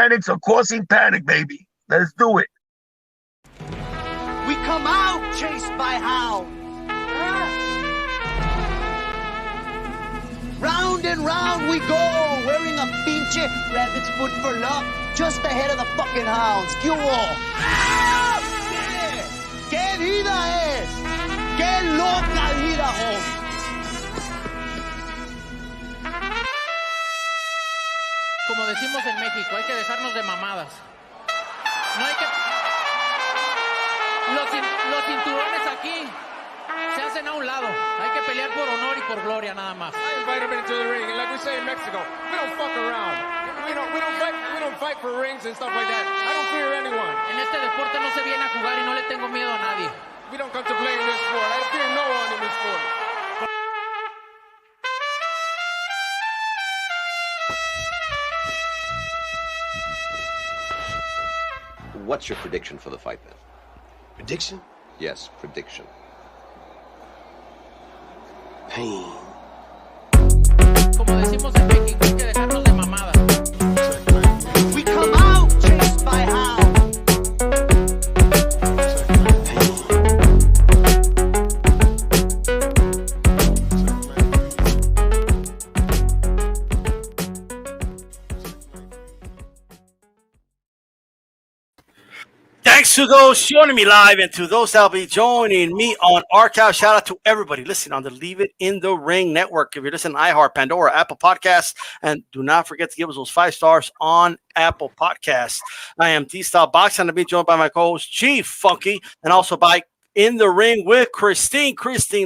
mechanics are causing panic, baby. Let's do it. We come out chased by hounds. Round and round we go, wearing a pinche rabbit's foot for luck, just ahead of the fucking hounds. ¿Qué hubo? ¡Ah! ¡Qué vida es! ¡Qué loca vida, homie! Como decimos en México, hay que dejarnos de mamadas. No hay que... Los cinturones aquí se hacen a un lado. Hay que pelear por honor y por gloria nada más. I invite him into the ring, and like we say in Mexico, we don't fuck around. We don't fight for rings and stuff like that. I don't fear anyone. En este deporte no se viene a jugar y no le tengo miedo a nadie. We don't come to play in this sport. I fear no one in this sport. What's your prediction for the fight then? Prediction? Yes, prediction. Pain. Como decimos en México, hay que dejarnos de mamadas. We come out chased by hounds. Thanks to those joining me live and to those that'll be joining me on Archive. Shout out to everybody listening on the Leave It in the Ring network. If you're listening to iHeart, Pandora, Apple Podcasts, and do not forget to give us those 5 stars on Apple Podcasts. I am D-Style Boxing, and I'll be joined by my co-host Chief Funky, and also by In the Ring with Christine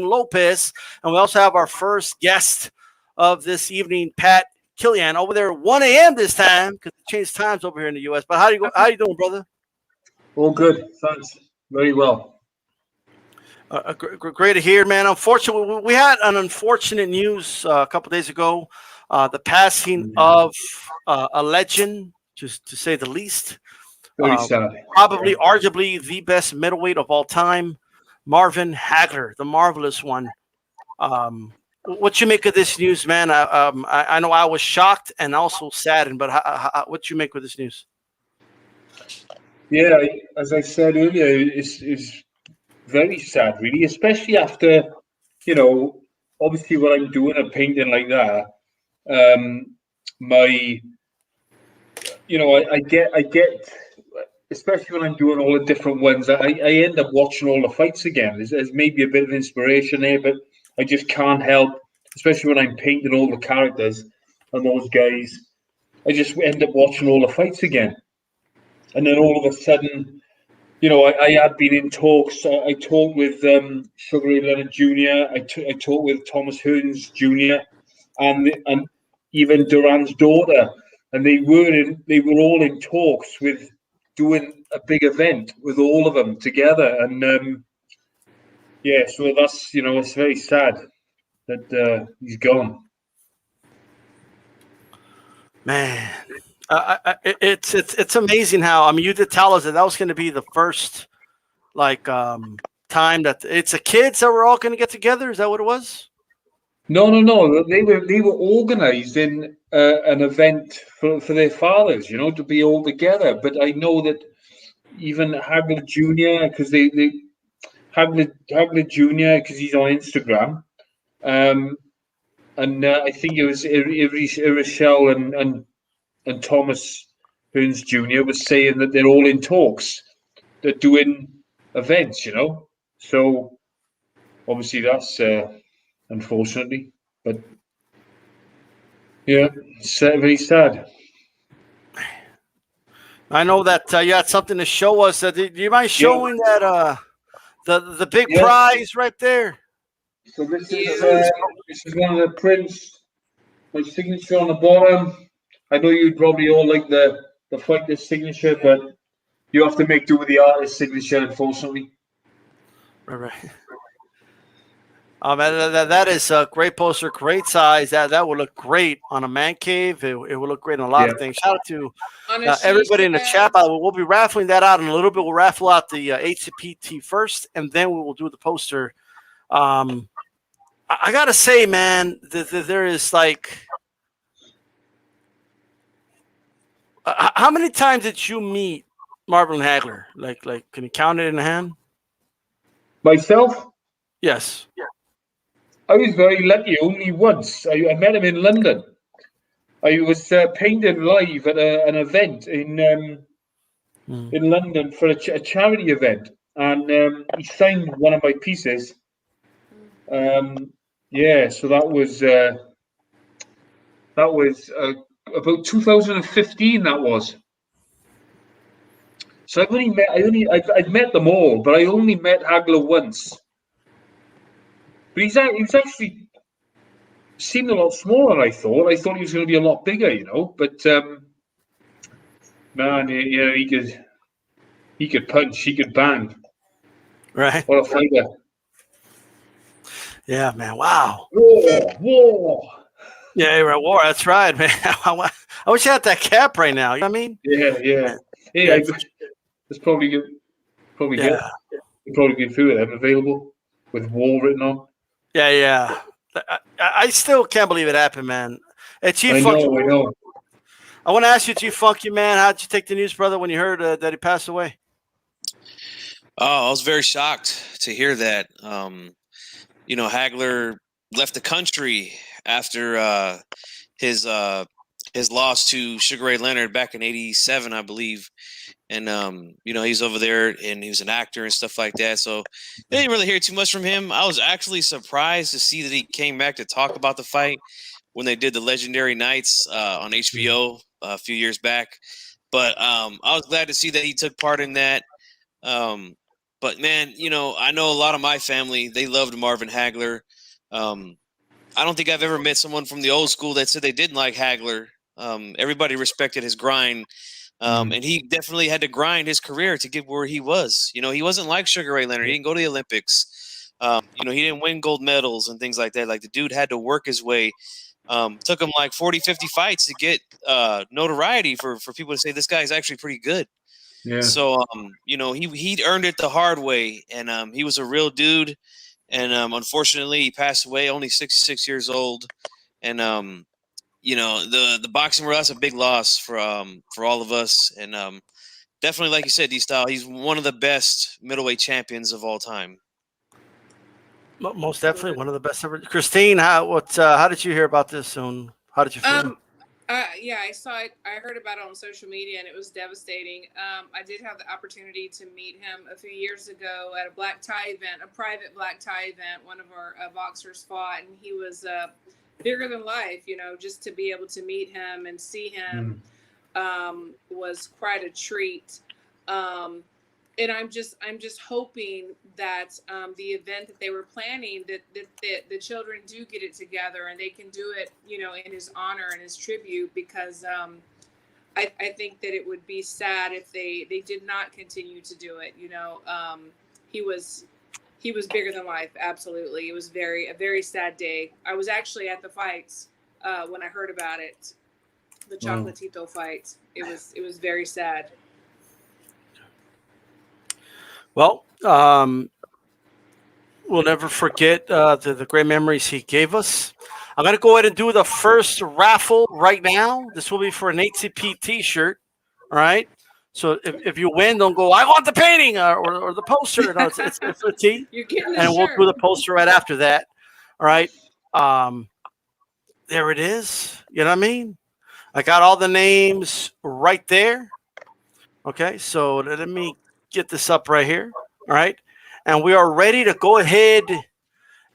Lopez. And we also have our first guest of this evening, Pat Killian, over there at 1 a.m. this time because it changed times over here in the U.S. But how you doing, brother? All good, thanks. Very well. Great to hear, man. Unfortunately, we had an unfortunate news a couple days ago. The passing of a legend, just to say the least. Very sad. Probably, arguably, the best middleweight of all time, Marvin Hagler, the marvelous one. What you make of this news, man? I know I was shocked and also saddened, but what you make of this news? Yeah, as I said earlier, it's very sad, really, especially after, obviously when I'm doing a painting like that, I get, especially when I'm doing all the different ones, I end up watching all the fights again. There's maybe a bit of inspiration there, but I just can't help, especially when I'm painting all the characters and those guys, I just end up watching all the fights again. And then all of a sudden, I had been in talks. I talked with Sugar Ray Leonard Jr. I talked with Thomas Hearns Jr. and even Duran's daughter, and they were all in talks with doing a big event with all of them together. And so that's it's very sad that he's gone. Man. It's amazing how, you did tell us that was going to be the first time that it's the kids that were all going to get together. Is that what it was? No. They were organized in an event for their fathers, to be all together. But I know that even Hagler Jr., because Hagler Jr., because he's on Instagram, and I think it was Rochelle and Thomas Hearns Jr. was saying that they're all in talks. They're doing events, So obviously that's unfortunately, but yeah, it's very sad. I know that you had something to show us. Do you mind showing that the big prize right there? So this is one of the prints. My signature on the bottom. I know you'd probably all like the fighter's signature, but you have to make do with the artist's signature, unfortunately. Right. That is a great poster, great size. That will look great on a man cave. It will look great on a lot of things. Shout out to everybody in the chat. We'll be raffling that out in a little bit. We'll raffle out the HCP first, and then we will do the poster. I gotta say, man, there is How many times did you meet Marvin Hagler? Like, can you count it in a hand? Myself, Yes. I was very lucky. Only once. I met him in London. I was painting live at an event in London for a charity event, and he signed one of my pieces. Yeah, so that was about 2015. That was. So I've met them all, but I only met Hagler once. But he was actually seemed a lot smaller than I thought. I thought he was going to be a lot bigger, you know. But man, he could punch, he could bang. Right. What a fighter! Yeah, man. Wow. War. Yeah, you're at war. That's right, man. I wish I had that cap right now. You know what I mean? Yeah. It's probably good. Probably good. You'll probably be a few of them available with war written on. Yeah. I still can't believe it happened, man. Hey, Chief I Funky, know. I want to ask you, Chief Funky, man, how'd you take the news, brother, when you heard that he passed away? Oh, I was very shocked to hear that. Hagler left the country after his loss to Sugar Ray Leonard back in '87, I believe. And, he's over there and he was an actor and stuff like that. So I didn't really hear too much from him. I was actually surprised to see that he came back to talk about the fight when they did the Legendary Nights on HBO a few years back. But I was glad to see that he took part in that. But, man, I know a lot of my family, they loved Marvin Hagler. I don't think I've ever met someone from the old school that said they didn't like Hagler. Everybody respected his grind. And he definitely had to grind his career to get where he was. He wasn't like Sugar Ray Leonard. He didn't go to the Olympics. He didn't win gold medals and things like that. Like, the dude had to work his way. Took him like 40, 50 fights to get notoriety for people to say this guy's actually pretty good. Yeah. So, he'd earned it the hard way. And he was a real dude. And unfortunately, he passed away, only 66 years old. And the boxing world, that's a big loss for all of us, and definitely, like you said, D-Style, he's one of the best middleweight champions of all time. Most definitely one of the best ever. Christine, how did you hear about this? And how did you feel? Yeah, I saw it. I heard about it on social media, and it was devastating. I did have the opportunity to meet him a few years ago at a black tie event, a private black tie event. One of our boxers fought, and he was bigger than life. Just to be able to meet him and see him was quite a treat. And I'm just hoping that the event that they were planning, that the children do get it together and they can do it, in his honor and his tribute, because I think that it would be sad if they did not continue to do it. He was bigger than life. Absolutely. It was a very sad day. I was actually at the fights when I heard about it, the Chocolatito fight. It was very sad. Well, we'll never forget the great memories he gave us. I'm going to go ahead and do the first raffle right now. This will be for an HCP t-shirt. All right. So if you win, don't go, I want the painting or the poster. No, it's a tee. You're getting the and shirt. We'll do the poster right after that. All right. There it is. You know what I mean? I got all the names right there. Okay. So let me get this up right here. All right. And we are ready to go ahead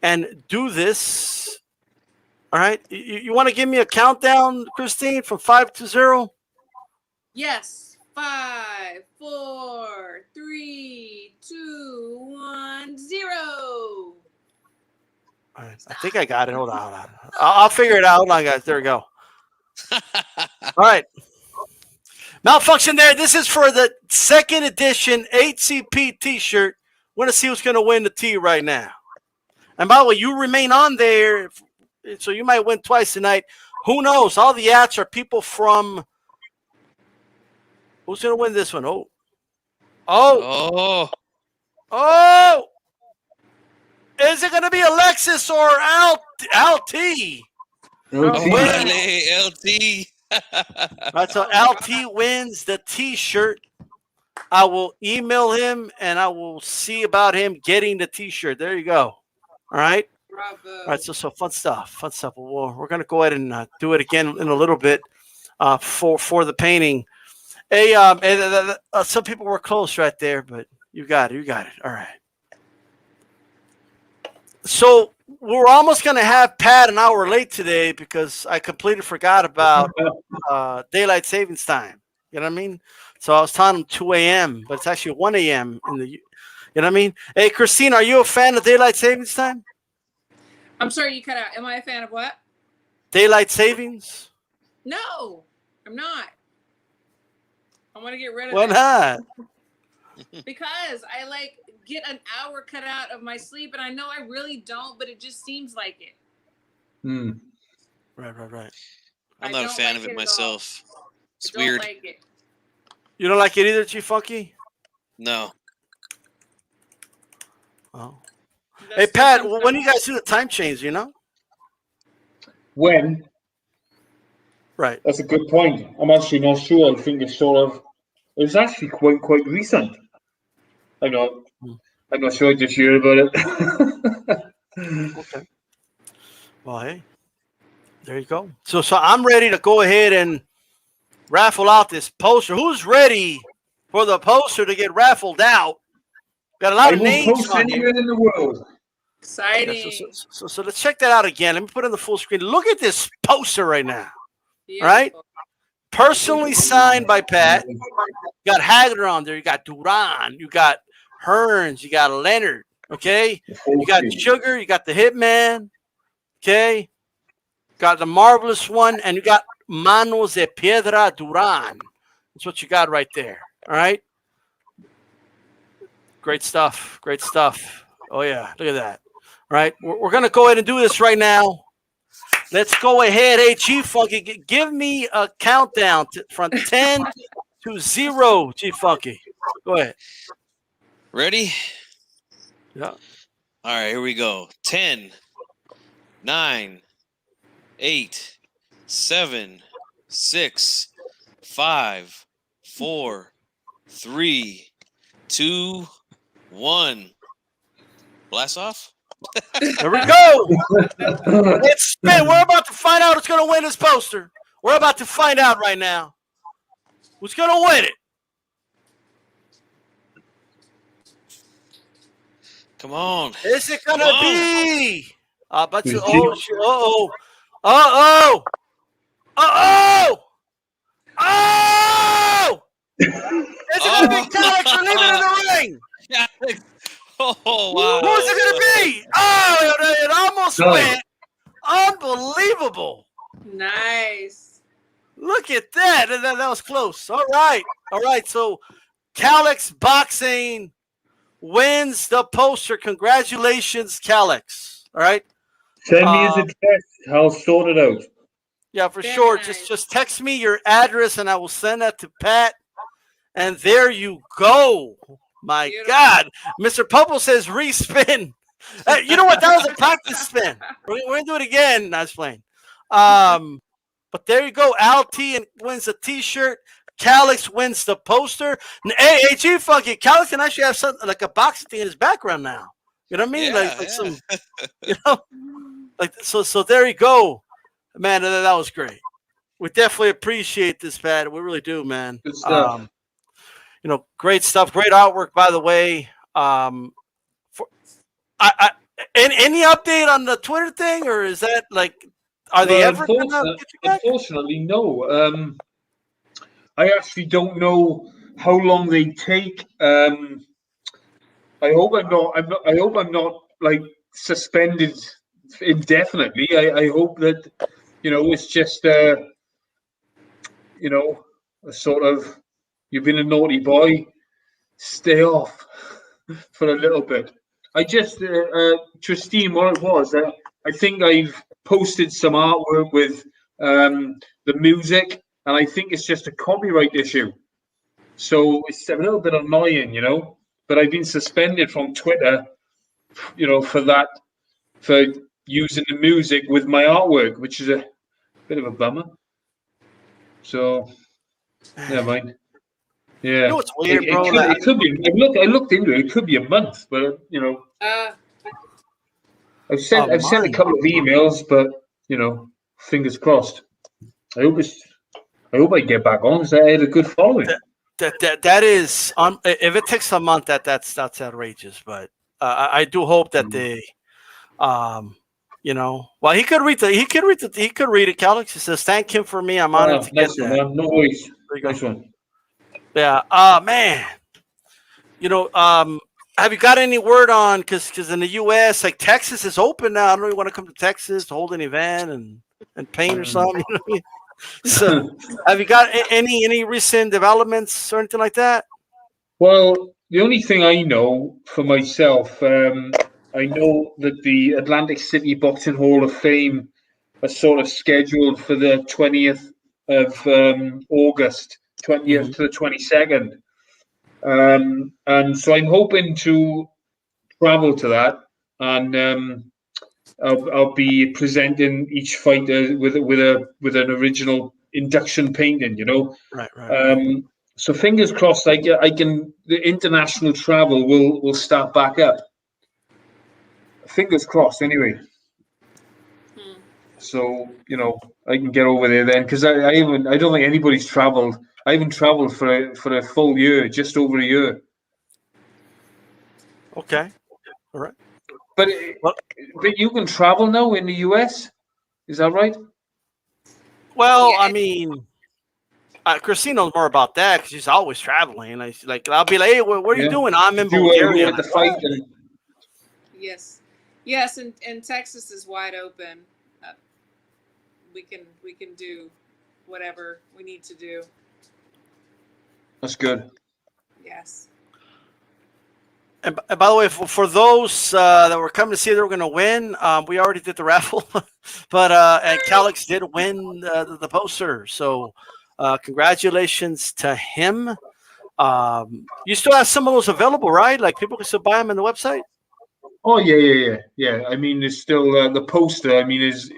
and do this. All right. You want to give me a countdown, Christine, from 5 to 0? Yes. 5, 4, 3, 2, 1, 0. All right. I think I got it. Hold on. I'll figure it out. Hold on, guys. There we go. All right. Malfunction there. This is for the second edition HCP t-shirt. Want to see who's going to win the tee right now. And by the way, you remain on there, so you might win twice tonight. Who knows? All the ads are people from... Who's going to win this one? Oh! Is it going to be Alexis or LT? LT. All right, so LT wins the T-shirt. I will email him and I will see about him getting the T-shirt. There you go. All right. Bravo. All right. So fun stuff. Fun stuff. We're gonna go ahead and do it again in a little bit for the painting. Hey, some people were close right there, but you got it. You got it. All right. So we're almost gonna have Pat an hour late today because I completely forgot about daylight savings time. You know what I mean? So I was telling him 2 a.m., but it's actually 1 a.m. in the. You know what I mean? Hey, Christine, are you a fan of daylight savings time? I'm sorry, you cut out. Am I a fan of what? Daylight savings? No, I'm not. I want to get rid of it. Why not? Because I get an hour cut out of my sleep, and I know I really don't, but it just seems like it. Right. I'm not a fan of it myself. It's weird. Like it. You don't like it either, Chief Funky? No. Oh. Hey, Pat, when do you guys do the time change, you know? When? Right. That's a good point. I'm actually not sure. I think it's actually quite recent. I'm not sure I just hear about it. Okay. Well, hey, there you go. So I'm ready to go ahead and raffle out this poster. Who's ready for the poster to get raffled out? Got a lot of names on here. In the world. Exciting. Yeah, so let's check that out again. Let me put it in the full screen. Look at this poster right now. Beautiful. All right? Personally signed by Pat. You got Hagler on there. You got Duran. You got Hearns. You got Leonard. Okay? You got Sugar. You got the Hitman. Okay? Got the Marvelous One. And you got Manos de Piedra Duran. That's what you got right there. All right? Great stuff. Great stuff. Oh, yeah. Look at that. All right? We're going to go ahead and do this right now. Let's go ahead. Hey, Chief Funky, give me a countdown from 10 to 0, Chief Funky. Go ahead. Ready? Yeah. All right, here we go. 10, 9, 8, 7, 6, 5, 4, 3, 2, 1. Blast off. There we go. Let's spin. We're about to find out who's going to win this poster. We're about to find out right now who's going to win it. Come on. Is it going to be? Uh-oh. Is it going to be Calix or leaving in the ring? Oh, wow. Who's it going to be? Oh, it almost went. Unbelievable. Nice. Look at that. That was close. All right. So Calix Boxing wins the poster. Congratulations, Calix. All right. Send me as a text. I'll sort it out. Yeah, for sure. Nice. Just text me your address and I will send that to Pat. And there you go. My Beautiful. God. Mr. Popo says respin. You know what? That was a practice spin. We're going to do it again. No, I was playing. But there you go. LT wins the T-shirt. Calix wins the poster. Hey, Chief Funky, Calix can actually have something like a boxing thing in his background now. You know what I mean? Yeah, like some, you know, like so. There you go, man. That was great. We definitely appreciate this, Pat. We really do, man. Good stuff. You know, great stuff. Great artwork, by the way. Any update on the Twitter thing, or is that like, are they ever going to get you back? Unfortunately, no. I actually don't know how long they take. I hope I'm not like suspended indefinitely. I hope that it's just a sort of, you've been a naughty boy, stay off for a little bit. I just Tristine, what it was, I think I've posted some artwork with the music, and I think it's just a copyright issue. So it's a little bit annoying, but I've been suspended from Twitter, for using the music with my artwork, which is a bit of a bummer. So never mind. Yeah, You know what's weird, bro? It could be. I looked into it. It could be a month, but I've sent a couple of emails, but fingers crossed. I hope I get back on. I had a good following. That is if it takes a month, that's outrageous. But I do hope that they, well, he could read it. Calix, he says, "Thank him for me. I'm honored to get that." Man. No worries. Nice one. Yeah. Man. Have you got any word on because in the U.S. like Texas is open now? I don't really want to come to Texas to hold an event and paint or something. You know what I mean? So, have you got any recent developments or anything like that? Well, the only thing I know for myself, I know that the Atlantic City Boxing Hall of Fame are sort of scheduled for the 20th of August, 20th to the 22nd. And so I'm hoping to travel to that, and I'll be presenting each fighter with an original induction painting. Right. So fingers crossed, the international travel will start back up. Fingers crossed, anyway. So I can get over there then, because I don't think anybody's traveled. I haven't traveled for a full year, just over a year. Okay, all right. But you can travel now in the US, is that right? Well, I mean, Christine knows more about that because she's always traveling. I'll be like, "Hey, what are you doing?" I'm in Bulgaria. At the fight. Yes, and Texas is wide open. We can do whatever we need to do. That's good. Yes. And by the way, for those that were coming to see they were going to win, we already did the raffle, but and Calix did win the poster. So congratulations to him. You still have some of those available, right? Like people can still buy them on the website. Oh yeah. I mean, there's still the poster. I mean, is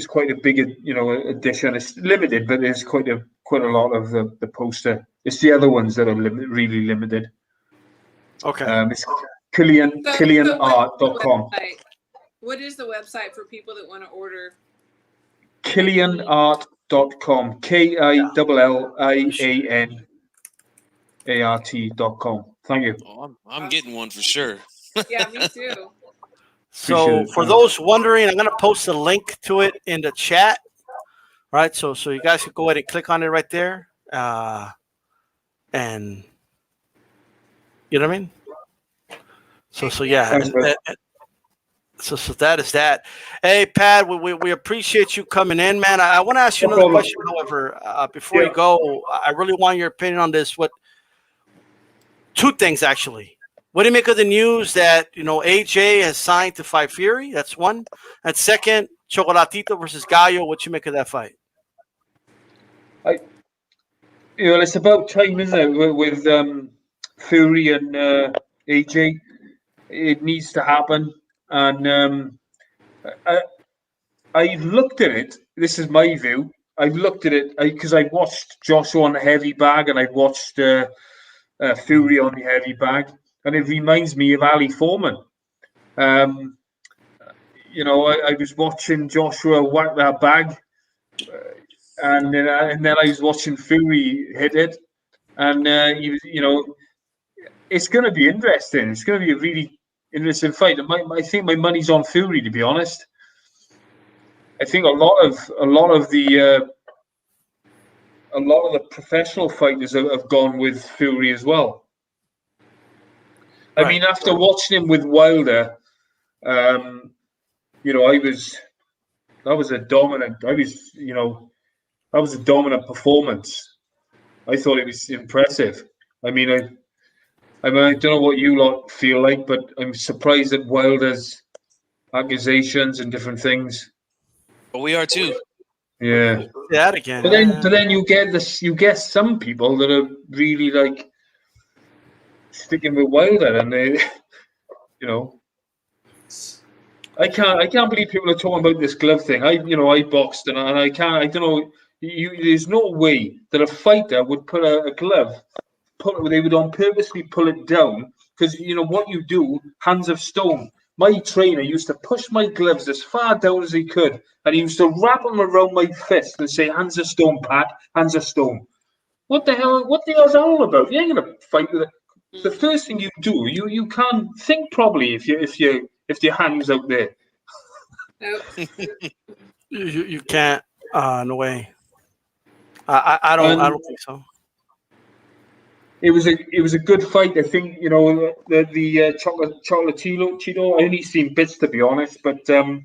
quite a big edition. It's limited, but there's quite a lot of the poster. It's the other ones that are really limited. Okay. It's KillianArt.com. What is the website for people that want to order? KillianArt.com. KILLIANART.com. Thank you. Oh, I'm getting one for sure. Yeah, me too. So for those wondering, I'm going to post a link to it in the chat. Right. So you guys can go ahead and click on it right there. And you know what I mean? So yeah. So that is that. Hey, Pat, we appreciate you coming in, man. I want to ask you another question, however, before you go. I really want your opinion on this. Two things, actually. What do you make of the news that, AJ has signed to fight Fury? That's one. And second, Chocolatito versus Gallo. What you make of that fight? It's about time, isn't it, with Fury and AJ? It needs to happen. And I've looked at it. This is my view. I've looked at it because I watched Joshua on the heavy bag and I watched Fury on the heavy bag. And it reminds me of Ali Foreman. I was watching Joshua whack that bag, and then I was watching Fury hit it, and he was, it's going to be interesting. It's going to be a really interesting fight. I think my money's on Fury, to be honest. I think a lot of the professional fighters have gone with Fury as well. I mean, after watching him with Wilder, that was a dominant performance. I thought it was impressive. I mean, I don't know what you lot feel like, but I'm surprised at Wilder's accusations and different things. But we are too. Yeah. That again. But then you get some people that are really like sticking with Wilder, and they, I can't believe people are talking about this glove thing. I boxed and I can't. I don't know. There's no way that a fighter would put a glove. They would on purposely pull it down because what you do. Hands of stone. My trainer used to push my gloves as far down as he could, and he used to wrap them around my fist and say, "Hands of stone, Pat. Hands of stone." What the hell? What the hell's that all about? You ain't gonna fight with it. The first thing you do, you can't think properly if your hands out there. You can't. No way. I don't think so. It was a good fight. I think the Chocolatito. I only seen bits, to be honest, but the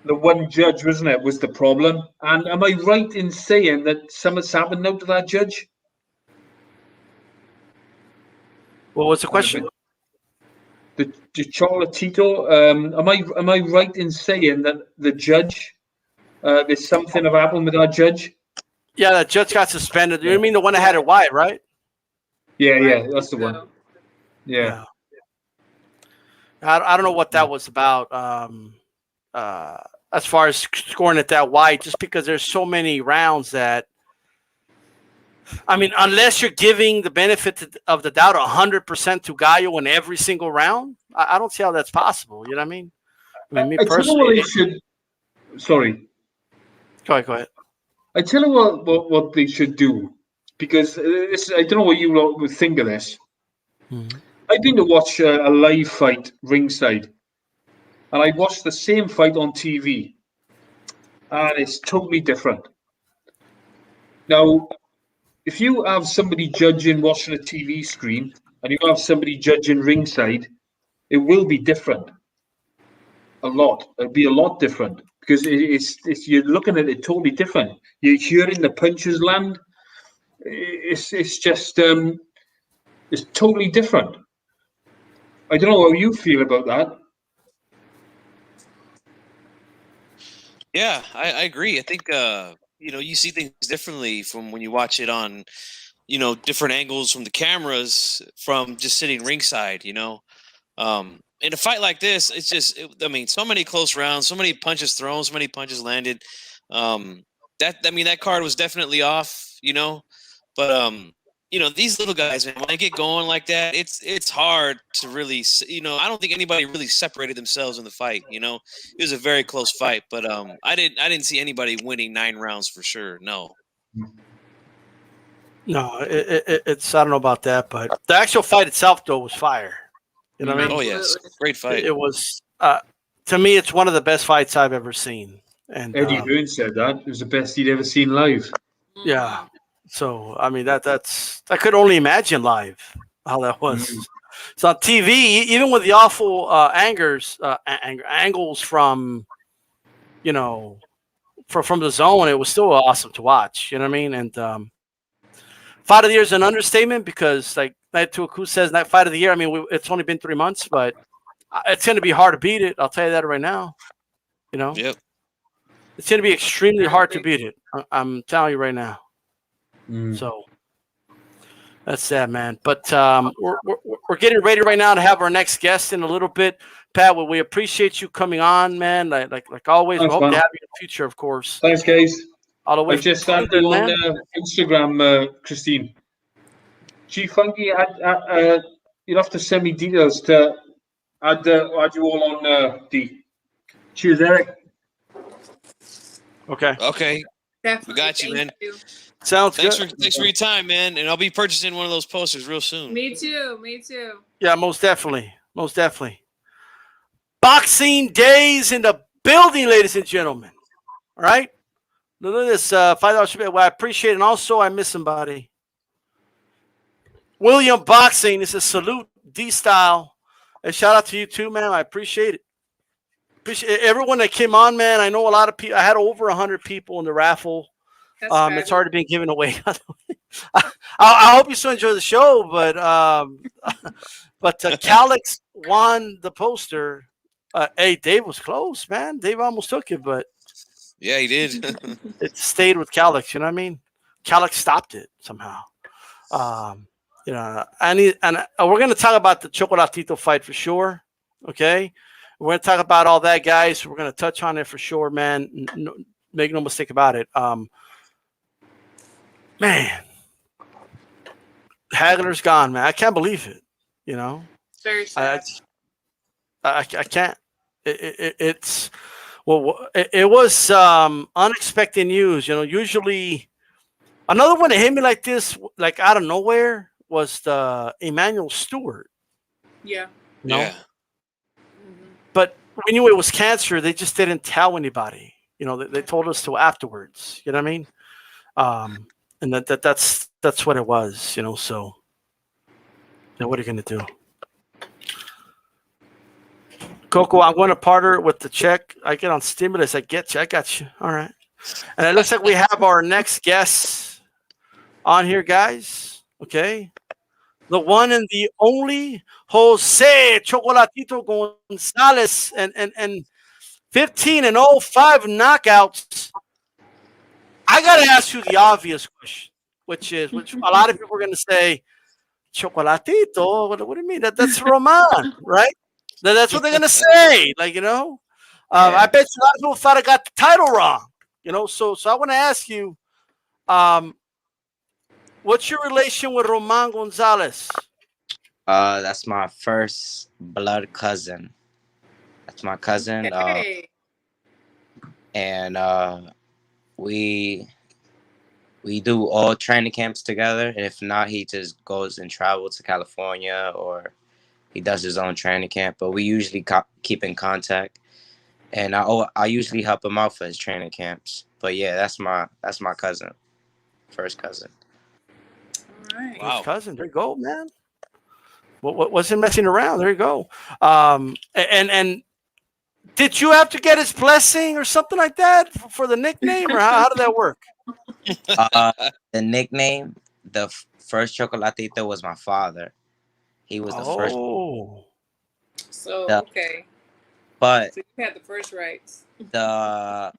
one judge, wasn't it, was the problem. And am I right in saying that something's happened now to that judge? Well, what's the question? The Chocolatito. Am I right in saying that the judge? There's something that happened with that judge. Yeah, that judge got suspended. You mean the one that had it wide, right? Yeah, that's the one. Yeah. I don't know what that was about. As far as scoring it that wide, just because there's so many rounds that, I mean, unless you're giving the benefit of the doubt 100% to Gallo in every single round, I don't see how that's possible. You know what I mean? Me personally, sorry. Go ahead. I tell you what they should do, because I don't know what you would think of this. I've been to watch a live fight ringside, and I watched the same fight on TV, and it's totally different. Now, if you have somebody judging watching a TV screen, and you have somebody judging ringside, it will be different. A lot. It'll be a lot different. Because it's you're looking at it totally different. You're hearing the punches land. It's just it's totally different. I don't know how you feel about that. Yeah, I agree. I think you see things differently from when you watch it on different angles from the cameras from just sitting ringside. In a fight like this, it's just, so many close rounds, so many punches thrown, so many punches landed. That card was definitely off, but these little guys, man, when they get going like that, it's hard to really, I don't think anybody really separated themselves in the fight. It was a very close fight, but I didn't see anybody winning 9 rounds for sure. No, it's I don't know about that, but the actual fight itself though was fire. You know what I mean? Oh yes, great fight. It was to me, it's one of the best fights I've ever seen. And Eddie Hearn said that it was the best he'd ever seen live. Yeah. So I mean I could only imagine live how that was. So on TV, even with the awful angles from from the zone, it was still awesome to watch. You know what I mean? And fight of the year is an understatement because, like Night Tuaku says, that fight of the year. I mean, it's only been 3 months, but it's going to be hard to beat it. I'll tell you that right now. Yep. It's going to be extremely hard to beat it. I'm telling you right now. So that's sad, man. But we're getting ready right now to have our next guest in a little bit. Pat, we appreciate you coming on, man. Like always, we hope to have you in the future, of course. Thanks, guys. I just started on Instagram, Christine. G Funky, you'll have to send me details to add you all on D. Cheers, Eric. Okay. Definitely. We got you, man. Sounds good. Thanks for your time, man. And I'll be purchasing one of those posters real soon. Me too. Yeah, most definitely. Boxing days in the building, ladies and gentlemen. All right. Look at this $5 well, I appreciate it. And also, I miss somebody. William Boxing. This is salute D-Style. And shout out to you too, man. I appreciate it. Appreciate everyone that came on, man. I know a lot of people. I had over 100 people in the raffle. It's already been given away. I hope you still enjoy the show, but Calix won the poster. Hey, Dave was close, man. Dave almost took it, but yeah, he did. It stayed with Calix. You know what I mean? Calix stopped it somehow. And we're going to talk about the Chocolatito fight for sure. Okay, we're going to talk about all that, guys. We're going to touch on it for sure, man. Make no mistake about it. Man, Hagler's gone, man. I can't believe it. You know, It's very sad. I can't. It's well, it was unexpected news. You know, usually another one that hit me like this, like out of nowhere, was the Emmanuel Stewart. Yeah. No. Yeah. But we knew it was cancer. They just didn't tell anybody. You know, they told us till afterwards. You know what I mean? And that's what it was. You know, so now what are you gonna do? Coco, I'm going to partner with the check. I get on stimulus. I get you. I got you. All right. And it looks like we have our next guest on here, guys. Okay. The one and the only Jose Chocolatito Gonzalez and 15 and 5 knockouts. I got to ask you the obvious question, which a lot of people are going to say, Chocolatito, what do you mean? That's Roman, right? That's what they're going to say. Like, you know, I bet you a lot of people thought I got the title wrong, you know? So I want to ask you, what's your relation with Roman Gonzalez? That's my first blood cousin. That's my cousin. Hey. And we do all training camps together. And if not, he just goes and travels to California, or he does his own training camp. But we usually keep in contact. And I usually help him out for his training camps. But yeah, that's my cousin, first cousin. All right. Wow. First cousin, there you go, man. What wasn't messing around? There you go. And did you have to get his blessing or something like that for the nickname, or how did that work? The nickname, the first Chocolatito was my father. He was the first. So okay. But so you had the first rights. The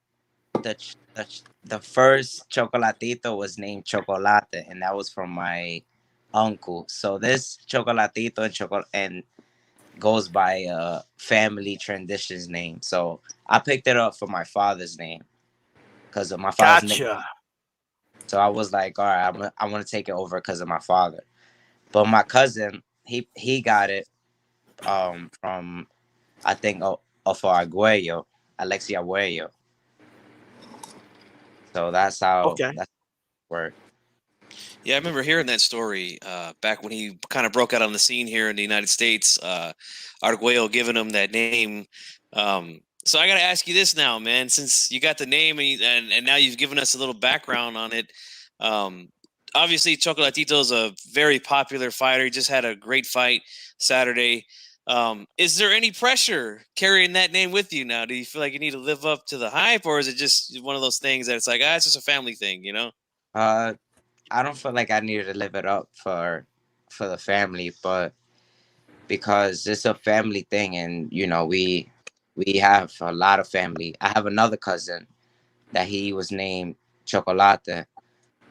first Chocolatito was named Chocolate, and that was from my uncle. So this Chocolatito and goes by a family traditions name. So I picked it up for my father's name because of my father's name. So I was like, all right, I want to take it over because of my father. But my cousin, he got it from, I think, of Arguello, Alexia Arguello. So that's how that worked. Yeah, I remember hearing that story back when he kind of broke out on the scene here in the United States. Arguello giving him that name. So I got to ask you this now, man. Since you got the name and now you've given us a little background on it. Obviously, Chocolatito is a very popular fighter. He just had a great fight Saturday. Is there any pressure carrying that name with you now? Do you feel like you need to live up to the hype, or is it just one of those things that it's like, it's just a family thing, you know? I don't feel like I needed to live it up for the family, but because it's a family thing, and you know we have a lot of family. I have another cousin that he was named Chocolate,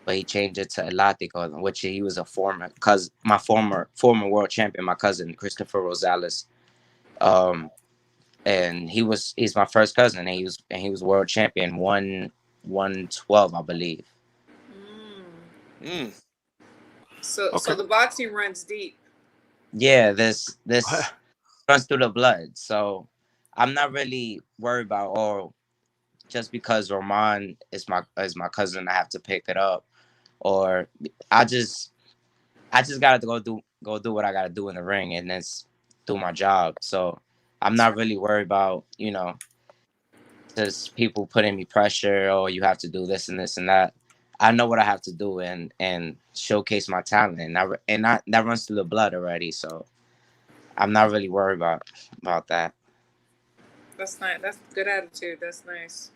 but he changed it to Elatico, which he was a former former world champion. My cousin Christopher Rosales, and he's my first cousin, and he was world champion 112, I believe. So the boxing runs deep. Yeah, this runs through the blood. So I'm not really worried about just because Roman is my cousin, I have to pick it up, or I just gotta go do what I gotta do in the ring and then do my job. So I'm not really worried about, you know, just people putting me pressure, or you have to do this and this and that. I know what I have to do and showcase my talent, and that runs through the blood already. So I'm not really worried about that. That's nice. That's good attitude. That's nice.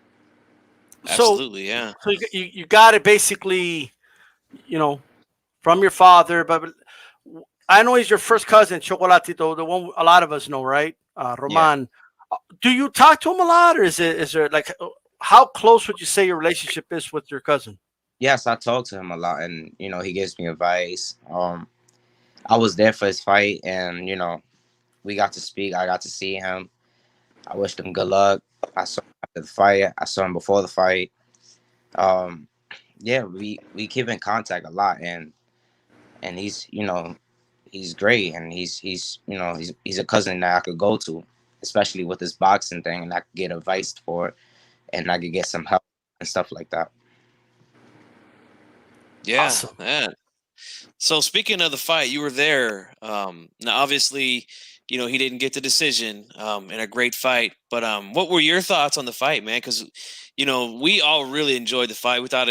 Absolutely, yeah. So you got it basically, you know, from your father, but I know he's your first cousin, Chocolatito, the one a lot of us know, right? Roman. Yeah. Do you talk to him a lot, or is there like, how close would you say your relationship is with your cousin? Yes, I talk to him a lot, and you know he gives me advice. I was there for his fight, and you know we got to speak. I got to see him. I wished him good luck. I saw him after the fight. I saw him before the fight. Yeah, we keep in contact a lot, and he's he's great, and he's a cousin that I could go to, especially with this boxing thing, and I could get advice for it, and I could get some help and stuff like that. Yeah, Awesome. man. So speaking of the fight, you were there. Now obviously, he didn't get the decision in a great fight. But what were your thoughts on the fight, man? Because we all really enjoyed the fight. We thought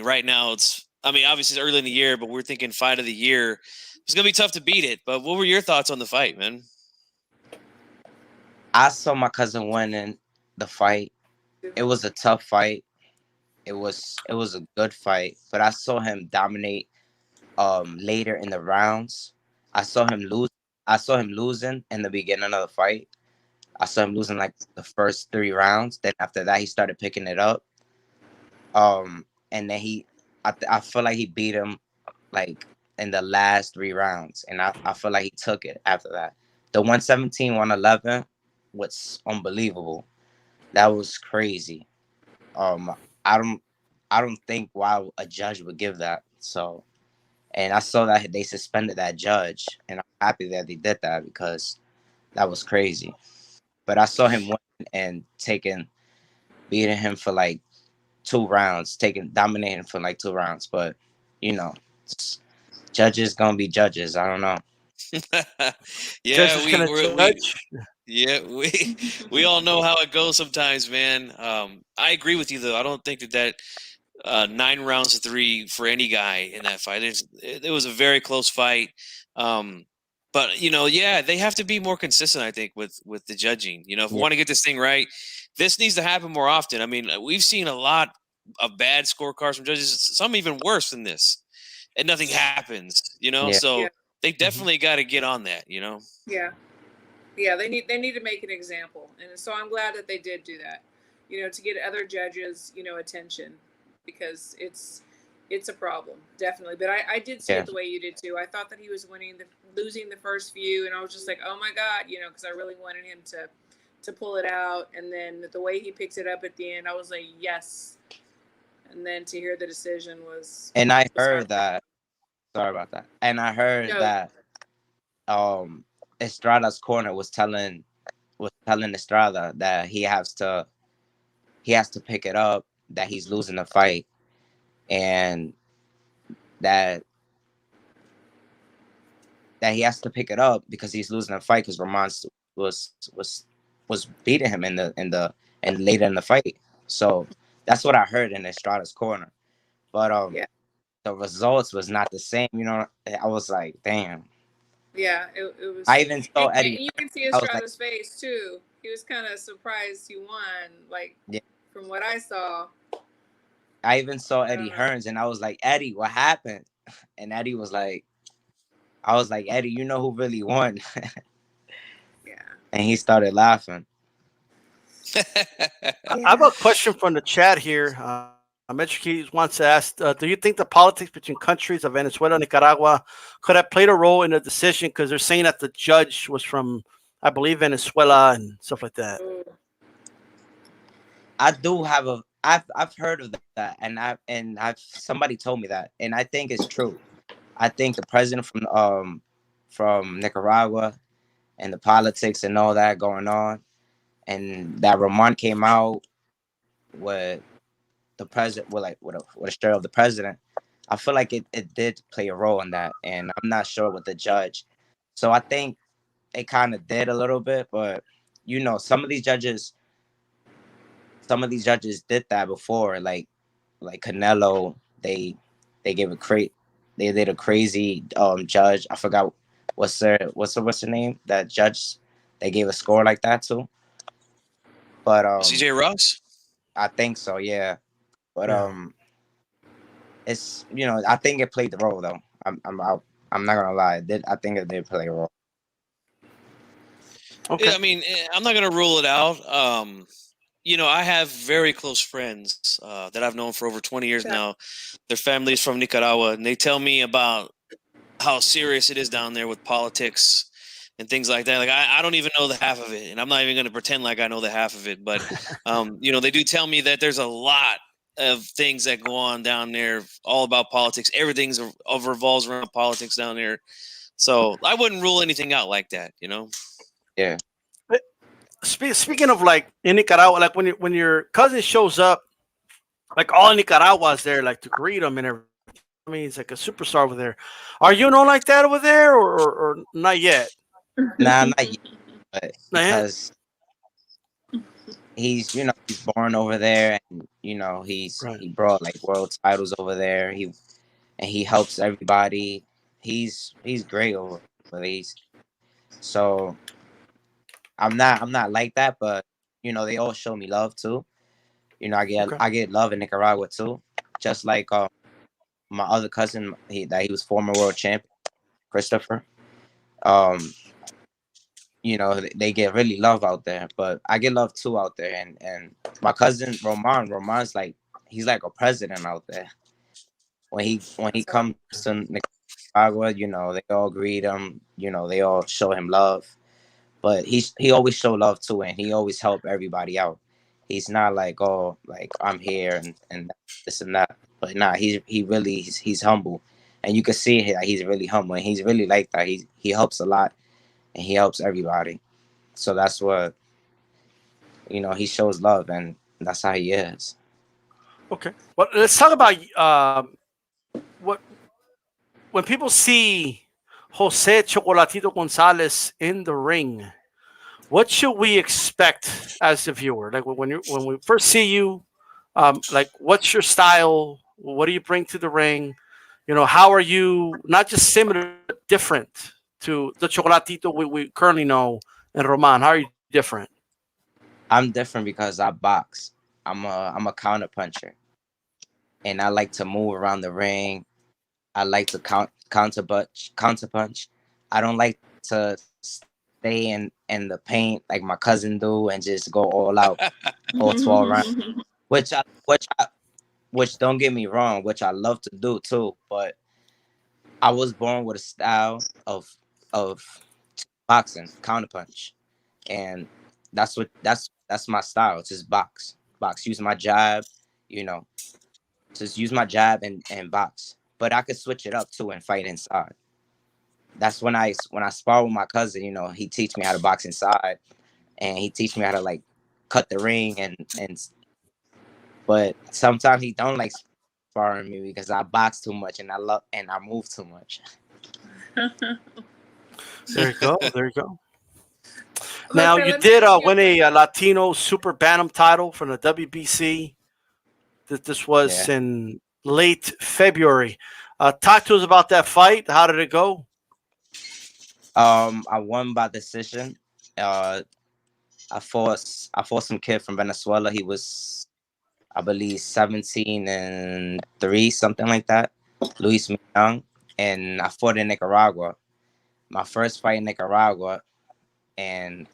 right now obviously it's early in the year, but we're thinking fight of the year. It's gonna be tough to beat it. But what were your thoughts on the fight, man? I saw my cousin winning the fight. It was a tough fight. It was a good fight, but I saw him dominate later in the rounds. I saw him losing in the beginning of the fight. I saw him losing like the first 3 rounds. Then after that, he started picking it up. And then I feel like he beat him like in the last 3 rounds, and I feel like he took it after that. The 117-111 was unbelievable. That was crazy. I don't think why a judge would give that. So, and I saw that they suspended that judge, and I'm happy that they did that because that was crazy. But I saw him win and beating him for like 2 rounds, dominating for like 2 rounds. But judges gonna be judges. I don't know. Yeah, Judge is gonna judge. we all know how it goes sometimes, man. I agree with you though. I don't think that 9 rounds to 3 for any guy in that fight. It was a very close fight. But they have to be more consistent, I think, with the judging. If we want to get this thing right, this needs to happen more often. I mean, we've seen a lot of bad scorecards from judges, some even worse than this, and nothing happens. So they definitely got to get on that. Yeah, they need to make an example, and so I'm glad that they did do that. To get other judges, attention, because it's a problem, definitely. But I did see it the way you did too. I thought that he was losing the first few, and I was just like, oh my God, because I really wanted him to pull it out. And then the way he picked it up at the end, I was like, yes. And then to hear the decision was. And I heard that. Sorry about that. And I heard that Estrada's corner was telling Estrada that he has to pick it up, that he's losing the fight, and that he has to pick it up because he's losing the fight because Roman was beating him in later in the fight. So that's what I heard in Estrada's corner. But the results was not the same. I was like, damn. Yeah, it was. I even saw Eddie. And you can see Estrada's face too. He was kind of surprised he won. From what I saw. I even saw Eddie Hearns, and I was like, Eddie, what happened? And Eddie was like, I was like, Eddie, you know who really won? And he started laughing. I have a question from the chat here. Metric wants to ask, do you think the politics between countries of Venezuela and Nicaragua could have played a role in the decision? Because they're saying that the judge was from, I believe, Venezuela and stuff like that. I do have I've heard of that, and I've somebody told me that, and I think it's true. I think the president from Nicaragua and the politics and all that going on, and that Roman came out with the president with a shirt of the president. I feel like it did play a role in that, and I'm not sure with the judge. So I think it kind of did a little bit, but some of these judges did that before, like Canelo. They gave they did a crazy judge. I forgot what's the name, that judge they gave a score like that to. But CJ Ross? I think so, yeah. But it's I think it played the role though. I'm not gonna lie. I think it did play a role. Okay. Yeah, I mean, I'm not gonna rule it out. I have very close friends that I've known for over 20 years now. Their family is from Nicaragua, and they tell me about how serious it is down there with politics. and things like that. Like I don't even know the half of it, and I'm not even going to pretend like I know the half of it. But they do tell me that there's a lot of things that go on down there, all about politics. Everything's revolves around politics down there. So I wouldn't rule anything out like that, Yeah. Speaking of like in Nicaragua, like when your cousin shows up, like all Nicaragua's there, like to greet him and everything. I mean, he's like a superstar over there. Are you known like that over there, or not yet? Nah, not yet, but Not yet? because he's born over there, and he brought like world titles over there. He helps everybody. He's great over there. So I'm not like that, but they all show me love too. I get love in Nicaragua too, just like my other cousin. He was former world champion, Christopher. They get really love out there, but I get love too out there. And my cousin Roman's like, he's like a president out there. When he comes to Nicaragua, they all greet him. They all show him love. But he always show love too, and he always help everybody out. He's not like, oh, like I'm here and this and that. But nah, he's humble, and you can see that he's really humble, and he's really like that. He helps a lot, and he helps everybody. So that's what he shows love, and that's how he is. Okay. Well, let's talk about when people see Jose Chocolatito Gonzalez in the ring, what should we expect as a viewer? Like when we first see you, like what's your style? What do you bring to the ring? How are you not just similar, but different to the Chocolatito we currently know and Roman? How are you different? I'm different because I box. I'm a counter puncher, and I like to move around the ring. I like to counter punch. I don't like to stay in the paint like my cousin do and just go all out, all 12 rounds. Which don't get me wrong, which I love to do too. But I was born with a style of boxing, counter punch, and that's my style. Just box. Use my jab, just use my jab and box. But I could switch it up too and fight inside. That's when I spar with my cousin. He teach me how to box inside, and he teach me how to like cut the ring and. But sometimes he don't like sparring me because I box too much and I move too much. There you go. Now you did win a Latino Super Bantam title from the WBC. This was in late February. Talk to us about that fight. How did it go? I won by decision. I fought some kid from Venezuela. He was, I believe, 17-3, something like that. Luis Young. And I fought in Nicaragua. My first fight in Nicaragua, and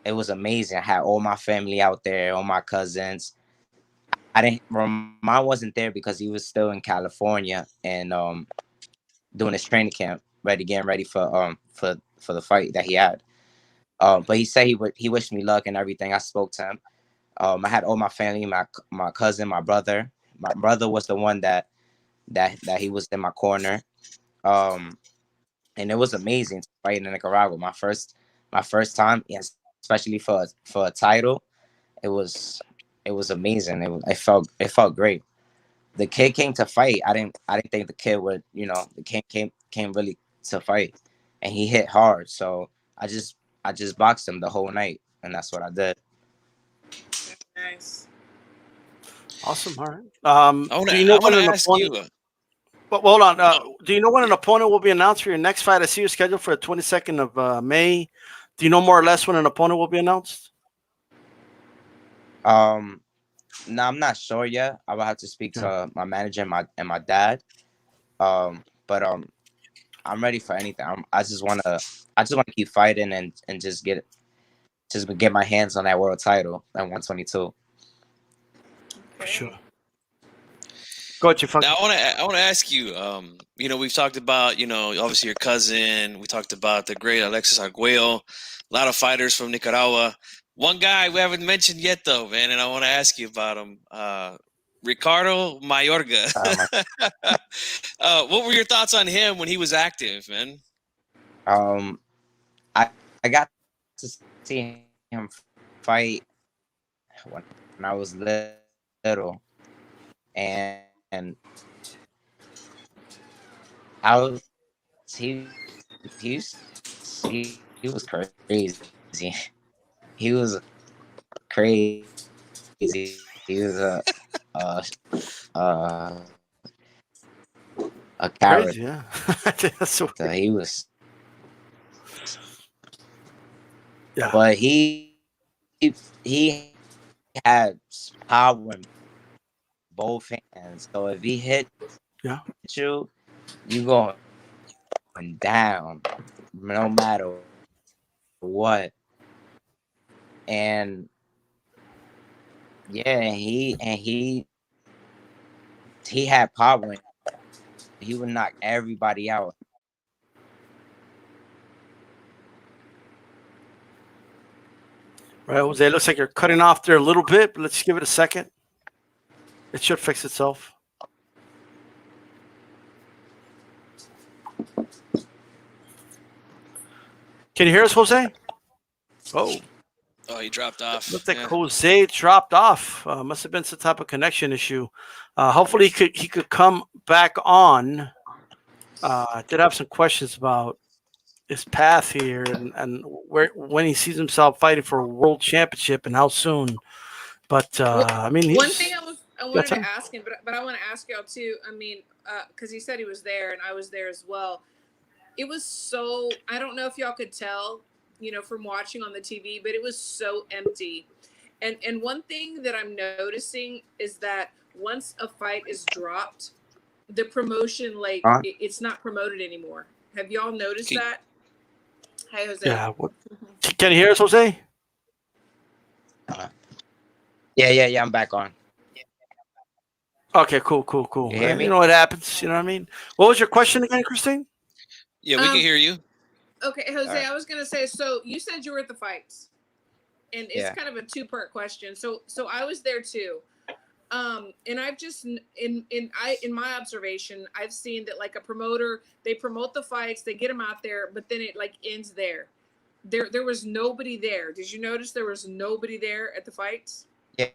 it was amazing. I had all my family out there, all my cousins. Roman wasn't there because he was still in California and doing his training camp, getting ready for the fight that he had. But he said he wished me luck and everything. I spoke to him. I had all my family, my cousin, my brother. My brother was the one that he was in my corner. And it was amazing to fight in Nicaragua. My first time, yes, especially for a title. It was amazing. It felt great. The kid came to fight. I didn't think the kid would, the kid came really to fight, and he hit hard. So I just boxed him the whole night, and that's what I did. Nice. Awesome. All right. I want to ask you. But hold on. Do you know when an opponent will be announced for your next fight? I see you're scheduled for the 22nd of May. Do you know more or less when an opponent will be announced? No, I'm not sure yet. I will have to speak to my manager and my dad. But I'm ready for anything. I just want to keep fighting and just get my hands on that world title at 122. For sure. Go ahead, Funky. Now I want to ask you. You know, we've talked about, you know, obviously your cousin. We talked about the great Alexis Arguello. A lot of fighters from Nicaragua. One guy we haven't mentioned yet, though, man, and I want to ask you about him. Ricardo Mayorga. What were your thoughts on him when he was active, man? I got to see him fight when I was little, and I was he he he was crazy. He was crazy. He was a character. Crazy, yeah. That's what- So he was, yeah. but he had power in both hands. So if he hit you, you going down, no matter what. And yeah, he had power. He would knock everybody out. Right, Jose, it looks like you're cutting off there a little bit, but let's give it a second. It should fix itself. Can you hear us, Jose? Oh, he dropped off. looks like Jose dropped off. Must have been some type of connection issue. Hopefully he could come back on. I did have some questions about his path here and when he sees himself fighting for a world championship and how soon. But I mean, one thing I wanted to ask him, but I want to ask y'all too. I mean, because he said he was there and I was there as well. It was so, I don't know if y'all could tell, you know, from watching on the TV, but it was so empty. And one thing that I'm noticing is that once a fight is dropped, the promotion, like, it's not promoted anymore. Have y'all noticed that? Hey, Jose. Yeah. Can you hear us, Jose? Yeah, I'm back on. Okay, cool. You hear me? You know what happens, you know what I mean? What was your question again, Christine? Yeah, we can hear you. Okay, Jose, I was going to say, so you said you were at the fights. And it's kind of a two-part question. So I was there too. And I've just in my observation, I've seen that like a promoter, they promote the fights, they get them out there, but then it like ends there. There was nobody there. Did you notice there was nobody there at the fights? Yeah,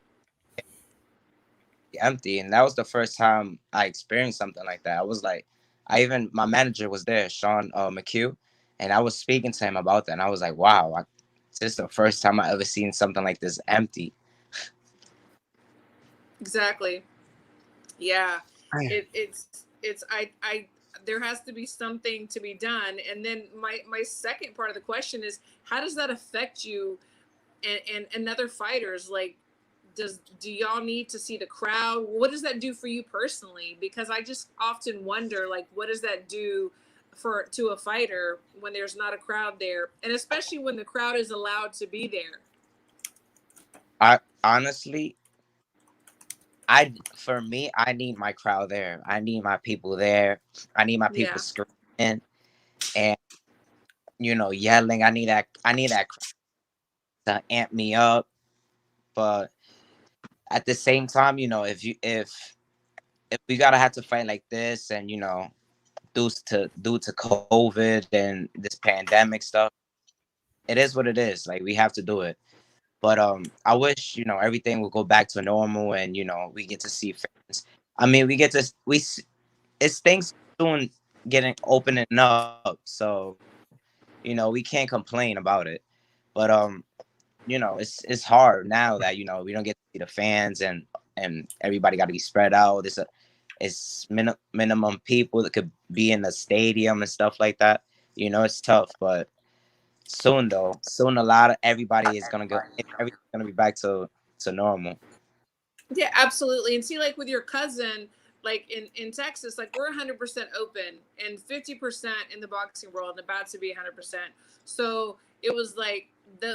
empty, and that was the first time I experienced something like that. I was like, my manager was there, Sean McCue, and I was speaking to him about that, and I was like, wow, this is the first time I ever seen something like this empty. Exactly. Yeah. It's there has to be something to be done. And then my second part of the question is, how does that affect you and other fighters? Like, do y'all need to see the crowd? What does that do for you personally? Because I just often wonder, like, what does that do to a fighter when there's not a crowd there, and especially when the crowd is allowed to be there? For me, I need my crowd there. I need my people there. I need my people screaming and, you know, yelling. I need that crowd to amp me up. But at the same time, you know, if we gotta have to fight like this, and, you know, due to COVID and this pandemic stuff, it is what it is. Like, we have to do it. But I wish, you know, everything will go back to normal, and, you know, we get to see fans. I mean, it's things soon getting opening up, so, you know, we can't complain about it. But you know, it's hard now that, you know, we don't get to see the fans, and everybody got to be spread out. It's minimum people that could be in the stadium and stuff like that. You know, it's tough, but soon everybody is gonna everything's gonna be back to normal. Yeah, absolutely. And see, like with your cousin, like in Texas, like we're 100% open and 50% in the boxing world and about to be 100%. So it was like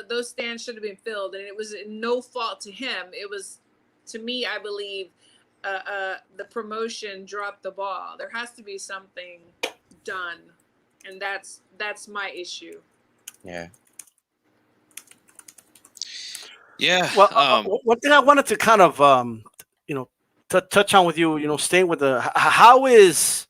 those stands should have been filled, and it was no fault to him. It was, to me, I believe, the promotion dropped the ball. There has to be something done, and that's my issue. Yeah. Yeah. Well, one thing I wanted to kind of touch on with you, staying with how is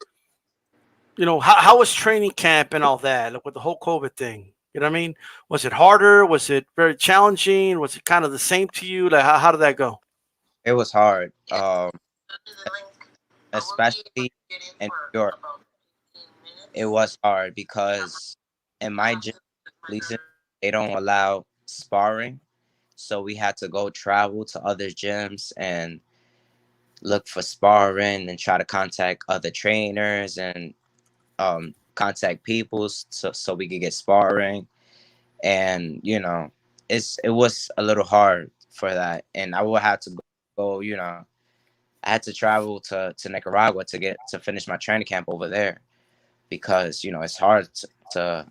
how was training camp and all that, like with the whole COVID thing? You know what I mean? Was it harder? Was it very challenging? Was it kind of the same to you? Like how did that go? It was hard, especially in New York. It was hard because in my gym, they don't allow sparring, so we had to go travel to other gyms and look for sparring and try to contact other trainers and contact people so we could get sparring. And it was a little hard for that, and I would have to go. I had to travel to Nicaragua to finish my training camp over there, because it's hard to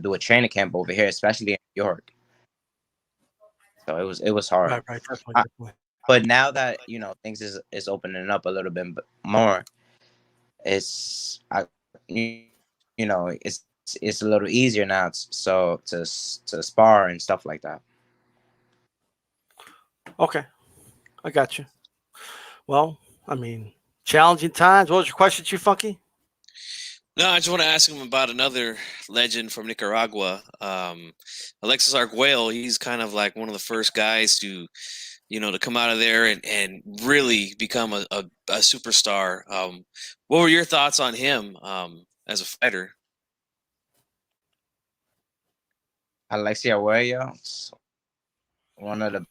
do a training camp over here, especially in New York. So it was hard. Right, definitely. But now that things is opening up a little bit more, it's it's a little easier now, so to spar and stuff like that. Okay, I got you. Well, I mean, challenging times. What was your question, Chief Funky? No, I just want to ask him about another legend from Nicaragua, Alexis Arguello. He's kind of like one of the first guys to come out of there and really become a superstar. What were your thoughts on him as a fighter? Alexis Arguello, one of the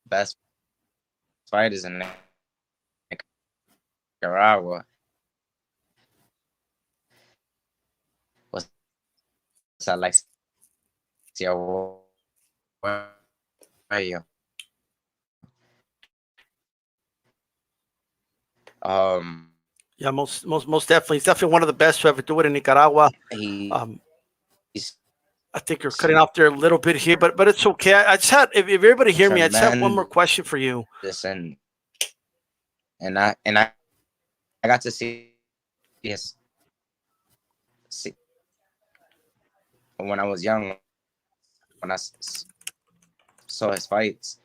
best fighters in Nicaragua. What's Alexis Arguello? Yeah, most definitely. He's definitely one of the best to ever do it in Nicaragua. I think you're cutting off there a little bit here, but it's okay. I just had, if everybody hear me, I just have one more question for you. Listen, and I got to see when I was young, when I saw his fights.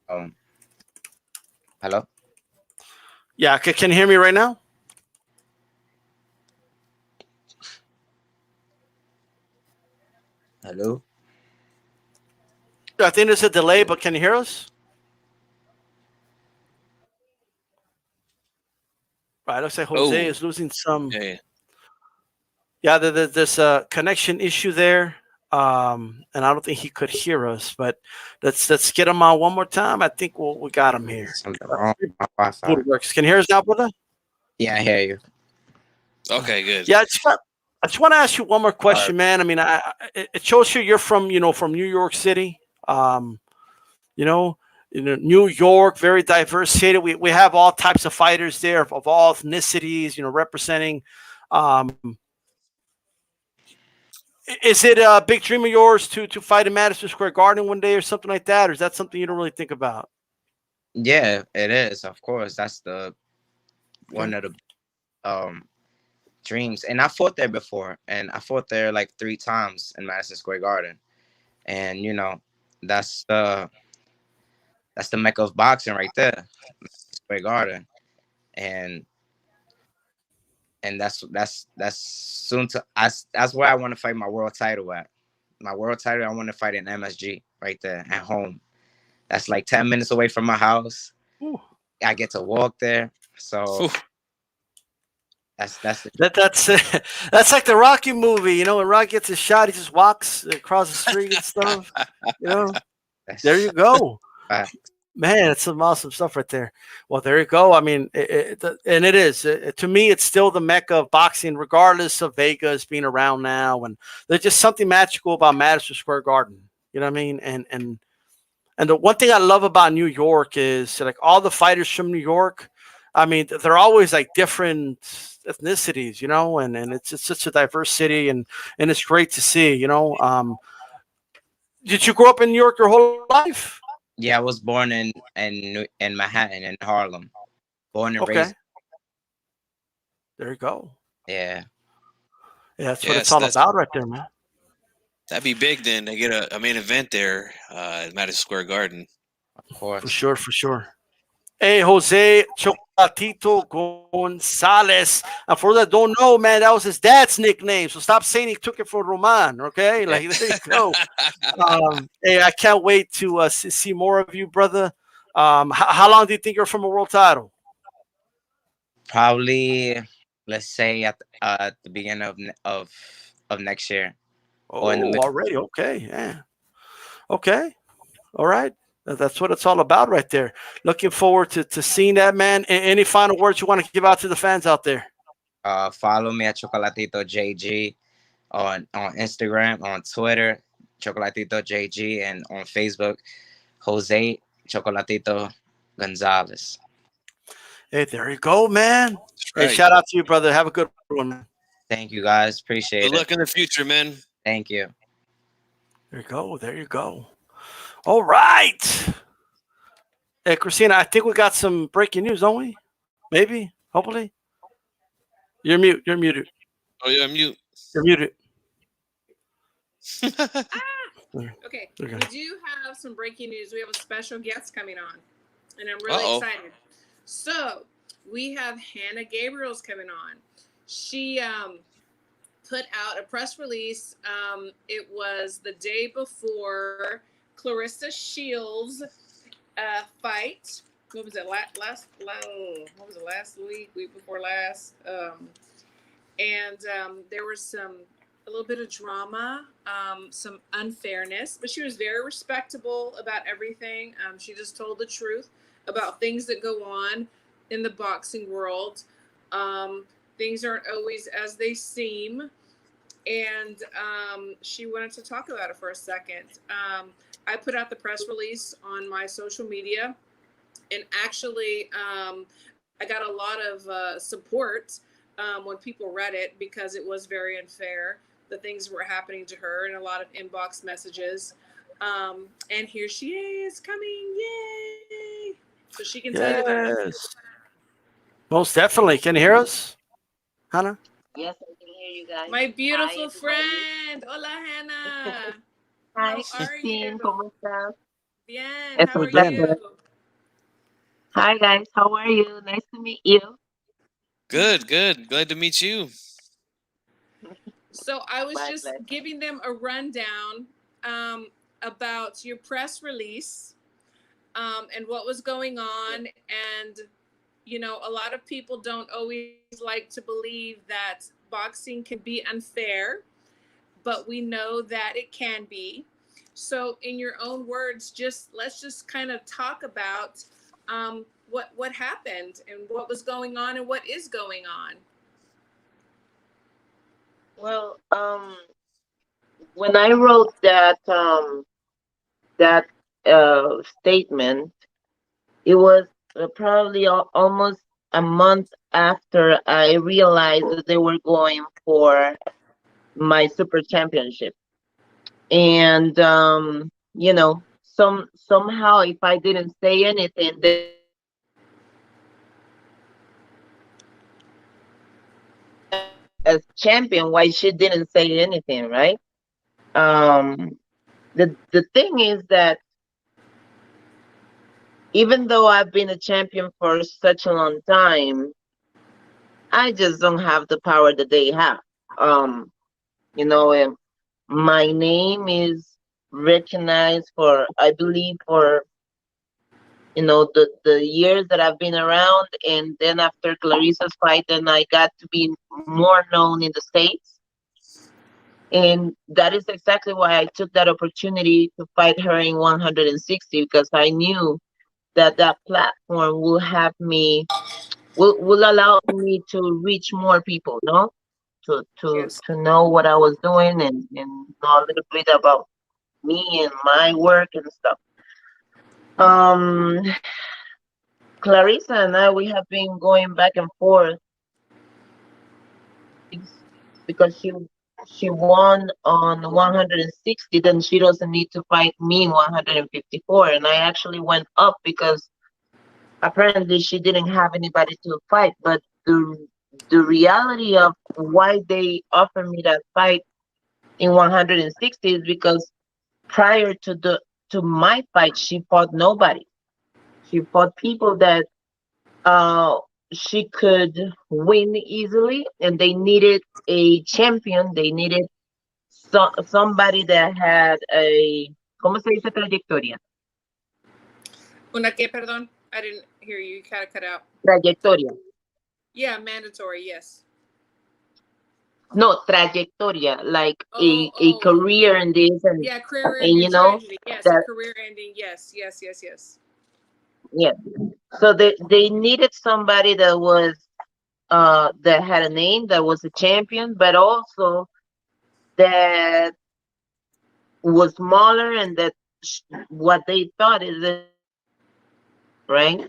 Hello? Yeah, can you hear me right now? Hello? I think there's a delay, but can you hear us? Right, looks like Jose is losing some. Yeah, there's a connection issue there, and I don't think he could hear us. But let's get him on one more time. I think we got him here. Something wrong with my Wi-Fi. Works. Can you hear us now, brother? Yeah, I hear you. Okay, good. Yeah, I just want to ask you one more question, man. I mean, it shows here you're from New York City. New York, very diverse city. We have all types of fighters there of all ethnicities, representing. Is it a big dream of yours to fight in Madison Square Garden one day or something like that? Or is that something you don't really think about? Yeah, it is. Of course, that's one of the dreams. And I fought there before, and I fought there like 3 times in Madison Square Garden. And that's the mecca of boxing right there, Madison Square Garden. And that's soon to that's where I want to fight my world title at. My world title, I want to fight in MSG right there at home. That's like 10 minutes away from my house. Ooh. I get to walk there. So that's like the Rocky movie, when Rocky gets a shot, he just walks across the street and stuff. There you go. Man, it's some awesome stuff right there. Well, there you go. I mean, it is. To me, it's still the mecca of boxing, regardless of Vegas being around now. And there's just something magical about Madison Square Garden. You know what I mean? And the one thing I love about New York is like all the fighters from New York. I mean, they're always like different ethnicities, and it's just such a diverse city, and it's great to see. Did you grow up in New York your whole life? Yeah, I was born in Manhattan, in Harlem. Born and Okay. raised. There you go. Yeah. Yeah, that's what it's Yes, all that's about right there, man. that'd be big. Then they get a main event there at Madison Square Garden. Of course. For sure, for sure. Hey, Jose Chocolatito Gonzalez. And for that don't know, man, that was his dad's nickname. So stop saying he took it from Roman, okay? Yeah. Like, there you go. Hey, I can't wait to see more of you, brother. How long do you think you're from a world title? Probably, let's say at the beginning of next year. Or in the Oh, already. Okay. Yeah. Okay. All right. That's what it's all about right there. Looking forward to seeing that, man. Any final words you want to give out to the fans out there? Follow me at Chocolatito JG on Instagram, on Twitter, Chocolatito JG, and on Facebook, Jose Chocolatito Gonzalez. Hey, there you go, man. Right. Hey, shout out to you, brother. Have a good one, man. Thank you, guys. Appreciate it. Good luck in the future, man. Thank you. There you go. There you go. All right. Hey, Christina, I think we got some breaking news, don't we? Maybe. Hopefully. You're mute. You're muted. Oh yeah, mute. You're muted. Okay, we do have some breaking news. We have a special guest coming on, and I'm really excited. So we have Hanna Gabriels coming on. She put out a press release. It was the day before Clarissa Shields' fight. What was it? Last week before last? And there was a little bit of drama, some unfairness, but she was very respectable about everything. She just told the truth about things that go on in the boxing world. Things aren't always as they seem. And she wanted to talk about it for a second. I put out the press release on my social media, and actually I got a lot of support when people read it, because it was very unfair, the things that were happening to her, and a lot of inbox messages. And here she is coming. Yay! So she can tell you about it. Most definitely. Can you hear us, Hanna? Yes, I can hear you guys. My beautiful friend. Hola, Hanna. Hi, How are you? ¿Cómo estás? Bien. How are you? Hi, guys. How are you? Nice to meet you. Good, good. Glad to meet you. So I was just giving them a rundown about your press release and what was going on. And, you know, a lot of people don't always like to believe that boxing can be unfair, but we know that it can be. So in your own words, let's just kind of talk about what happened and what was going on and what is going on. Well, when I wrote that statement, it was probably almost a month after I realized that they were going for my super championship. And you know, somehow if I didn't say anything, as champion, why she didn't say anything, right? The thing is that even though I've been a champion for such a long time, I just don't have the power that they have. You know, my name is recognized for, I believe, for, you know, the years that I've been around. And then after Clarissa's fight, then I got to be more known in the States. And that is exactly why I took that opportunity to fight her in 160, because I knew that platform will have me, will allow me to reach more people, no? To know what I was doing and know a little bit about me and my work and stuff. Clarissa and I, we have been going back and forth because she won on 160, then she doesn't need to fight me in 154. And I actually went up because apparently she didn't have anybody to fight. But the reality of why they offered me that fight in 160 is because prior to my fight, she fought nobody. She fought people that she could win easily, and they needed a champion. They needed somebody that had a, ¿cómo se dice trayectoria? Una que, perdón? I didn't hear you. You kind of cut out. Trayectoria. Yeah, mandatory, yes. No, trayectoria, like a career in this, and yeah, career and you know tragedy. Yes, that, a career ending. Yes. yeah. So they needed somebody that was that had a name, that was a champion, but also that was smaller, and that what they thought is that, right?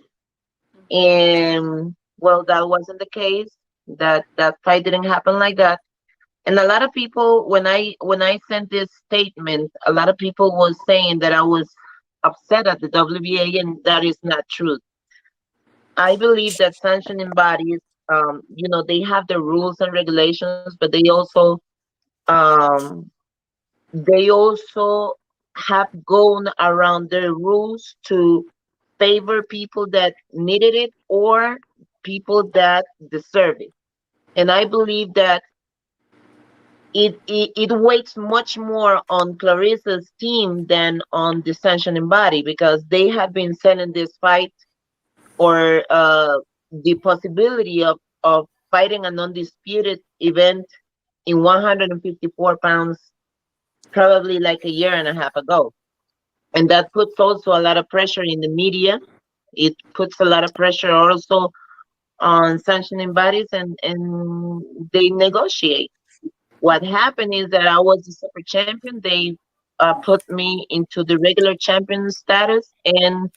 And well, that wasn't the case. That fight didn't happen like that. And a lot of people, when I sent this statement, a lot of people was saying that I was upset at the WBA, and that is not true. I believe that sanctioning bodies, they have the rules and regulations, but um, they also have gone around their rules to favor people that needed it or people that deserve it. And I believe that it weighs much more on Clarissa's team than on the sanctioning body, because they have been selling this fight, or the possibility of fighting an undisputed event in 154 pounds probably like a year and a half ago. And that puts also a lot of pressure in the media. It puts a lot of pressure also on sanctioning bodies, and they negotiate. What happened is that I was the super champion. They put me into the regular champion status, and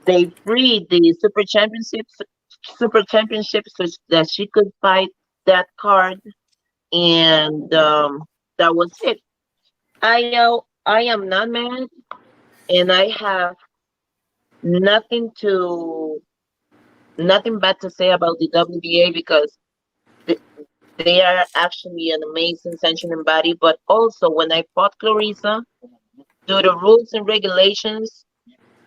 they freed the super championships so that she could fight that card, and that was it. I am not mad, and I have nothing bad to say about the WBA, because they are actually an amazing sanctioning body. But also, when I fought Clarissa, due to rules and regulations,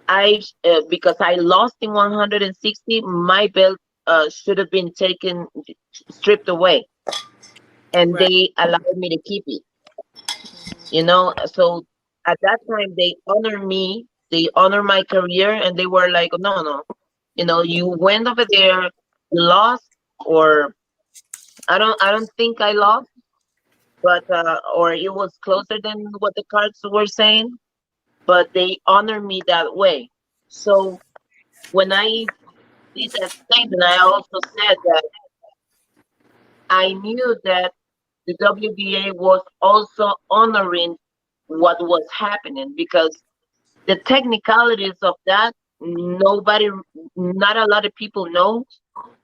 because I lost in 160, my belt should have been stripped away, and they allowed me to keep it. So at that time they honor me, they honor my career, and they were like, no, you went over there, you lost, or I don't think I lost, but or it was closer than what the cards were saying, but they honor me that way. So when I did that statement, I also said that I knew that the WBA was also honoring what was happening, because the technicalities of that, not a lot of people know,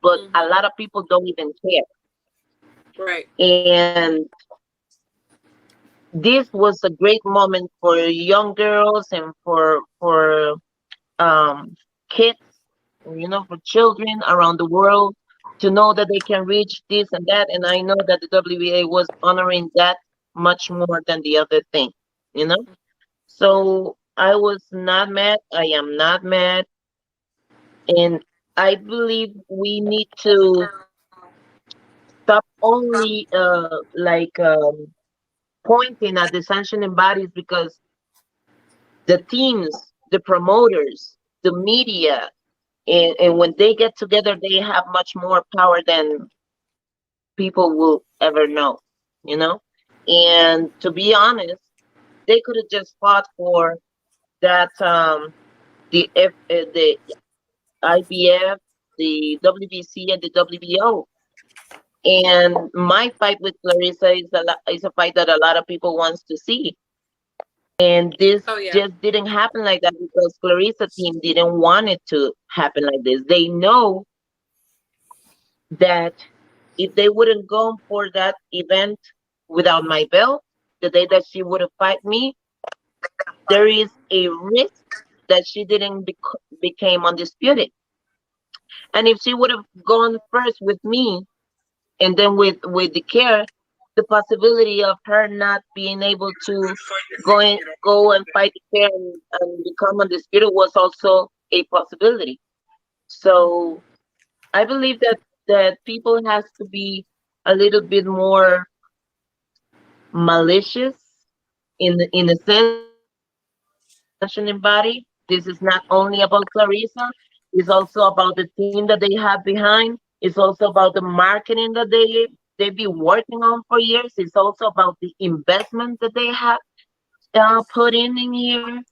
but a lot of people don't even care. Right. And this was a great moment for young girls and for kids, for children around the world, to know that they can reach this and that. And I know that the WBA was honoring that much more than the other thing, So I was not mad. I am not mad. And I believe we need to stop only pointing at the sanctioning bodies, because the teams, the promoters, the media, and when they get together, they have much more power than people will ever know, And to be honest, they could have just fought for that the IBF, the WBC, and the WBO. And my fight with Clarissa is a fight that a lot of people wants to see. And this just didn't happen like that, because Clarissa team didn't want it to happen like this. They know that if they wouldn't go for that event, without my belt, the day that she would have fight me, there is a risk that she didn't became undisputed. And if she would have gone first with me and then with the care, the possibility of her not being able to go and fight the care and become undisputed was also a possibility. So I believe that people has to be a little bit more malicious in a sense functioning body. This is not only about Clarissa, it's also about the team that they have behind. It's also about the marketing that they be working on for years. It's also about the investment that they have put in here,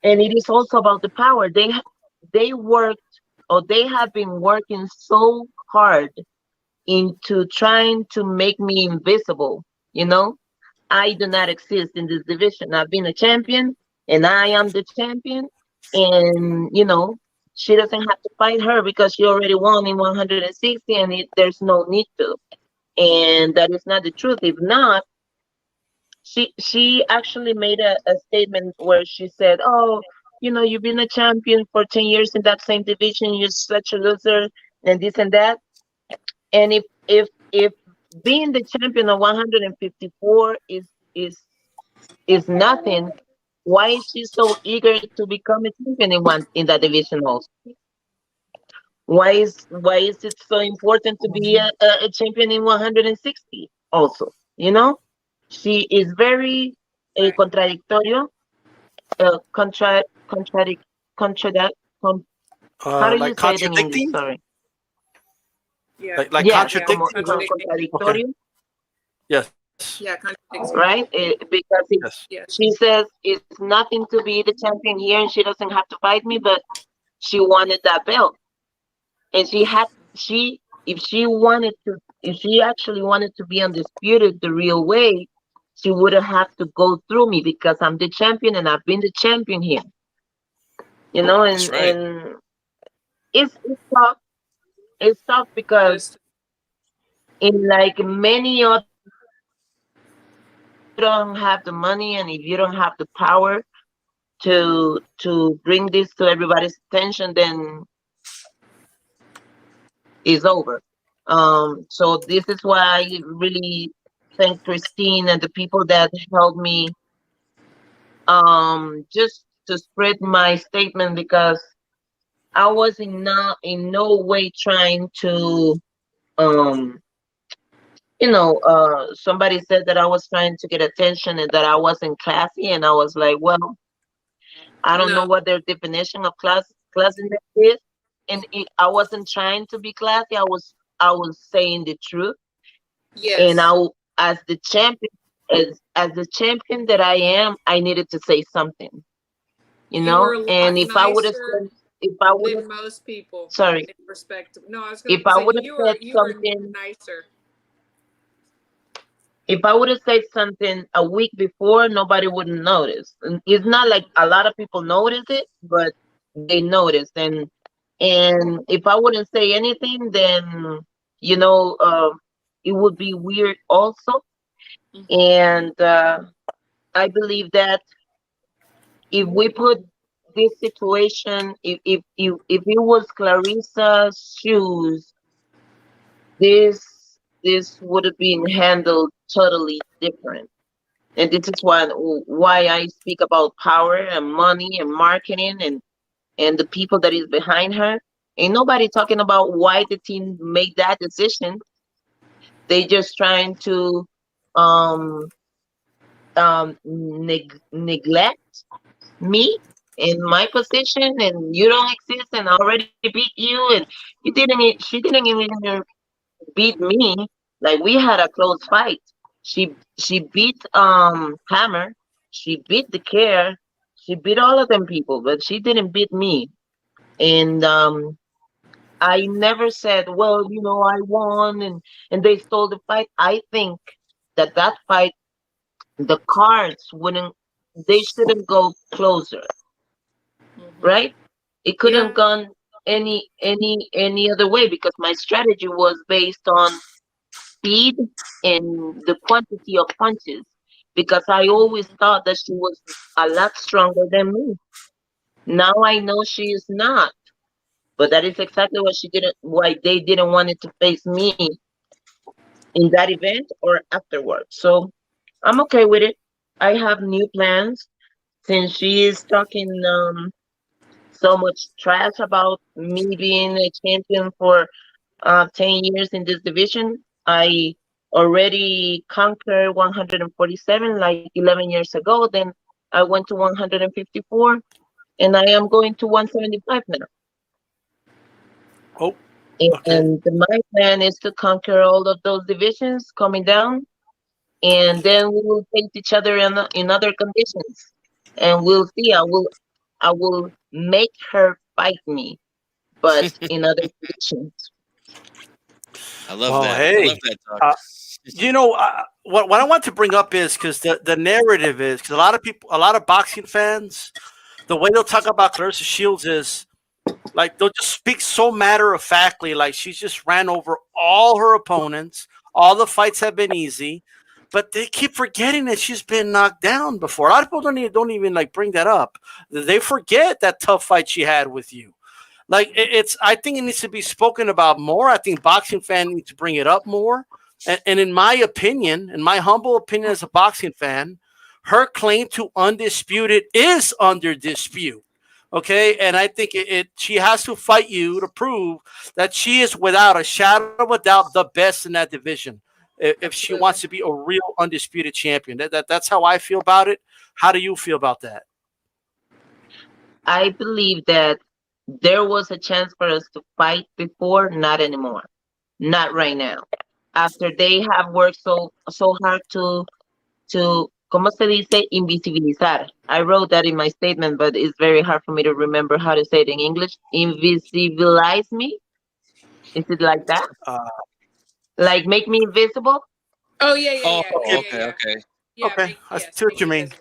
and it is also about the power. They worked, or they have been working so hard into trying to make me invisible. You know, I do not exist in this division. I've been a champion, and I am the champion. And she doesn't have to fight her because she already won in 160, and there's no need to. And that is not the truth. If not, she actually made a statement where she said, "Oh, you've been a champion for 10 years in that same division. You're such a loser, and this and that." And if being the champion of 154 is nothing, why is she so eager to become a champion in that division also? Why is it so important to be a champion in 160 also? She is very contradictorio, contradict, how do you like say it in English? contradicting? Sorry. Yeah. Like Yeah, contradicting? contradictorio. Okay. Yes. Yeah, contradicts. Right? Because Yes. she says it's nothing to be the champion here, and she doesn't have to fight me, but she wanted that belt, and if she actually wanted to be undisputed the real way, she would have to go through me because I'm the champion and I've been the champion here. And That's right. and it's tough. It's tough because in like many other, you don't have the money, and if you don't have the power to bring this to everybody's attention, then it's over. So this is why I really thank Christine and the people that helped me just to spread my statement, because I was in no way trying to somebody said that I was trying to get attention and that I wasn't classy, and I was like, well, I don't know what their definition of classiness is, and I wasn't trying to be classy. I was saying the truth. Yes. And as the champion, as the champion that I am, I needed to say something. And if I would have than most people. Sorry. In perspective. No, I was If going I to would say have you said were something, nicer. if I would have said something a week before, nobody wouldn't notice. And it's not like a lot of people notice it, but they notice. And if I wouldn't say anything, then it would be weird also. And I believe that if we put this situation, if it was Clarissa's shoes, this would have been handled totally different. And this is why I speak about power and money and marketing and the people that is behind her. Ain't nobody talking about why the team made that decision. They just trying to neglect me in my position, and you don't exist, and I already beat you, and she didn't even beat me. Like, we had a close fight. She beat Hammer, she beat the Care, she beat all of them people, but she didn't beat me. And I never said, well, I won and they stole the fight. I think that fight, the cards they shouldn't go closer, right? It couldn't have gone any other way, because my strategy was based on speed and the quantity of punches, because I always thought that she was a lot stronger than me. Now I know she is not, but that is exactly why they didn't want it to face me in that event or afterwards. So I'm okay with it. I have new plans since she is talking so much trash about me being a champion for 10 years in this division. I already conquered 147 like 11 years ago. Then I went to 154, and I am going to 175 now. Oh, okay. And my plan is to conquer all of those divisions coming down, and then we will face each other in other conditions, and we'll see. I will make her fight me, but in other conditions. I love Well, that. I hey, love that talk. what I want to bring up is because the narrative is because a lot of boxing fans, the way they'll talk about Clarissa Shields is like they'll just speak so matter of factly, like she's just ran over all her opponents. All the fights have been easy, but they keep forgetting that she's been knocked down before. A lot of people don't even like bring that up. They forget that tough fight she had with you. Like it's, I think it needs to be spoken about more. I think boxing fans need to bring it up more. And in my opinion, in my humble opinion as a boxing fan, her claim to undisputed is under dispute. Okay, and I think she has to fight you to prove that she is without a shadow of a doubt the best in that division. If she wants to be a real undisputed champion, that's how I feel about it. How do you feel about that? I believe that there was a chance for us to fight before, not anymore, not right now. After they have worked so hard to ¿cómo se dice? Invisibilizar. I wrote that in my statement, but it's very hard for me to remember how to say it in English. Invisibilize me? Is it like that? Like make me invisible? Oh yeah, yeah, Oh, yeah. okay. Yeah, okay, I see what you mean.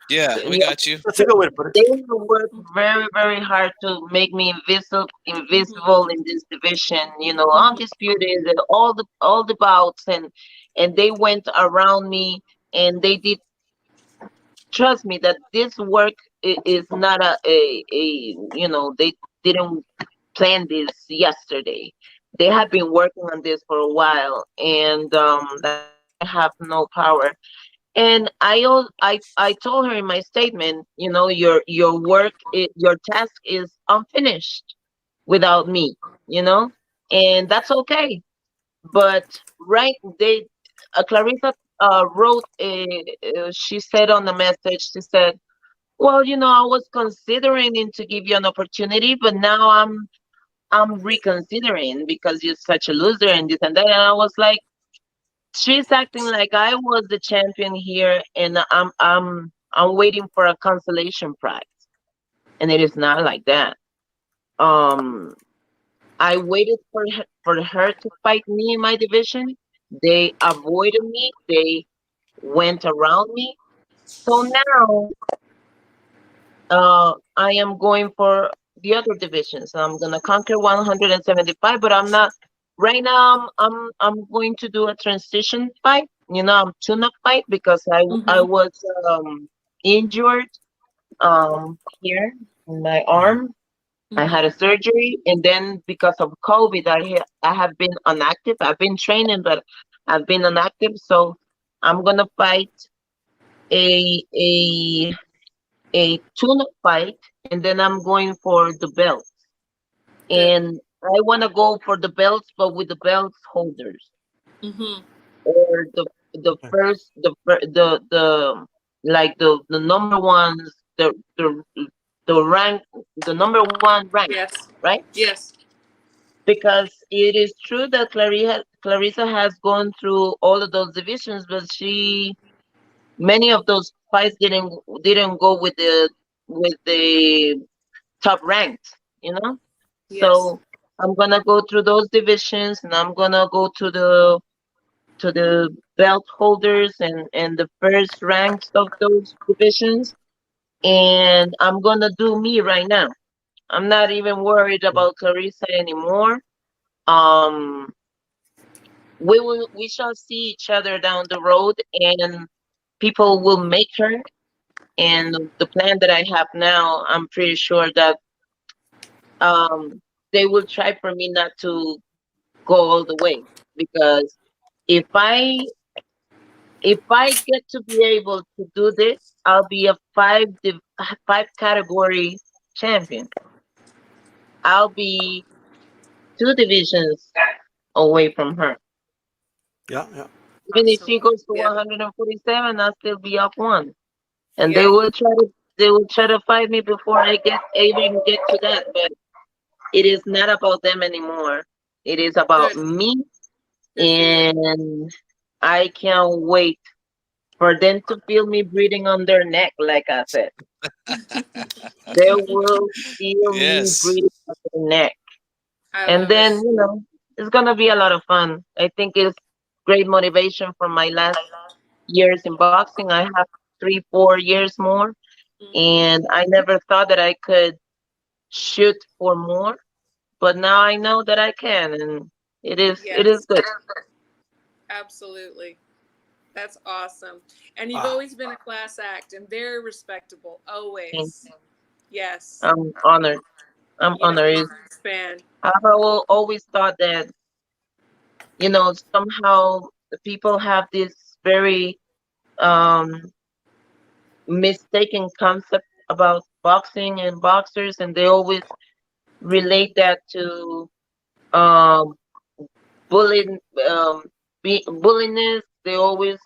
Yeah, we got you. That's a good way to put it. They have worked very, very hard to make me invisible in this division. You know, undisputed, and all the bouts, and they went around me, and they did. Trust me that this work is not a you know, they didn't plan this yesterday. They have been working on this for a while, and that I have no power. And I told her in my statement, you know, your work, your task is unfinished without me, you know, and that's okay. But right, Clarissa wrote, she said on the message, she said, well, you know, I was considering to give you an opportunity, but now I'm reconsidering because you're such a loser and this and that. And I was like, she's acting like I was the champion here, and I'm waiting for a consolation prize, and it is not like that. I waited for her to fight me in my division. They avoided me. They went around me. So now, I am going for the other divisions. I'm gonna conquer 175, but I'm not right now. I'm going to do a transition fight. You know, I'm tune-up fight because I was injured here in my arm. I had a surgery, and then because of COVID, I have been inactive. I've been training, but I've been inactive. So I'm gonna fight a a a tune-up fight, and then I'm going for the belt. And I want to go for the belts, but with the belts holders, or the first the like the number ones, the rank, the number one rank, right? Yes. Because it is true that Clarissa has gone through all of those divisions, but many of those fights didn't go with the top ranked, you know. So I'm gonna go through those divisions, and I'm gonna go to the belt holders and the first ranks of those divisions, and I'm gonna do me right now. I'm not even worried about Clarissa anymore. Um, we shall see each other down the road, and people will make her. And the plan that I have now, I'm pretty sure that they will try for me not to go all the way, because if I get to be able to do this, I'll be a five category champion. I'll be 2 divisions away from her. Yeah, yeah. Even if she goes to Yeah. 147, I'll still be up one. And Yeah. they will try to fight me before I even get to that. But it is not about them anymore. It is about Good. me, Good for you. and I can't wait for them to feel me breathing on their neck, like I said. They will feel me Yes. breathing on their neck. I And love then, it. it's going to be a lot of fun. I think it's great motivation for my last years in boxing. I have 3-4 years more, and I never thought that I could shoot for more, but now I know that I can, and it is Yes. good. Absolutely. That's awesome. And you've Ah. always been a class act and very respectable. Always. Yes. I'm honored. I'm You know, honored. fan. I've always thought that, somehow the people have this very mistaken concept about boxing and boxers, and they always relate that to um, bullying, bulliness. They always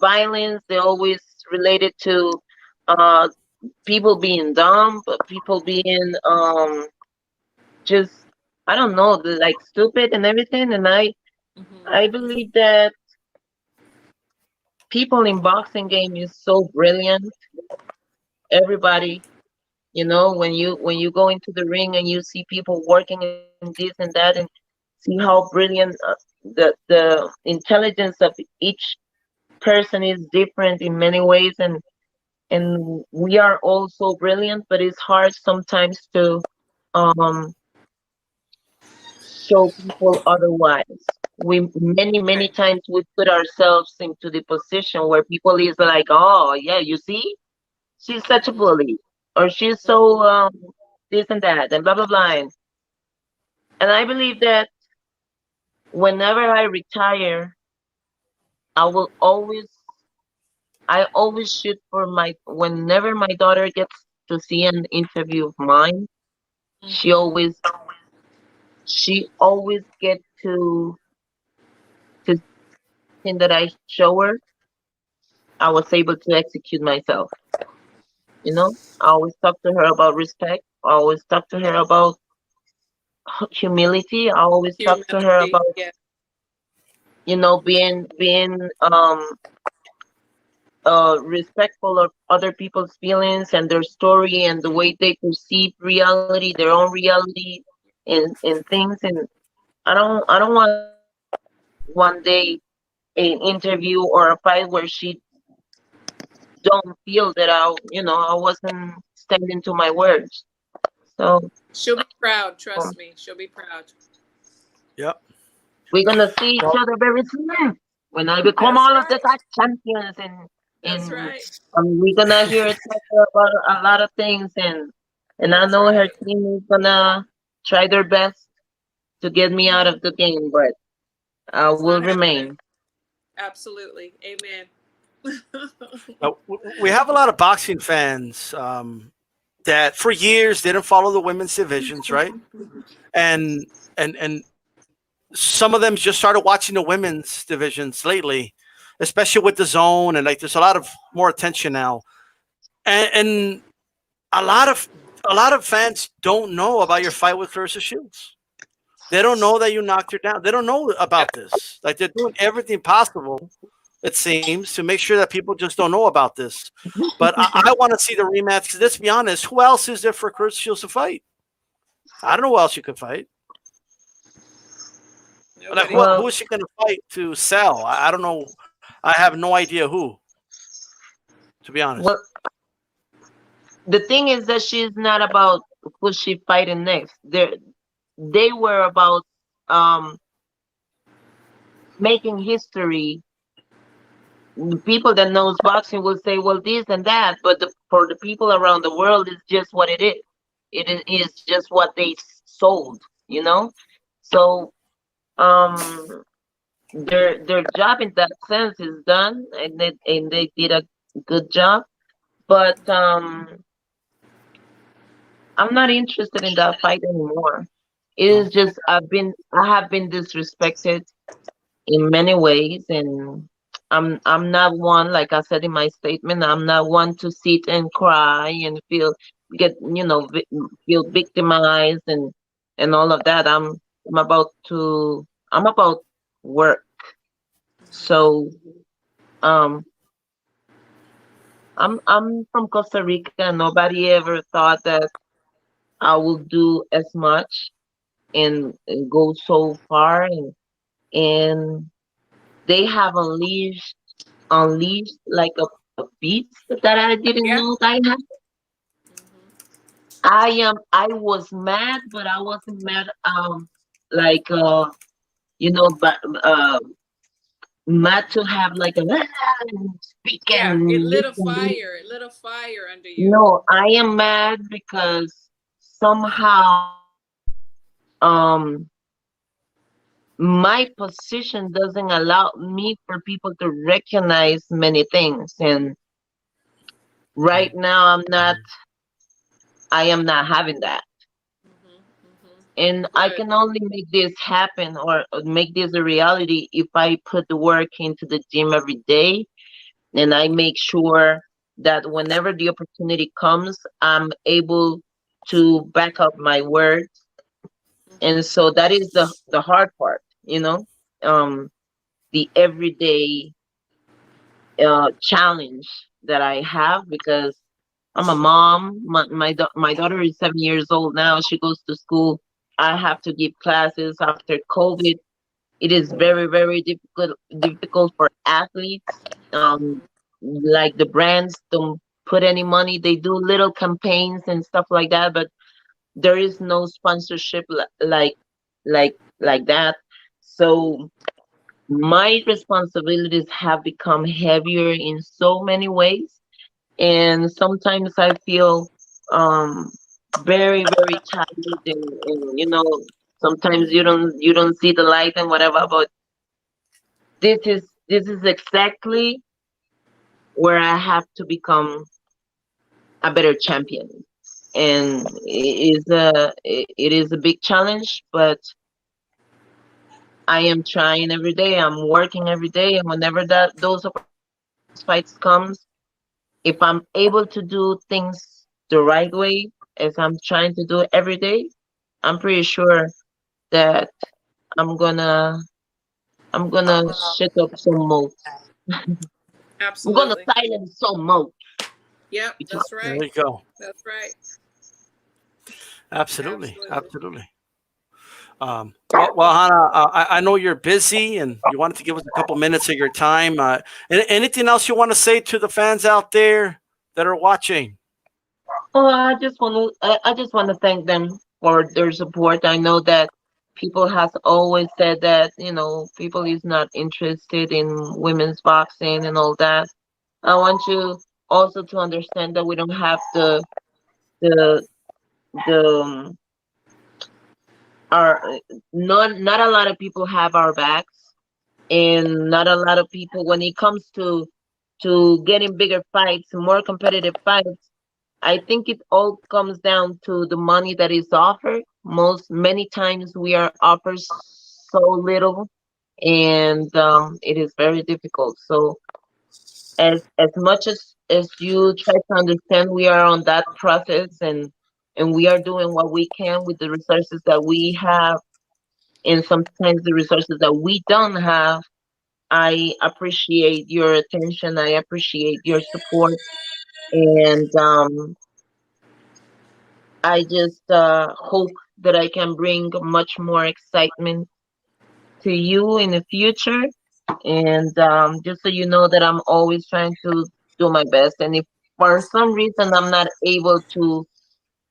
violence. They always relate it to uh, people being dumb, but people being just, I don't know, like stupid and everything. And I believe that people in boxing game is so brilliant. Everybody, when you go into the ring and you see people working in this and that, and see how brilliant the intelligence of each person is different in many ways, and we are all so brilliant, but it's hard sometimes to um show people otherwise. We many times we put ourselves into the position where people is like, oh yeah, you see, she's such a bully, or she's so this and that and blah blah blah. And I believe that whenever I retire, I will always I always shoot for whenever my daughter gets to see an interview of mine, she always get to thing that I show her, I was able to execute myself. I always talk to her about respect. I always talk to her about humility. I always talk to her Humility. about, Yeah. being respectful of other people's feelings and their story and the way they perceive reality, their own reality, and things. And I don't want one day an interview or a fight where she don't feel that I wasn't standing to my words. So She'll be proud. Trust me. She'll be proud. Yep. we're gonna see each other very soon when I become That's all of right. the top champions, That's and right. we're gonna hear each other about a lot of things, and I know her team is gonna try their best to get me out of the game, but I will remain. Absolutely. Amen. We have a lot of boxing fans that for years didn't follow the women's divisions, right? And some of them just started watching the women's divisions lately, especially with the zone, and like there's a lot of more attention now. And a lot of fans don't know about your fight with Clarissa Shields. They don't know that you knocked her down. They don't know about this. Like they're doing everything possible, it seems, to make sure that people just don't know about this. But I want to see the rematch. Because let's be honest, who else is there for Clarissa Shields to fight? I don't know who else you could fight. Like who is she going to fight to sell? I don't know. I have no idea who. To be honest. Well, the thing is that she's not about who she fighting next. They were about making history. The people that knows boxing will say, well, this and that, but for the people around the world, it's just what it is. Is just what they sold, you know. So um, their job in that sense is done, and they did a good job. But I'm not interested in that fight anymore. It is just I have been disrespected in many ways, and I'm not one, like I said in my statement, I'm not one to sit and cry and feel victimized and all of that. I'm about work. So um I'm from Costa Rica, and nobody ever thought that I will do as much and go so far, and they have unleashed like a beast that I didn't know that I had. I was mad, but I wasn't mad like but mad to have like a speak Yeah, and it lit a listen. fire. It lit a fire under you. No, I am mad because somehow um my position doesn't allow me for people to recognize many things, and right now I am not having that. And I can only make this happen or make this a reality if I put the work into the gym every day, and I make sure that whenever the opportunity comes, I'm able to back up my words. And so that is the hard part, um, the everyday challenge that I have, because I'm a mom. My daughter is 7 years old now. She goes to school. I have to give classes after COVID. It is very, very difficult for athletes. Like the brands don't put any money. They do little campaigns and stuff like that, but there is no sponsorship like that. So my responsibilities have become heavier in so many ways, and sometimes I feel um very, very tired, and sometimes you don't see the light and whatever, but this is exactly where I have to become a better champion. And it is a big challenge, but I am trying every day. I'm working every day, and whenever those fights comes, if I'm able to do things the right way, as I'm trying to do every day, I'm pretty sure that I'm gonna I'm gonna shut up some mouths. I'm gonna Absolutely. silence some mouths. Yep, that's There right. you go. That's right. Absolutely, Absolutely. absolutely. Well, Hannah, I know you're busy and you wanted to give us a couple minutes of your time. Anything else you want to say to the fans out there that are watching? Oh, I just want to thank them for their support. I know that people has always said that people is not interested in women's boxing and all that. I want you also to understand that we don't have the the our not a lot of people have our backs, and not a lot of people, when it comes to getting bigger fights, more competitive fights. I think it all comes down to the money that is offered. Many times we are offered so little, and it is very difficult. So as much as you try to understand, we are on that process, and we are doing what we can with the resources that we have, and sometimes the resources that we don't have. I appreciate your attention. I appreciate your support, and I just hope that I can bring much more excitement to you in the future. And just so you know that I'm always trying to do my best. And if for some reason I'm not able to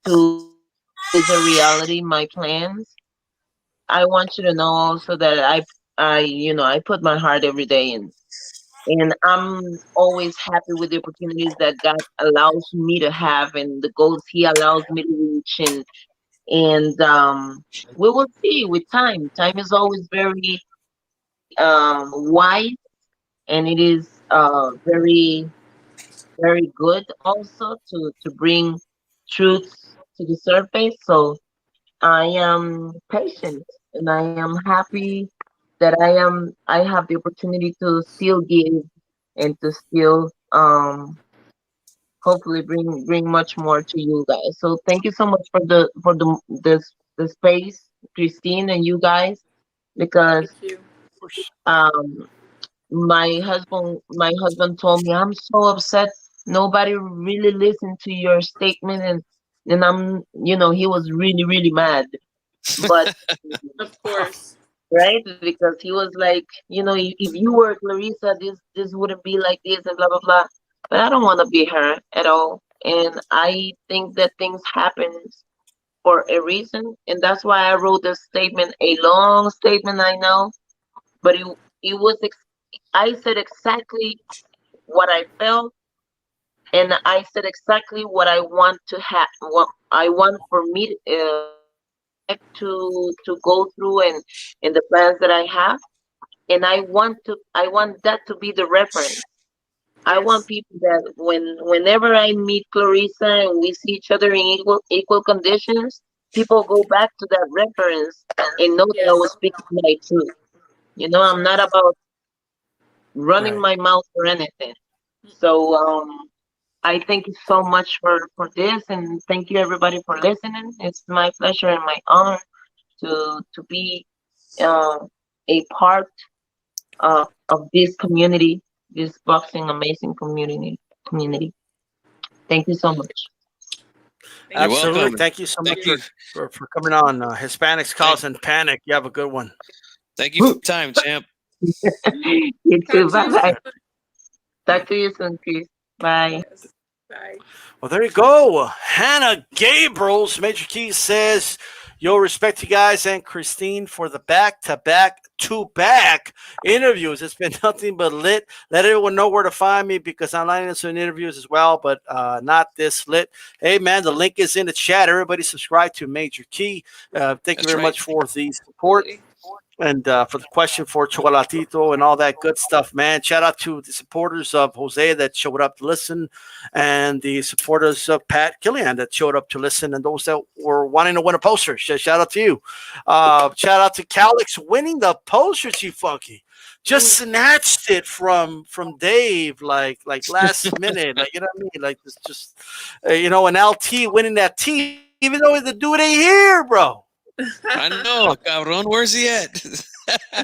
make this a reality, my plans, I want you to know also that I put my heart every day in, and I'm always happy with the opportunities that God allows me to have and the goals He allows me to reach, and we will see with time. Time is always very wise, and it is very very good also to bring truths to the surface. So I am patient, and I am happy that I have the opportunity to still give and to still hopefully bring much more to you guys. So thank you so much for the space, Christine, and you guys, because Thank you. um my husband told me, I'm so upset nobody really listened to your statement, and he was really really mad, but Of course. right, because he was like, if you were Clarissa, this wouldn't be like this and blah blah blah. But I don't want to be her at all, and I think that things happen for a reason, and that's why I wrote this statement, a long statement, I know, but it was I said exactly what I felt, and I said exactly what I want to have, what I want for me to go through, and the plans that I have, and I want that to be the reference. I want Yes. people that whenever I meet Clarissa and we see each other in equal conditions, people go back to that reference and know that I was Yes. speaking my truth. That's I'm not right. about running Right. my mouth or anything. So I thank you so much for this, and thank you everybody for listening. It's my pleasure and my honor to be uh, a part of this community, this boxing amazing community. Thank you so much. Thank You're you. Absolutely. welcome. Thank you so much Thank you. for coming on. Hispanics Thank, causing panic. You have a good one. thank you for the time, champ. You too. Talk to Bye you bye. soon. Talk to you soon, Chris. Bye. Yes. Bye. Well, there you go. Hanna Gabriels, Major Keys says, yo, respect you guys and Christine for the back-to-back interviews. It's been nothing but lit. Let everyone know where to find me because I'm lining up some interviews as well, but not this lit. Hey, man, the link is in the chat. Everybody subscribe to Major Key. Thank you That's very right. much for the support. Absolutely. And for the question for Chocolatito and all that good stuff, man. Shout out to the supporters of Jose that showed up to listen, and the supporters of Pat Killian that showed up to listen, and those that were wanting to win a poster. Shout out to you. Shout out to Calix winning the posters, you funky. Just snatched it from Dave like last minute. Like, you know what I mean? Like, it's just an LT winning that T, even though the dude ain't here, bro. I know, cabron. Where's he at?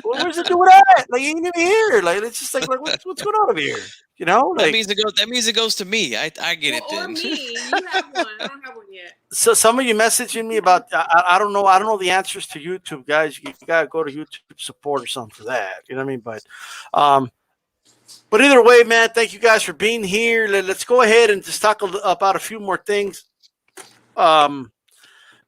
Where's the dude at? Like, he ain't even here. Like, it's just like what's going on over here? That Like, means it goes. That means it goes to me. I get it Or then. me. You have one. I don't have one yet. so some of you messaging me about I don't know. I don't know the answers to YouTube, guys. You gotta go to YouTube support or something for that. You know what I mean? But either way, man, thank you guys for being here. Let's go ahead and just talk about a few more things.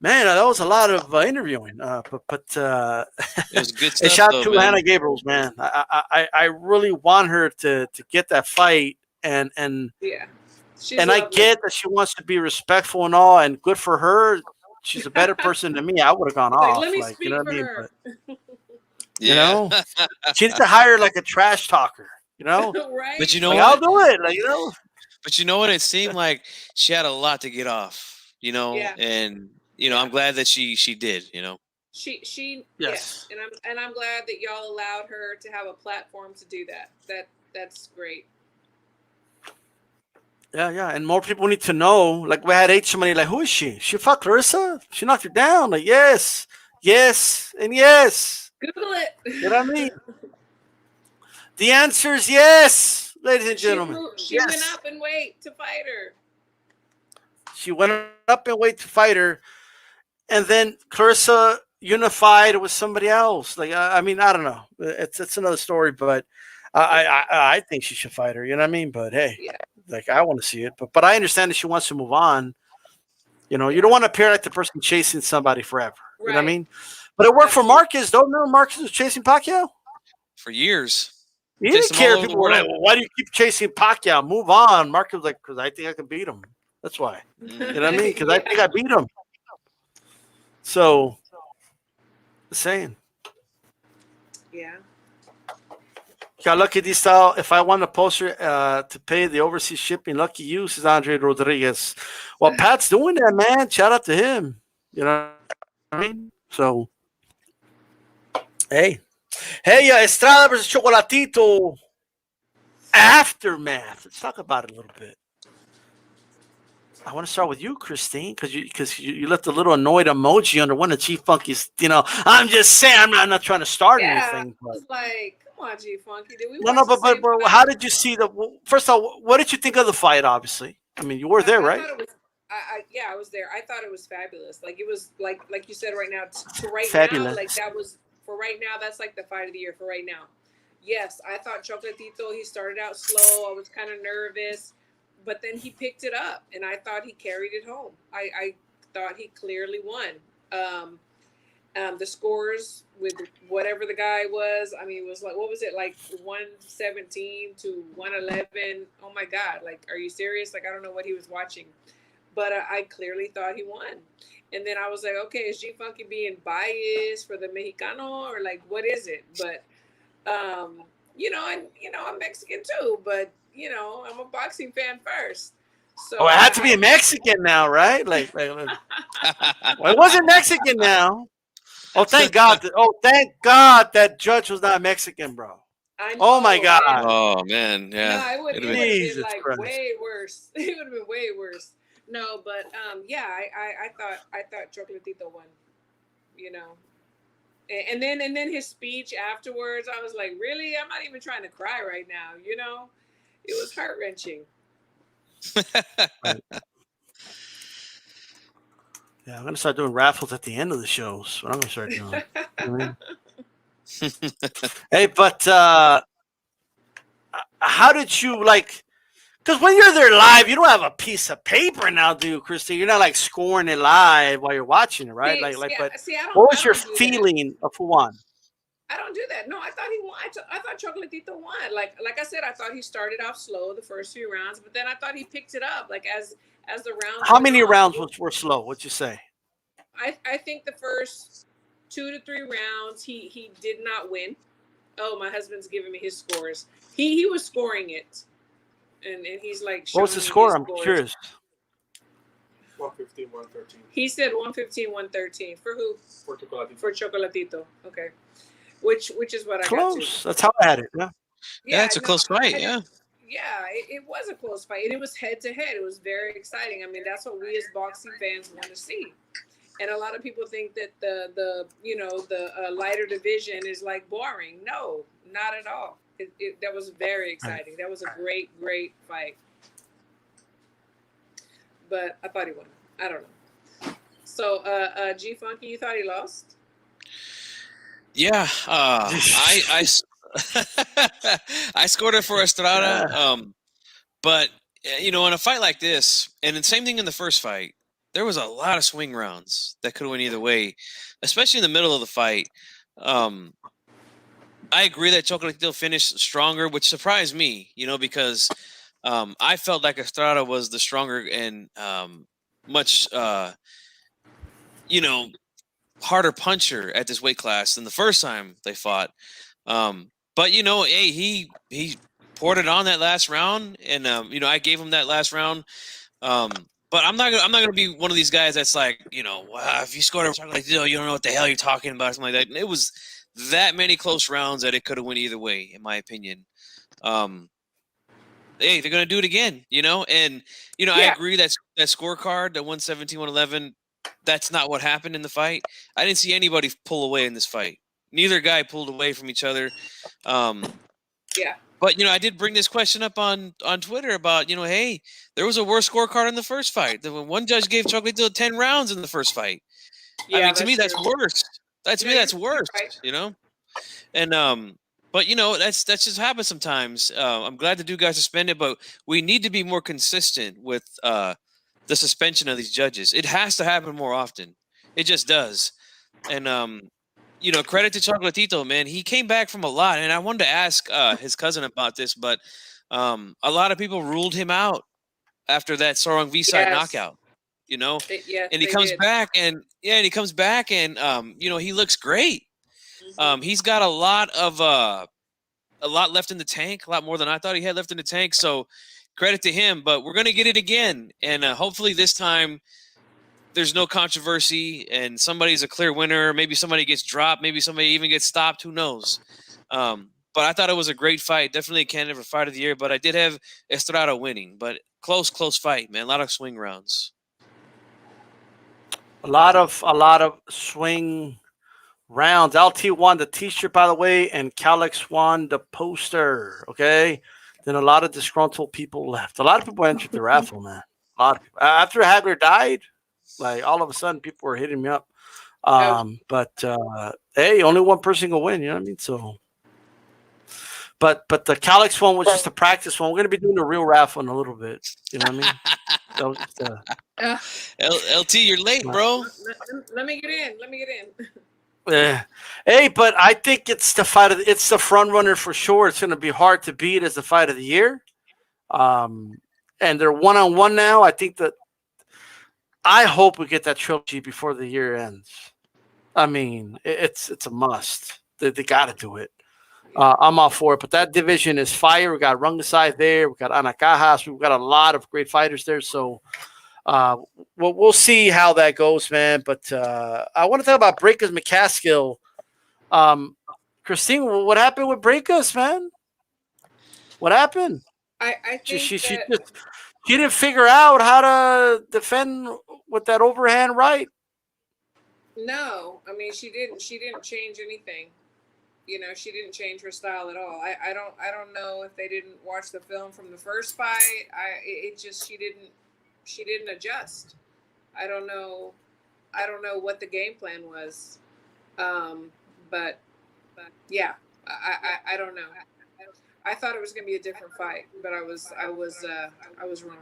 Man, that was a lot of interviewing, but It was good and stuff, shout out though, to man. Hanna Gabriels, man. I really want her to get that fight, and Yeah. She's I lovely. get that she wants to be respectful and all, and good for her. She's a better person than me. I would have gone Like, off, let me like, speak you know what for I mean? her. But Yeah. she needs to hire like a trash talker. Right? But you know Like, what? I'll do it. Like, But you know what? It seemed like she had a lot to get off. Yeah. And Yeah. I'm glad that she did. She Yes. and I'm glad that y'all allowed her to have a platform to do that. That's great. Yeah, and more people need to know. Like, we had somebody like, who is she? She fucked Clarissa? She knocked her down? Like, yes, and yes. Google it. You know what I mean? The answer is yes, ladies and gentlemen. She Yes. went up in weight to fight her. She went up in weight to fight her, and then Clarissa unified with somebody else. Like, I mean, I don't know. It's another story, but I think she should fight her. You know what I mean? But hey, like, I want to see it. But I understand that she wants to move on. You don't want to appear like the person chasing somebody forever. You know what I mean? But it worked for Marcus. Don't remember Marcus was chasing Pacquiao? for years. He Chased didn't him all care. over the People were like, world. well, "Why do you keep chasing Pacquiao? Move on." Mark was like, "Because I think I can beat him. That's why." You know what I mean? Because I think I beat him. So, the saying. Yeah. Got lucky this style. If I won the poster to pay the overseas shipping, lucky you, says Andre Rodriguez. Well, Pat's doing that, man. Shout out to him. You know what I mean? So, hey, Estrada versus Chocolatito. Aftermath. Let's talk about it a little bit. I want to start with you, Christine, because you left a little annoyed emoji under one of Chief Funky's. You know, I'm just saying, I'm not trying to start anything. I was like, come on, G Funky. Did we No, watch but the same fight? how did you see the? First of all, what did you think of the fight? Obviously, I mean, you were there, right? I thought it was, yeah, I was there. I thought it was fabulous. Like it was like you said right now. Fabulous. Now, like that was for right now. That's like the fight of the year for right now. Yes, I thought Chocolatito. He started out slow. I was kind of nervous, but then he picked it up, and I thought he carried it home. I thought he clearly won. The scores with whatever the guy was, I mean, it was like, what was it, like 117 to 111? Oh my God, like, are you serious? Like, I don't know what he was watching, but I clearly thought he won. And then I was like, okay, is G Funky being biased for the Mexicano, or like, what is it? But, I'm Mexican too, but, I'm a boxing fan first. So it had to be a Mexican now, right? Like well, it wasn't Mexican now. Oh, thank God! Thank God that judge was not Mexican, bro. Oh my God! Man. Oh man, yeah. No, it would have been like Christ. way worse. It would have been way worse. No, but yeah, I thought Chocolatito won. And then his speech afterwards, I was like, really? I'm not even trying to cry right now. It was heart wrenching. Yeah, I'm gonna start doing raffles at the end of the shows. What I'm gonna start doing. You know what I mean? Hey, but how did you like? Because when you're there live, you don't have a piece of paper now, do you, Christy? You're not like scoring it live while you're watching it, right? What was your feeling of who won? I don't do that. No, I thought he won. I thought Chocolatito won. Like I said, I thought he started off slow the first few rounds, but then I thought he picked it up. Like as the rounds. How many rounds were slow? What'd you say? I think the first 2 to 3 rounds he did not win. Oh, my husband's giving me his scores. He was scoring it, and he's like. What was the score? I'm curious. 115, 113. He said 115, 113 for who? For Chocolatito. For Chocolatito. Okay. Which is what I close. got to. That's how I had it. Yeah, it's a close fight. Yeah. Yeah, it was a close fight, and it was head to head. It was very exciting. I mean, that's what we as boxing fans want to see. And a lot of people think that the lighter division is like boring. No, not at all. That was very exciting. That was a great fight. But I thought he won. I don't know. So, G Funky, you thought he lost? Yeah, I scored it for Estrada. But in a fight like this, and the same thing in the first fight, there was a lot of swing rounds that could have went either way, especially in the middle of the fight. I agree that Chocolatito finished stronger, which surprised me, because I felt like Estrada was the stronger and much, harder puncher at this weight class than the first time they fought. But hey, he poured it on that last round, and I gave him that last round. But I'm not gonna be one of these guys that's like, if you scored a Chocolatito, you don't know what the hell you're talking about, something like that. And it was that many close rounds that it could have went either way, in my opinion. Hey, they're gonna do it again, and yeah. I agree that scorecard, the 117, 111. That's not what happened in the fight. I didn't see anybody pull away in this fight. Neither guy pulled away from each other. Yeah. But, I did bring this question up on Twitter about, hey, there was a worse scorecard in the first fight. One judge gave Chocolatito 10 rounds in the first fight. Yeah, I mean, to me, that's worse. To me, that's worse, right. And, but, that's just happens sometimes. I'm glad the dude got suspended, but we need to be more consistent with the suspension of these judges. It has to happen more often. It just does. And credit to Chocolatito, man. He came back from a lot, and I wanted to ask his cousin about this, but a lot of people ruled him out after that Sorong V-side knockout. And he comes back, and he looks great. He's got a lot left in the tank, a lot more than I thought he had left in the tank. So credit to him, but we're gonna get it again, and hopefully this time there's no controversy and somebody's a clear winner. Maybe somebody gets dropped. Maybe somebody even gets stopped. Who knows? But I thought it was a great fight. Definitely a candidate for fight of the year. But I did have Estrada winning. But close fight, man. A lot of swing rounds. A lot of swing rounds. LT won the T-shirt, by the way, and Calix won the poster. Okay. Then a lot of disgruntled people left. A lot of people entered the raffle, man. A lot of people. After Hagler died, like all of a sudden people were hitting me up. But hey, only one person can win, you know what I mean? So but the Calix one was just a practice one. We're gonna be doing the real raffle in a little bit. You know what I mean? LT, you're late, bro. Let me get in. Yeah. Hey, but I think it's the fight it's the front runner for sure. It's gonna be hard to beat as the fight of the year. And they're 1-on-1 now. I hope we get that trilogy before the year ends. I mean, it's a must. They got to do it. I'm all for it. But that division is fire. We got Rungasai there. We got Anakajas. We've got a lot of great fighters there. So we'll see how that goes, man. But I want to talk about Breakus McCaskill. Christine, what happened with Breakus, man? What happened? I think she didn't figure out how to defend with that overhand right. No, I mean she didn't change anything. She didn't change her style at all. I don't know if they didn't watch the film from the first fight. She didn't adjust. I don't know what the game plan was. But yeah, I don't know. I thought it was going to be a different fight, but I was wrong.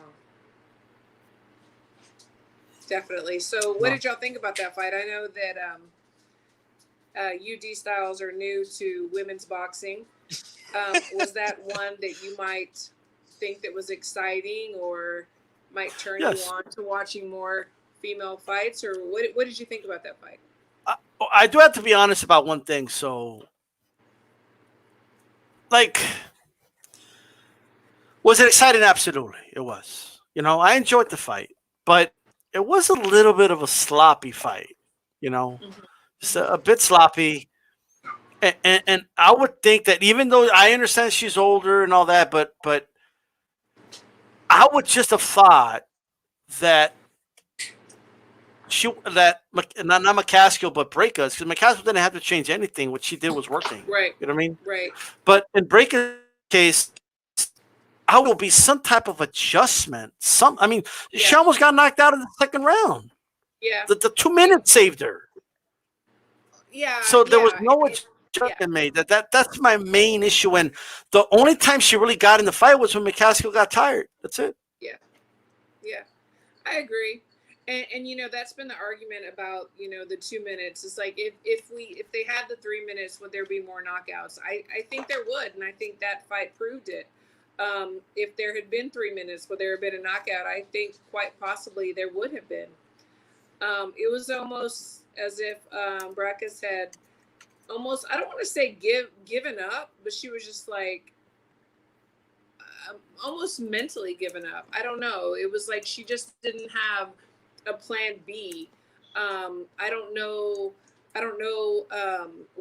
Definitely. So what did y'all think about that fight? I know that UD Styles are new to women's boxing. Was that one that you might think that was exciting or might turn you on to watching more female fights? Or what did you think about that fight? I do have to be honest about one thing. So, was it exciting? Absolutely. It was. I enjoyed the fight, but it was a little bit of a sloppy fight, just a bit sloppy. And I would think that even though I understand she's older and all that, but I would just have thought that not McCaskill, but Breakus, because McCaskill didn't have to change anything. What she did was working. Right. You know what I mean? Right. But in Breakus' case, I will be some type of adjustment. She almost got knocked out in the second round. Yeah. The 2 minutes saved her. Yeah. So there was no adjustment made. That's my main issue. And the only time she really got in the fight was when McCaskill got tired. That's it. Yeah. Yeah. I agree. And that's been the argument about, the 2 minutes. It's like if they had the 3 minutes, would there be more knockouts? I think there would, and I think that fight proved it. If there had been 3 minutes, would there have been a knockout? I think quite possibly there would have been. It was almost as if Breakus had almost, I don't want to say given up, but she was just like almost mentally given up. I don't know. It was like she just didn't have a plan B. I don't know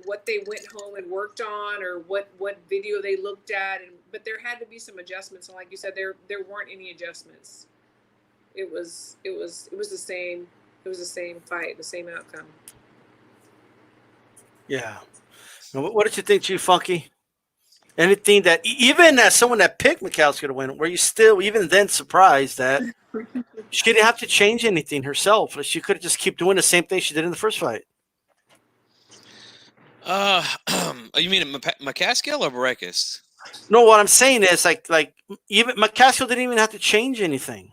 what they went home and worked on or what video they looked at, but there had to be some adjustments. And like you said, there weren't any adjustments. It was the same. It was the same fight, the same outcome. Yeah. What did you think, Chief Funky? Anything that, even as someone that picked McCaskill to win, were you still even then surprised that she didn't have to change anything herself? She could have just keep doing the same thing she did in the first fight. You mean McCaskill or Breakus? No, what I'm saying is like even McCaskill didn't even have to change anything.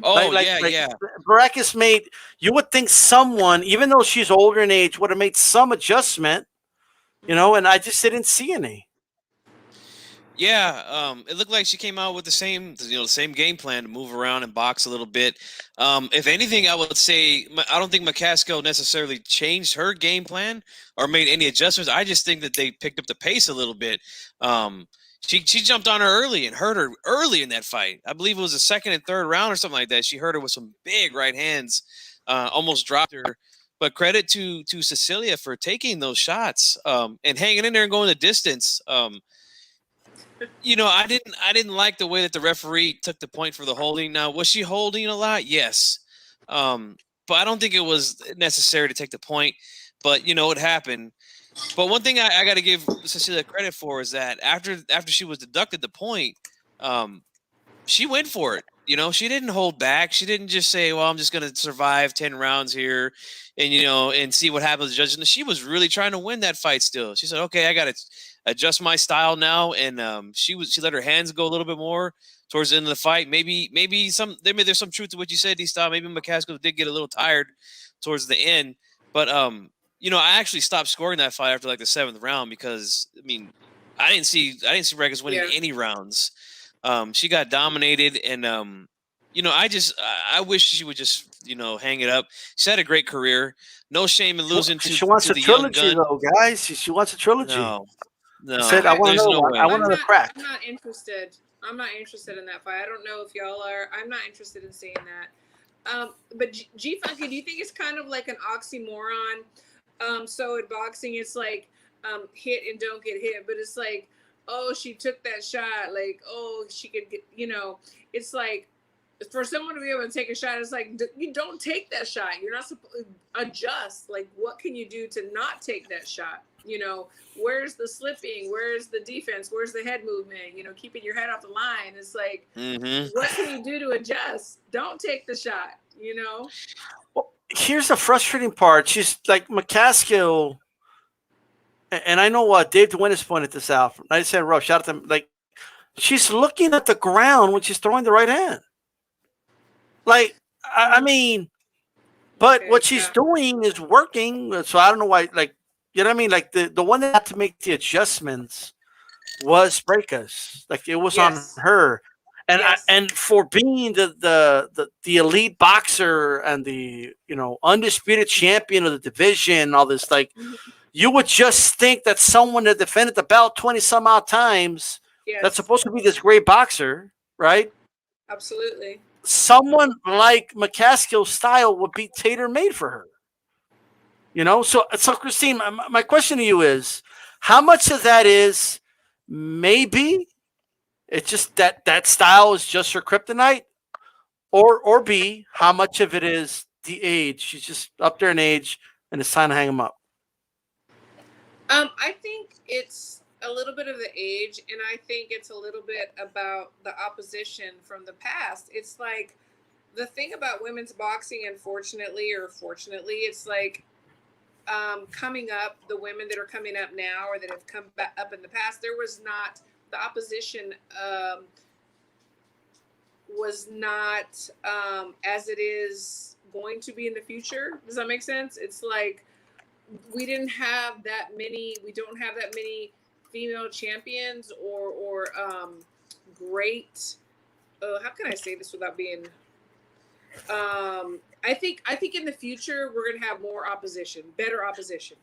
Oh Like yeah. Breakus made. You would think someone, even though she's older in age, would have made some adjustment, and I just didn't see any. Yeah, it looked like she came out with the same game plan to move around and box a little bit. If anything, I would say I don't think McCaskill necessarily changed her game plan or made any adjustments. I just think that they picked up the pace a little bit. She jumped on her early and hurt her early in that fight. I believe it was the second and third round or something like that. She hurt her with some big right hands, almost dropped her. But credit to Cecilia for taking those shots and hanging in there and going the distance. I didn't like the way that the referee took the point for the holding. Now, was she holding a lot? Yes. But I don't think it was necessary to take the point. But it happened. But one thing I got to give Cecilia credit for is that after she was deducted the point, she went for it. She didn't hold back. She didn't just say, "Well, I'm just going to survive 10 rounds here, and see what happens." The judges. She was really trying to win that fight. Still, she said, "Okay, I got to adjust my style now." And she let her hands go a little bit more towards the end of the fight. Maybe there's some truth to what you said, D-Style. Maybe McCaskill did get a little tired towards the end, but I actually stopped scoring that fight after like the 7th round because I didn't see Breakus winning any rounds. She got dominated, and I wish she would just hang it up. She had a great career. No shame in losing to She wants to a the young trilogy, gun. though, guys. She wants a trilogy. No. Said, I want There's to no know. way. I want another crack. I'm not interested. I'm not interested in that fight. I don't know if y'all are. I'm not interested in seeing that. But G Funky, do you think it's kind of like an oxymoron? So in boxing, it's like hit and don't get hit, but it's like, oh, she took that shot. Like, oh, she could get. It's like for someone to be able to take a shot, it's like you don't take that shot. You're not supposed to adjust. Like, what can you do to not take that shot? Where's the slipping? Where's the defense? Where's the head movement? Keeping your head off the line. It's like, what can you do to adjust? Don't take the shot, Well, here's the frustrating part. She's like McCaskill, and I know what Dave DeWinnis pointed this out. I said, "Rough, shout out to them." Like, she's looking at the ground when she's throwing the right hand. Like, but what she's doing is working. So I don't know why. Like, you know what I mean? Like the one that had to make the adjustments was Breakus. Like, it was on her. And and for being the elite boxer and the undisputed champion of the division, all this, like, you would just think that someone that defended the belt 20 some odd times, that's supposed to be this great boxer, right? Absolutely. Someone like McCaskill's style would be tailor made for her. So Christine, my question to you is, how much of that is maybe it's just that style is just her kryptonite, or B, how much of it is the age? She's just up there in age, and it's time to hang him up. I think it's a little bit of the age, and I think it's a little bit about the opposition from the past. It's like the thing about women's boxing, unfortunately or fortunately, it's like coming up, the women that are coming up now or that have come back up in the past, there was not the opposition was not as it is going to be in the future. Does that make sense? It's like we don't have that many female champions or great. How can I say this without being? I think in the future we're going to have more opposition, better opposition.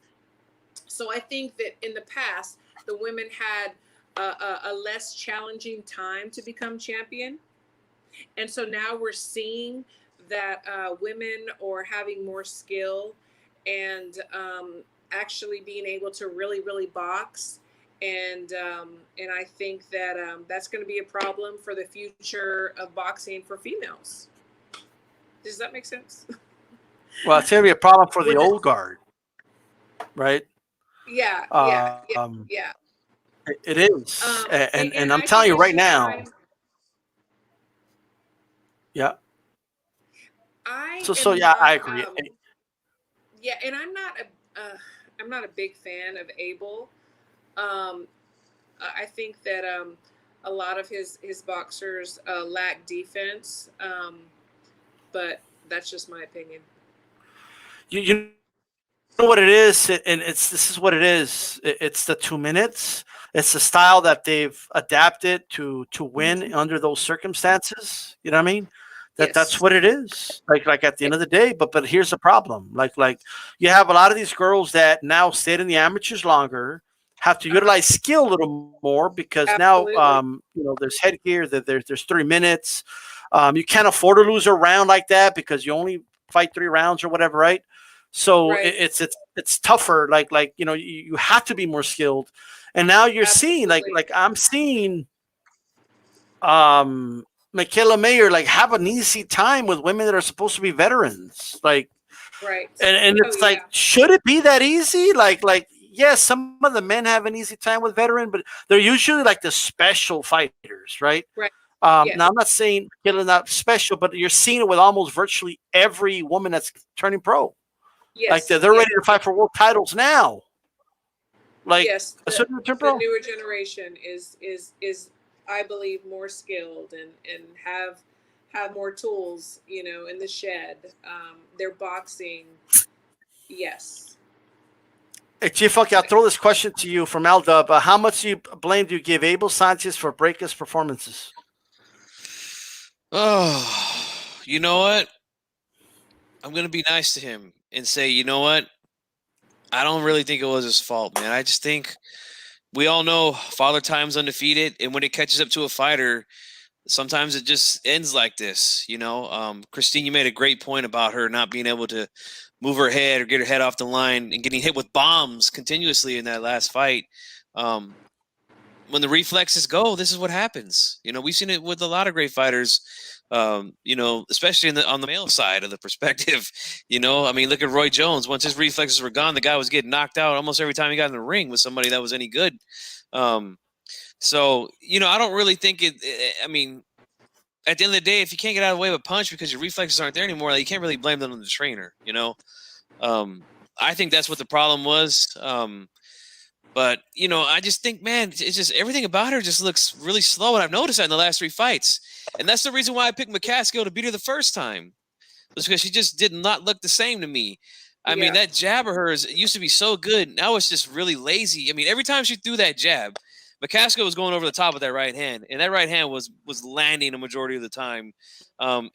So I think that in the past the women had a less challenging time to become champion, and so now we're seeing that women are having more skill and actually being able to really box. And I think that that's going to be a problem for the future of boxing for females. Does that make sense? Well, it's going to be a problem for the old guard, right? Yeah. It is, and I'm telling you right now. Yeah. I agree. Yeah, and I'm not a big fan of Abel. I think that a lot of his boxers lack defense. but that's just my opinion. You know what it is, and this is what it is. It's the 2 minutes. It's the style that they've adapted to win under those circumstances. You know what I mean? That's what it is. Like at the end of the day. But here's the problem. Like you have a lot of these girls that now stayed in the amateurs longer, have to utilize skill a little more because now there's headgear. There's 3 minutes. You can't afford to lose a round like that because you only fight 3 rounds or whatever, right? So it's tougher. Like you have to be more skilled, and now you're seeing like I'm seeing, Michaela Mayer have an easy time with women that are supposed to be veterans, and it's should it be that easy? Like yes, some of the men have an easy time with veteran, but they're usually like the special fighters, right? Right. Now I'm not saying Michaela's not special, but you're seeing it with almost virtually every woman that's turning pro. Yes, they're ready to fight for world titles now. The newer generation is I believe more skilled and have more tools, in the shed. Their boxing, yes. Hey, Chief, okay, I'll throw this question to you from Aldub. How much blame do you give Abel Sanchez for Breakus performances? Oh, you know what? I'm going to be nice to him and say, you know what? I don't really think it was his fault, man. I just think we all know Father Time's undefeated, and when it catches up to a fighter, sometimes it just ends like this, Christine, you made a great point about her not being able to move her head or get her head off the line and getting hit with bombs continuously in that last fight. When the reflexes go, this is what happens. We've seen it with a lot of great fighters, especially on the male side of the perspective. Look at Roy Jones. Once his reflexes were gone, the guy was getting knocked out almost every time he got in the ring with somebody that was any good. So, I don't really think it. I mean, at the end of the day, if you can't get out of the way of a punch because your reflexes aren't there anymore, you can't really blame them on the trainer. I think that's what the problem was. But, I just think, man, it's just everything about her just looks really slow. And I've noticed that in the last 3 fights. And that's the reason why I picked McCaskill to beat her the first time. It's because she just did not look the same to me. I mean, that jab of hers used to be so good. Now it's just really lazy. I mean, every time she threw that jab, McCaskill was going over the top of that right hand. And that right hand was landing a majority of the time.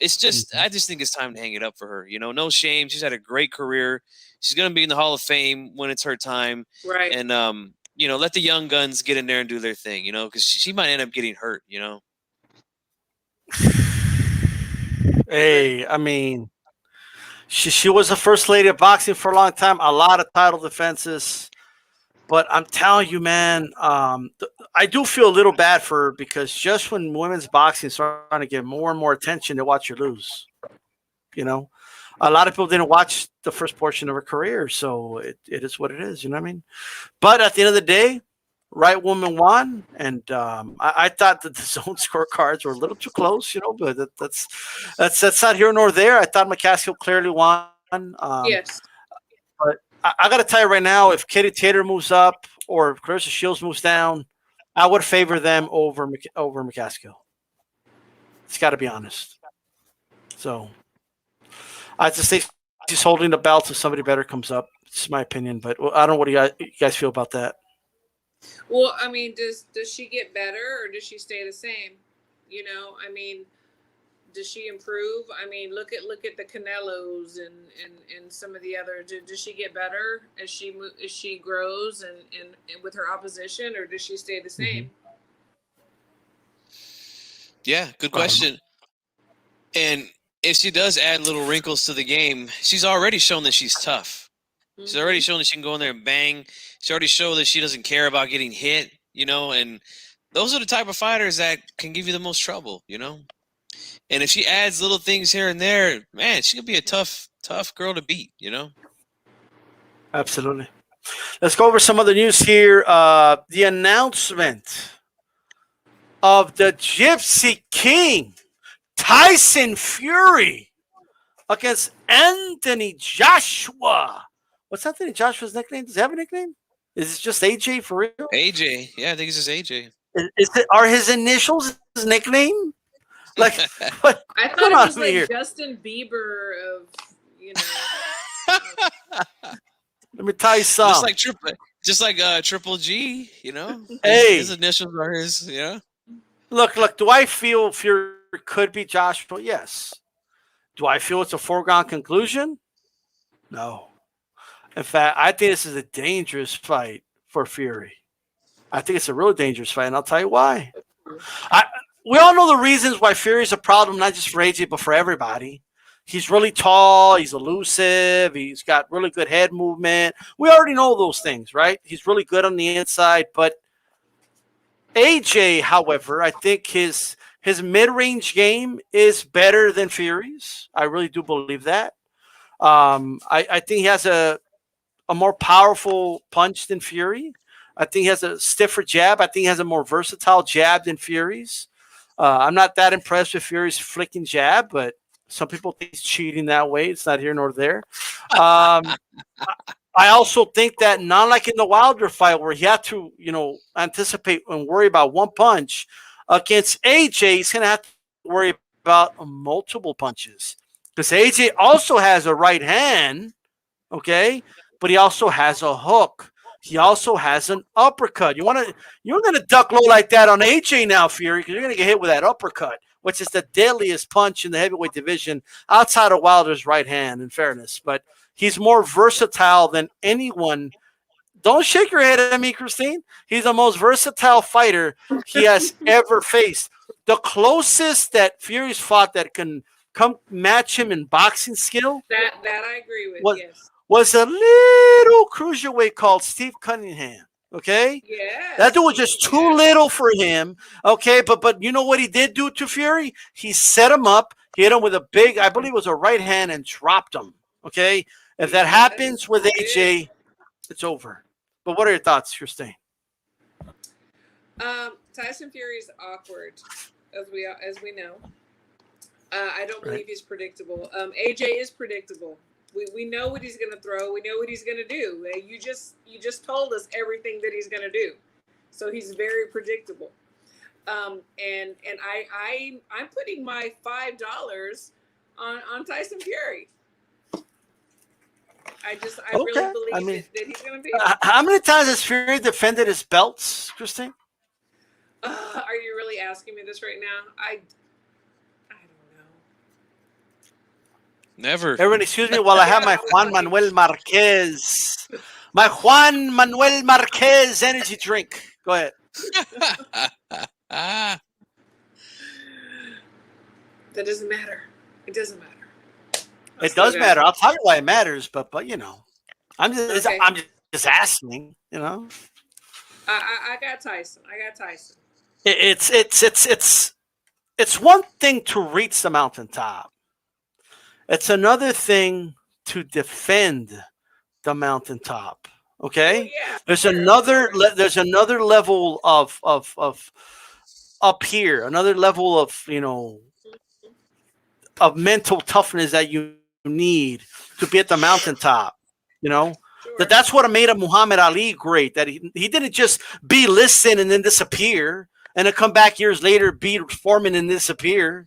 It's just, I just think it's time to hang it up for her. No shame. She's had a great career. She's going to be in the Hall of Fame when it's her time. Right. And, let the young guns get in there and do their thing, because she might end up getting hurt, Hey, I mean, she was the first lady of boxing for a long time, a lot of title defenses. But I'm telling you, man, I do feel a little bad for her because just when women's boxing is starting to get more and more attention, they watch her lose. A lot of people didn't watch the first portion of her career, so it is what it is. You know what I mean? But at the end of the day, right woman won, and I thought that the zone scorecards were a little too close, but that's not here nor there. I thought McCaskill clearly won. Yes. But I got to tell you right now, if Katie Taylor moves up or Clarissa Shields moves down, I would favor them over McCaskill. It's got to be honest. So I just think she's holding the belt until somebody better comes up. It's my opinion, but I don't know what you guys feel about that. Well, I mean, does she get better or does she stay the same? I mean, does she improve? I mean, look at the Canelos and some of the other. Does she get better as she grows and with her opposition, or does she stay the same? Yeah, good question. And if she does add little wrinkles to the game, she's already shown that she's tough. She's already shown that she can go in there and bang. She's already shown that she doesn't care about getting hit, and those are the type of fighters that can give you the most trouble, And if she adds little things here and there, man, she could be a tough girl to beat, Absolutely. Let's go over some other news here. The announcement of the Gypsy King, Tyson Fury, against Anthony Joshua. What's Anthony Joshua's nickname? Does he have a nickname? Is it just AJ for real? AJ. Yeah, I think it's just AJ. Are his initials his nickname? Like, I thought come it on was like here. Justin Bieber of, you know. Let me tell you something. Just like Triple G, you know. His initials are his, you know. Look. Do I feel Fury could be Joshua? Yes. Do I feel it's a foregone conclusion? No. In fact, I think this is a dangerous fight for Fury. I think it's a really dangerous fight, and I'll tell you why. We all know the reasons why Fury is a problem, not just for AJ, but for everybody. He's really tall. He's elusive. He's got really good head movement. We already know those things, right? He's really good on the inside. But AJ, however, I think his mid-range game is better than Fury's. I really do believe that. I think he has a more powerful punch than Fury. I think he has a stiffer jab. I think he has a more versatile jab than Fury's. I'm not that impressed with Fury's flicking jab, but some people think he's cheating that way. It's not here nor there. I also think that not like in the Wilder fight where he had to, anticipate and worry about one punch against AJ, he's going to have to worry about multiple punches because AJ also has a right hand, okay, but he also has a hook. He also has an uppercut. You're going to duck low like that on AJ now, Fury, because you're going to get hit with that uppercut, which is the deadliest punch in the heavyweight division outside of Wilder's right hand, in fairness. But he's more versatile than anyone. Don't shake your head at me, Christine. He's the most versatile fighter he has ever faced. The closest that Fury's fought that can come match him in boxing skill. That I agree with, yes. Was a little cruiserweight called Steve Cunningham. Okay? Yeah. That dude was just too little for him. Okay, but you know what he did do to Fury? He set him up, hit him with a big, I believe it was a right hand, and dropped him. Okay? If that happens with AJ, it's over. But what are your thoughts, Christine? Tyson Fury's awkward, as we know. I don't believe he's predictable. AJ is predictable. We know what he's going to throw. We know what he's going to do. You just told us everything that he's going to do. So he's very predictable. And I'm putting my $5 on Tyson Fury. I really believe that he's going to be. How many times has Fury defended his belts, Christine? Are you really asking me this right now? I Never. Everyone, excuse me while I have my Juan Manuel Marquez. My Juan Manuel Marquez energy drink. Go ahead. That doesn't matter. It doesn't matter. It does matter. I'll tell you why it matters, but I'm just asking, I got Tyson. It's one thing to reach the mountaintop. It's another thing to defend the mountaintop. Okay, there's another level of up here, another level of mental toughness that you need to be at the mountaintop. That's what made a Muhammad Ali great. That he didn't just be listen and then disappear, and then come back years later, be Foreman and disappear.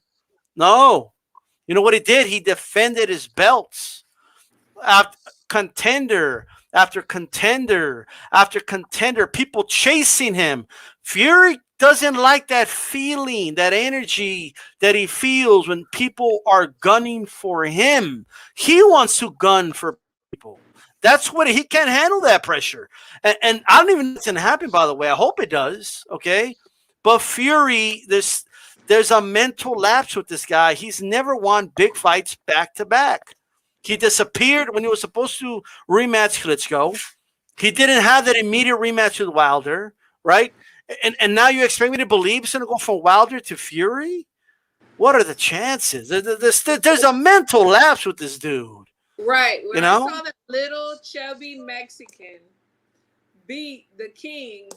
No. You know what he did? He defended his belts. Contender after contender after contender, people chasing him. Fury doesn't like that feeling, that energy that he feels when people are gunning for him. He wants to gun for people. That's what he can't handle that pressure. And I don't even know if it's going to happen, by the way. I hope it does. Okay. But Fury, there's a mental lapse with this guy. He's never won big fights back to back. He disappeared when he was supposed to rematch Klitschko. He didn't have that immediate rematch with Wilder, right? And now you expect me to believe he's going to go from Wilder to Fury? What are the chances? There's a mental lapse with this dude. Right. When I saw that little chubby Mexican beat the king,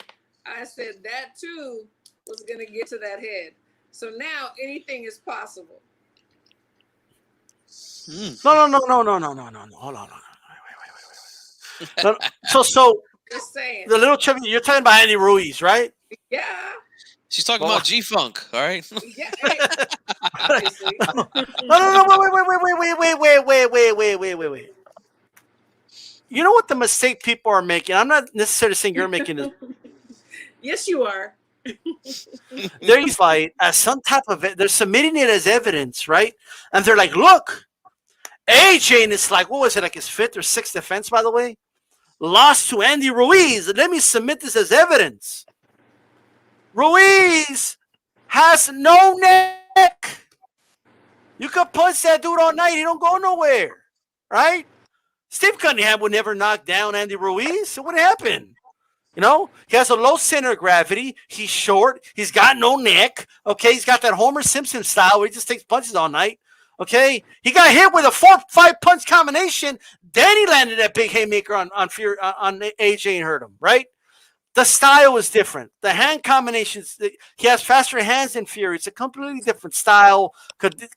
I said that too was going to get to that head. So now anything is possible. No. Hold on. Wait. So Just saying. the little chubby, you're talking about Andy Ruiz, right? Yeah. She's talking about G-Funk, all right? Yeah, obviously. No, wait. You know what the mistake people are making? I'm not necessarily saying you're making this. Yes, you are. They're fight as some type of they're submitting it as evidence, right? And they're like, look, AJ, and it's like, what was it, like his 5th or 6th defense, by the way? Lost to Andy Ruiz. Let me submit this as evidence. Ruiz has no neck. You could punch that dude all night. He don't go nowhere, right? Steve Cunningham would never knock down Andy Ruiz. So what happened? You know, he has a low center of gravity. He's short. He's got no neck. Okay, he's got that Homer Simpson style where he just takes punches all night. Okay, he got hit with a 4-5 punch combination. Then he landed that big haymaker on AJ and hurt him. Right? The style is different. The hand combinations. He has faster hands than Fury. It's a completely different style.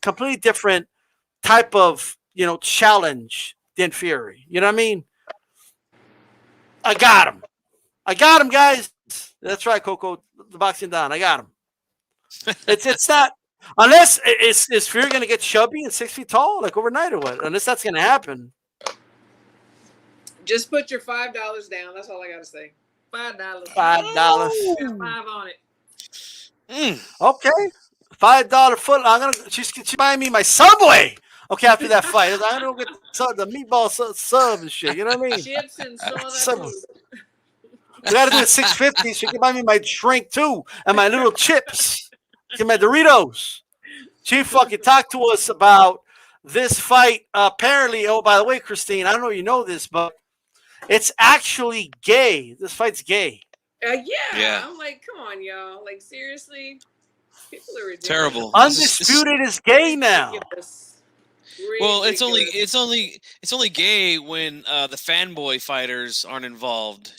Completely different type of challenge than Fury. You know what I mean? I got him. Guys. That's right, Coco. The boxing Don. I got him. It's not unless is Fury going to get chubby and 6 feet tall like overnight or what? Unless that's going to happen. Just put your $5 down. That's all I got to say. $5. $5. Got 5 on it. Okay. $5 foot. She's buying me my Subway. Okay, after that fight, I'm gonna get the meatball sub and shit. You know what I mean? Chips and soda. I gotta do it $6.50. She can buy me my drink too and my little chips. Get my Doritos. She fucking talked to us about this fight. Apparently, oh, by the way, Christine, I don't know if you know this, but it's actually gay. This fight's gay. Yeah. I'm like, come on, y'all. Like, seriously? People are ridiculous. Terrible. Undisputed is gay now. Well, it's only gay when the fanboy fighters aren't involved.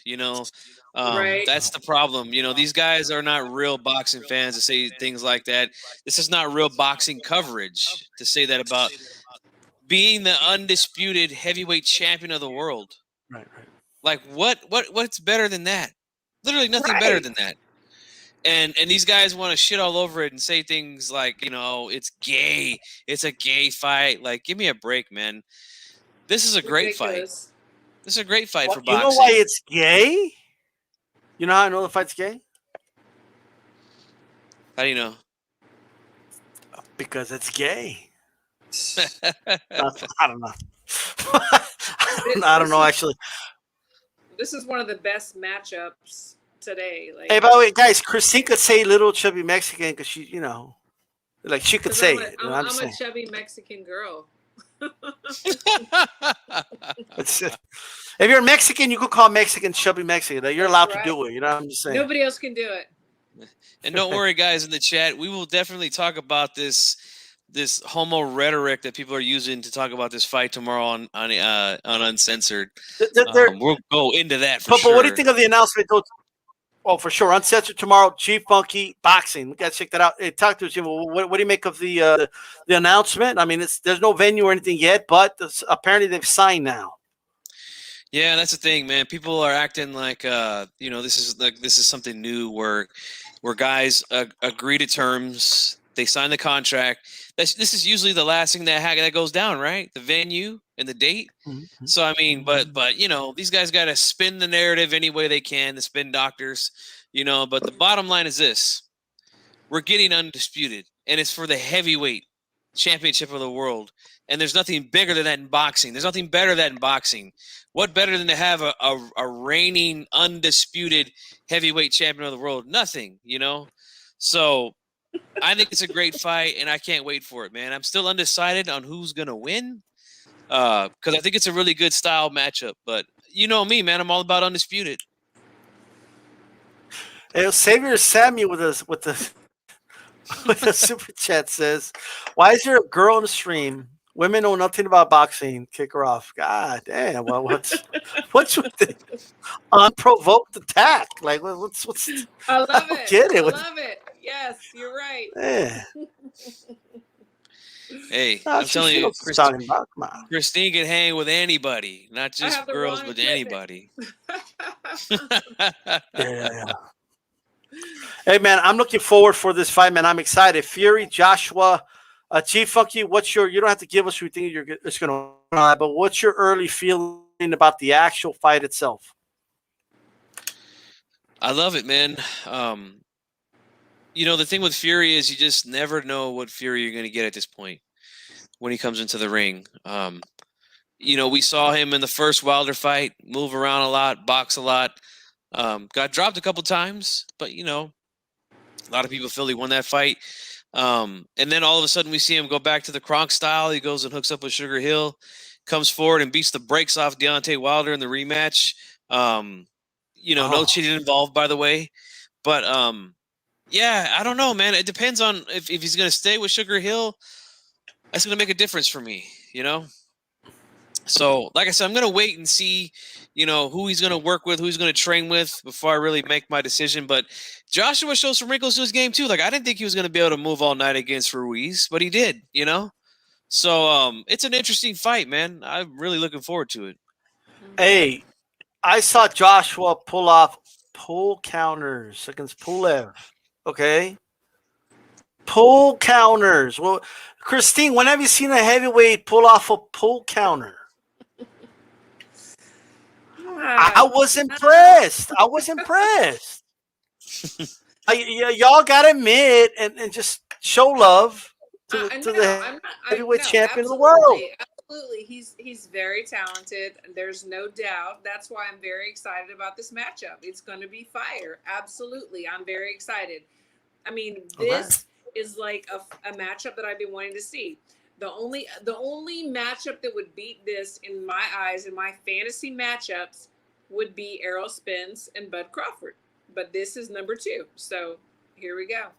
Right. That's the problem. These guys are not real boxing fans to say things like that. This is not real boxing coverage to say that about being the undisputed heavyweight champion of the world. Right. Like what's better than that? Literally nothing better than that. And these guys want to shit all over it and say things like, it's gay. It's a gay fight. Like, give me a break, man. This is a great fight. This is a great fight for boxing. You know why it's gay? You know how I know the fight's gay? How do you know? Because it's gay. I don't know. I don't know, actually. This is one of the best matchups today. Like, hey, by the way, guys, Christine could say little chubby Mexican because she, like she could say it. I'm a chubby Mexican girl. If you're Mexican, you could call Mexican chubby Mexican. You're allowed to do it. You know what I'm just saying? Nobody else can do it. And don't worry, guys, in the chat, we will definitely talk about this homo rhetoric that people are using to talk about this fight tomorrow on Uncensored. We'll go into that for sure. But what do you think of the announcement? Oh, for sure. Uncensored tomorrow. Chief Funky Boxing. We got to check that out. Hey, talk to us, Jim. What do you make of the announcement? I mean, there's no venue or anything yet, but apparently they've signed now. Yeah, that's the thing, man. People are acting like this is something new where guys agree to terms, they sign the contract. This is usually the last thing that goes down, right? The venue and the date. Mm-hmm. So I mean, but these guys got to spin the narrative any way they can. The spin doctors, But the bottom line is this: we're getting undisputed, and it's for the heavyweight championship of the world. And there's nothing bigger than that in boxing. There's nothing better than that in boxing. What better than to have a reigning undisputed heavyweight champion of the world? Nothing, So I think it's a great fight, and I can't wait for it, man. I'm still undecided on who's going to win because I think it's a really good style matchup. But you know me, man. I'm all about undisputed. Hey, Xavier Sammy with the super chat says, "Why is there a girl on the stream? Women know nothing about boxing. Kick her off." God damn. Well, what's with the unprovoked attack? Like, what's? I love it. Get it? I love it. Yes, you're right. Yeah. Hey, I'm telling you, Christine can hang with anybody, not just girls, but anybody. Yeah. Hey, man, I'm looking forward for this fight, man. I'm excited. Fury, Joshua, Chief Funky, you don't have to give us what you think it's going to but what's your early feeling about the actual fight itself? I love it, man. The thing with Fury is you just never know what Fury you're going to get at this point when he comes into the ring. We saw him in the first Wilder fight, move around a lot, box a lot, got dropped a couple times, but, a lot of people feel he won that fight. And then all of a sudden we see him go back to the Kronk style. He goes and hooks up with Sugar Hill, comes forward and beats the brakes off Deontay Wilder in the rematch. No cheating involved, by the way. But, I don't know, man. It depends on if he's going to stay with Sugar Hill. That's going to make a difference for me, So, like I said, I'm going to wait and see, who he's going to work with, who he's going to train with before I really make my decision. But Joshua shows some wrinkles to his game, too. Like, I didn't think he was going to be able to move all night against Ruiz, but he did, So, it's an interesting fight, man. I'm really looking forward to it. Hey, I saw Joshua pull off pull counters against Pulev. Okay? Pull counters. Well, Christine, when have you seen a heavyweight pull off a pull counter? I was impressed. Y'all got to admit and just show love to the heavyweight champion of the world. Absolutely. He's very talented. There's no doubt. That's why I'm very excited about this matchup. It's going to be fire. Absolutely. I'm very excited. I mean, this is like a matchup that I've been wanting to see. The only matchup that would beat this in my eyes, in my fantasy matchups, would be Errol Spence and Bud Crawford. But this is number 2. So here we go.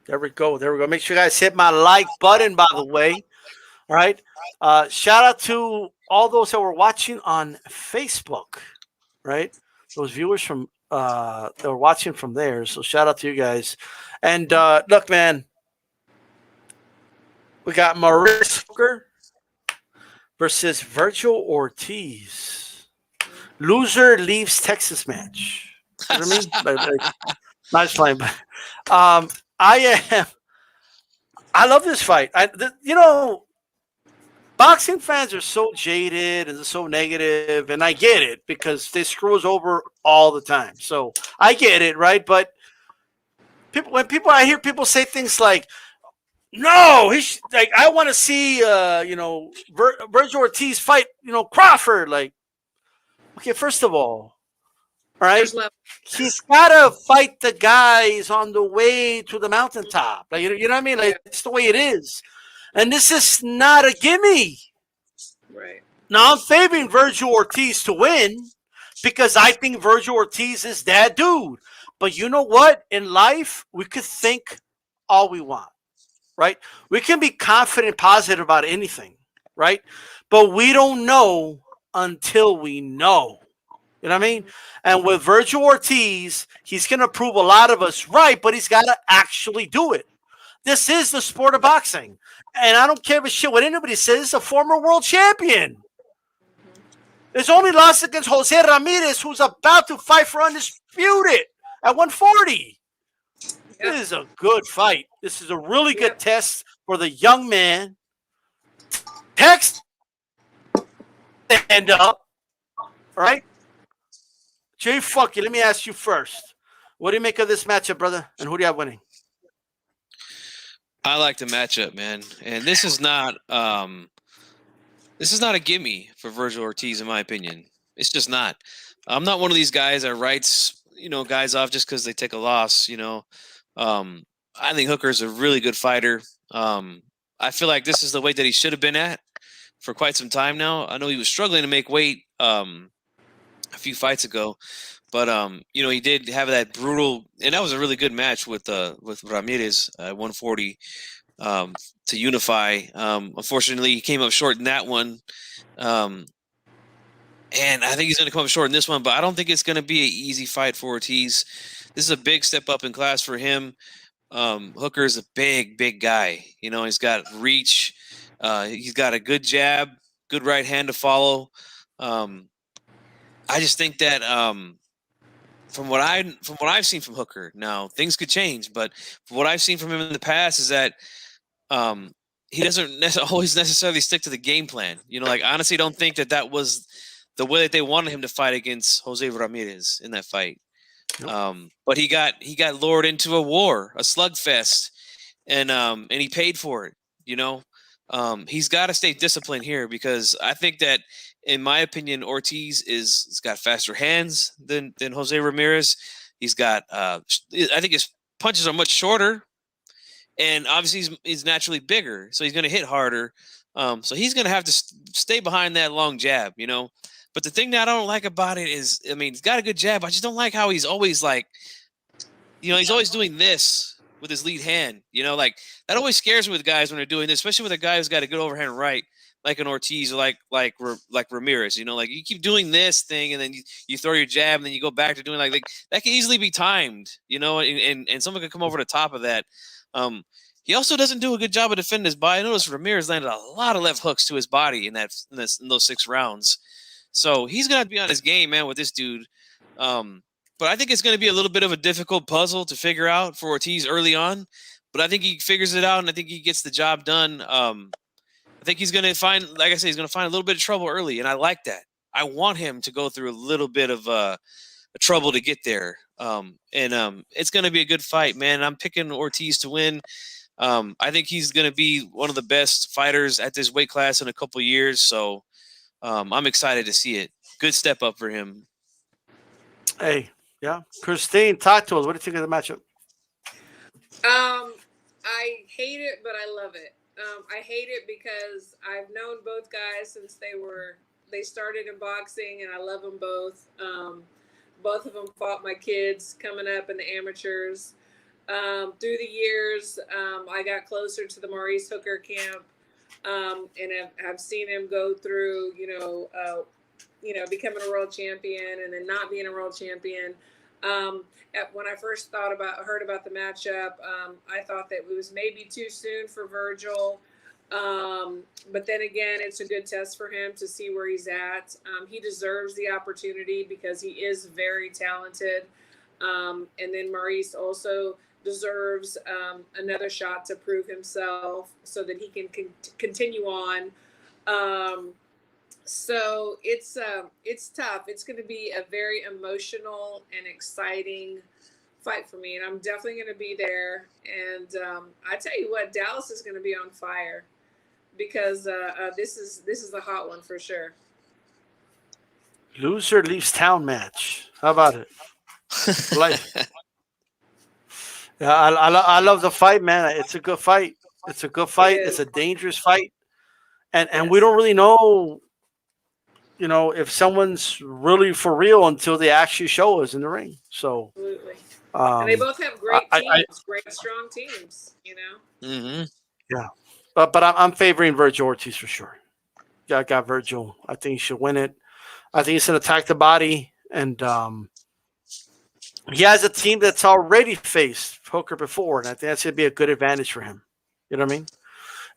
There we go. Make sure you guys hit my like button, by the way. All right. Shout out to all those that were watching on Facebook, right? Those viewers from that were watching from there. So shout out to you guys. And look, man, we got Maurice Hooker versus Virgil Ortiz. Loser leaves Texas match. You know what I mean? Nice playing. I love this fight. Boxing fans are so jaded and so negative, and I get it because they screw us over all the time. So I get it, right? But I hear people say things like, "No, I want to see, Virgil Ortiz fight, Crawford." Like, okay, first of all right, he's got to fight the guys on the way to the mountaintop. Like, you know what I mean? Like, it's the way it is. And this is not a gimme. Right. Now, I'm favoring Virgil Ortiz to win because I think Virgil Ortiz is that dude. But you know what? In life, we could think all we want, right? We can be confident, positive about anything, right? But we don't know until we know. You know what I mean? And with Virgil Ortiz, he's going to prove a lot of us right, but he's got to actually do it. This is the sport of boxing. And I don't care a shit what anybody says. He's a former world champion. His only loss against Jose Ramirez, who's about to fight for undisputed at 140. Yep. This is a good fight. This is a really good test for the young man. Text stand up. All right? Jay Funky, let me ask you first. What do you make of this matchup, brother? And who do you have winning? I like the matchup, man. And this is not a gimme for Virgil Ortiz, in my opinion. It's just not. I'm not one of these guys that writes, guys off just because they take a loss. I think Hooker's a really good fighter. I feel like this is the weight that he should have been at for quite some time now. I know he was struggling to make weight a few fights ago. But he did have that brutal, and that was a really good match with Ramirez at 140 to unify. Unfortunately, he came up short in that one, and I think he's going to come up short in this one. But I don't think it's going to be an easy fight for Ortiz. This is a big step up in class for him. Hooker is a big guy. He's got reach. He's got a good jab, good right hand to follow. I just think that. from what I've seen from Hooker, now things could change, but from what I've seen from him in the past is that he doesn't always necessarily stick to the game plan. You know, like, I honestly don't think that was the way that they wanted him to fight against Jose Ramirez in that fight. Nope. But he got lured into a war, a slugfest, and he paid for it. You know, he's got to stay disciplined here, because I think that, in my opinion, Ortiz has got faster hands than Jose Ramirez. He's got, I think his punches are much shorter, and obviously he's naturally bigger, so he's going to hit harder. So he's going to have to stay behind that long jab, you know. But the thing that I don't like about it is, I mean, he's got a good jab. I just don't like how he's always like, you know, he's always doing this with his lead hand. You know, like, that always scares me with guys when they're doing this, especially with a guy who's got a good overhand right, like an Ortiz or like Ramirez. You know, like, you keep doing this thing and then you throw your jab and then you go back to doing like that can easily be timed. You know, and someone can come over the top of that. He also doesn't do a good job of defending his body. I noticed Ramirez landed a lot of left hooks to his body in those 6 rounds. So he's going to be on his game, man, with this dude. But I think it's going to be a little bit of a difficult puzzle to figure out for Ortiz early on. But I think he figures it out, and I think he gets the job done. I think he's going to find, like I said, he's going to find a little bit of trouble early, and I like that. I want him to go through a little bit of trouble to get there. It's going to be a good fight, man. I'm picking Ortiz to win. I think he's going to be one of the best fighters at this weight class in a couple of years. So I'm excited to see it. Good step up for him. Hey, yeah. Christine, talk to us. What do you think of the matchup? I hate it, but I love it. I hate it because I've known both guys since they started in boxing, and I love them both. Both of them fought my kids coming up in the amateurs. Through the years, I got closer to the Maurice Hooker camp, and I've seen him go through, becoming a world champion and then not being a world champion. When I first heard about the matchup, I thought that it was maybe too soon for Virgil. But then again, it's a good test for him to see where he's at. He deserves the opportunity because he is very talented. And then Maurice also deserves another shot to prove himself so that he can continue on. So it's tough. It's going to be a very emotional and exciting fight for me, and I'm definitely going to be there. And I tell you what, Dallas is going to be on fire because this is a hot one for sure. Loser leaves town match. How about it? Yeah, I love the fight, man. It's a good fight. It's a good fight. It's a dangerous fight, and we don't really know, if someone's really for real until they actually show us in the ring. So, absolutely. And they both have great teams, great strong teams. Mm-hmm. Yeah, but I'm favoring Virgil Ortiz for sure. Yeah, I got Virgil. I think he should win it. I think he's gonna attack the body, and he has a team that's already faced Hooker before, and I think that's gonna be a good advantage for him. You know what I mean?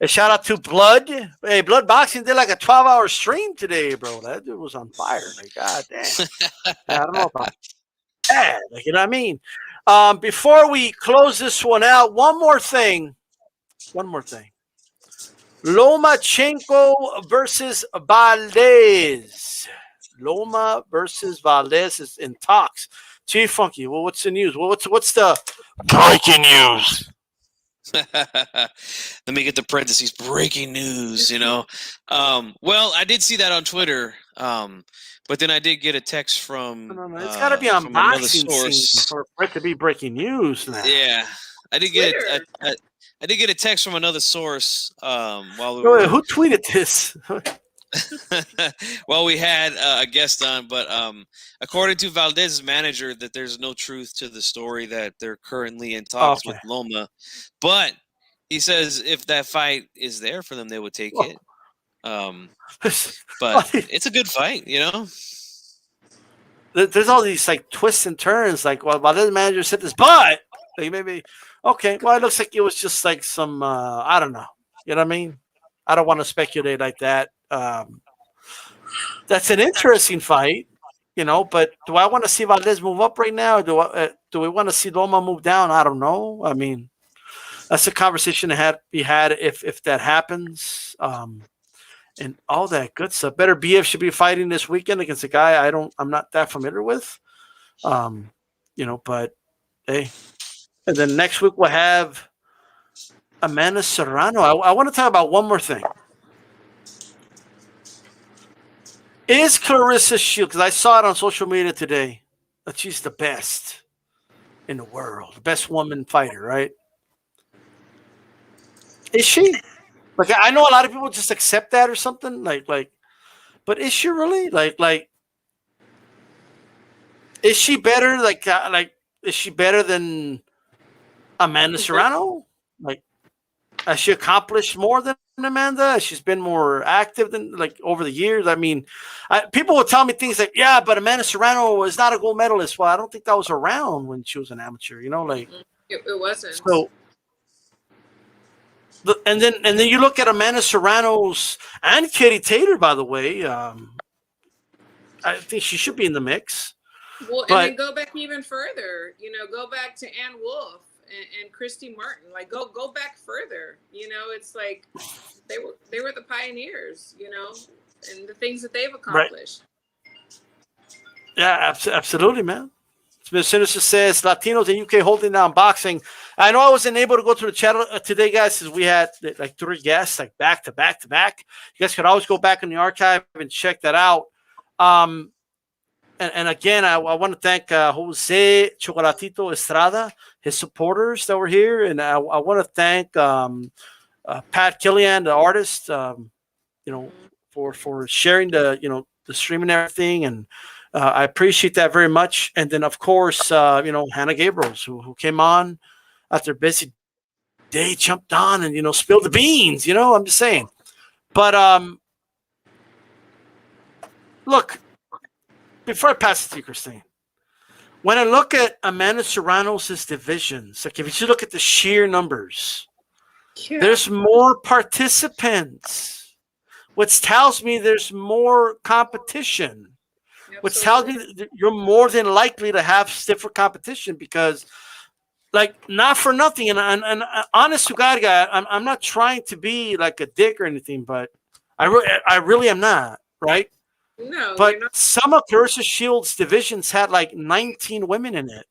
A shout out to Blood. Hey, Blood Boxing did like a 12-hour stream today, bro. That dude was on fire. Like, god damn. I don't know about that. Like, you know what I mean? Before we close this one out, one more thing. Lomachenko versus Valdez. Loma versus Valdez is in talks. Chief Funky, well, what's the news? Well, what's the breaking news? Let me get the parentheses. Breaking news, Well, I did see that on Twitter, but then I did get a text from. No. It's got to be on boxing scene for it to be breaking news now. Yeah, I did get a text from another source. Who tweeted this? Well, we had a guest on, but according to Valdez's manager, that there's no truth to the story that they're currently in talks with Loma. But he says if that fight is there for them, they would take it. But it's a good fight, There's all these like twists and turns. Like, well, Valdez's manager said this, but maybe okay. Well, it looks like it was just like some I don't know. You know what I mean? I don't want to speculate like that. That's an interesting fight. But do I want to see Valdez move up right now? Do we want to see Loma move down? I don't know. I mean, that's a conversation that be had if that happens. And all that good stuff. Better BF should be fighting this weekend against a guy I'm not that familiar with. But hey. And then next week we'll have Amanda Serrano. I want to talk about one more thing. Is Clarissa Shields, because I saw it on social media today, that she's the best in the world, the best woman fighter, right? Is she? Like, I know a lot of people just accept that or something, but is she really? Like, is she better? Is she better than Amanda Serrano? Like, has she accomplished more than Amanda? She's been more active than over the years. I mean, people will tell me things like, "Yeah, but Amanda Serrano was not a gold medalist." Well, I don't think that was around when she was an amateur. It wasn't. So, and then you look at Amanda Serrano's and Katie Taylor. By the way, I think she should be in the mix. Well, and then go back even further. Go back to Ann Wolf and Christy Martin. Like, go back further. It's like they were the pioneers. And the things that they've accomplished. Right. Yeah, absolutely, man. Sinister says Latinos in UK holding down boxing. I know I wasn't able to go to the channel today, guys, because we had like 3 guests, back to back to back. You guys could always go back in the archive and check that out. And again, I want to thank Jose Chocolatito Estrada, his supporters that were here, and I want to thank Pat Killian, the artist, for sharing the stream and everything, and I appreciate that very much. And then of course, Hanna Gabriels, who came on after a busy day, jumped on and spilled the beans. I'm just saying. But look. Before I pass it to you, Christine, when I look at Amanda Serrano's divisions, if you look at the sheer numbers, there's more participants, which tells me there's more competition, which tells me that you're more than likely to have stiffer competition because, not for nothing, and honest to God, guy, I'm not trying to be like a dick or anything, but I really am not, right? No, but some of Clarissa Shields' divisions had 19 women in it.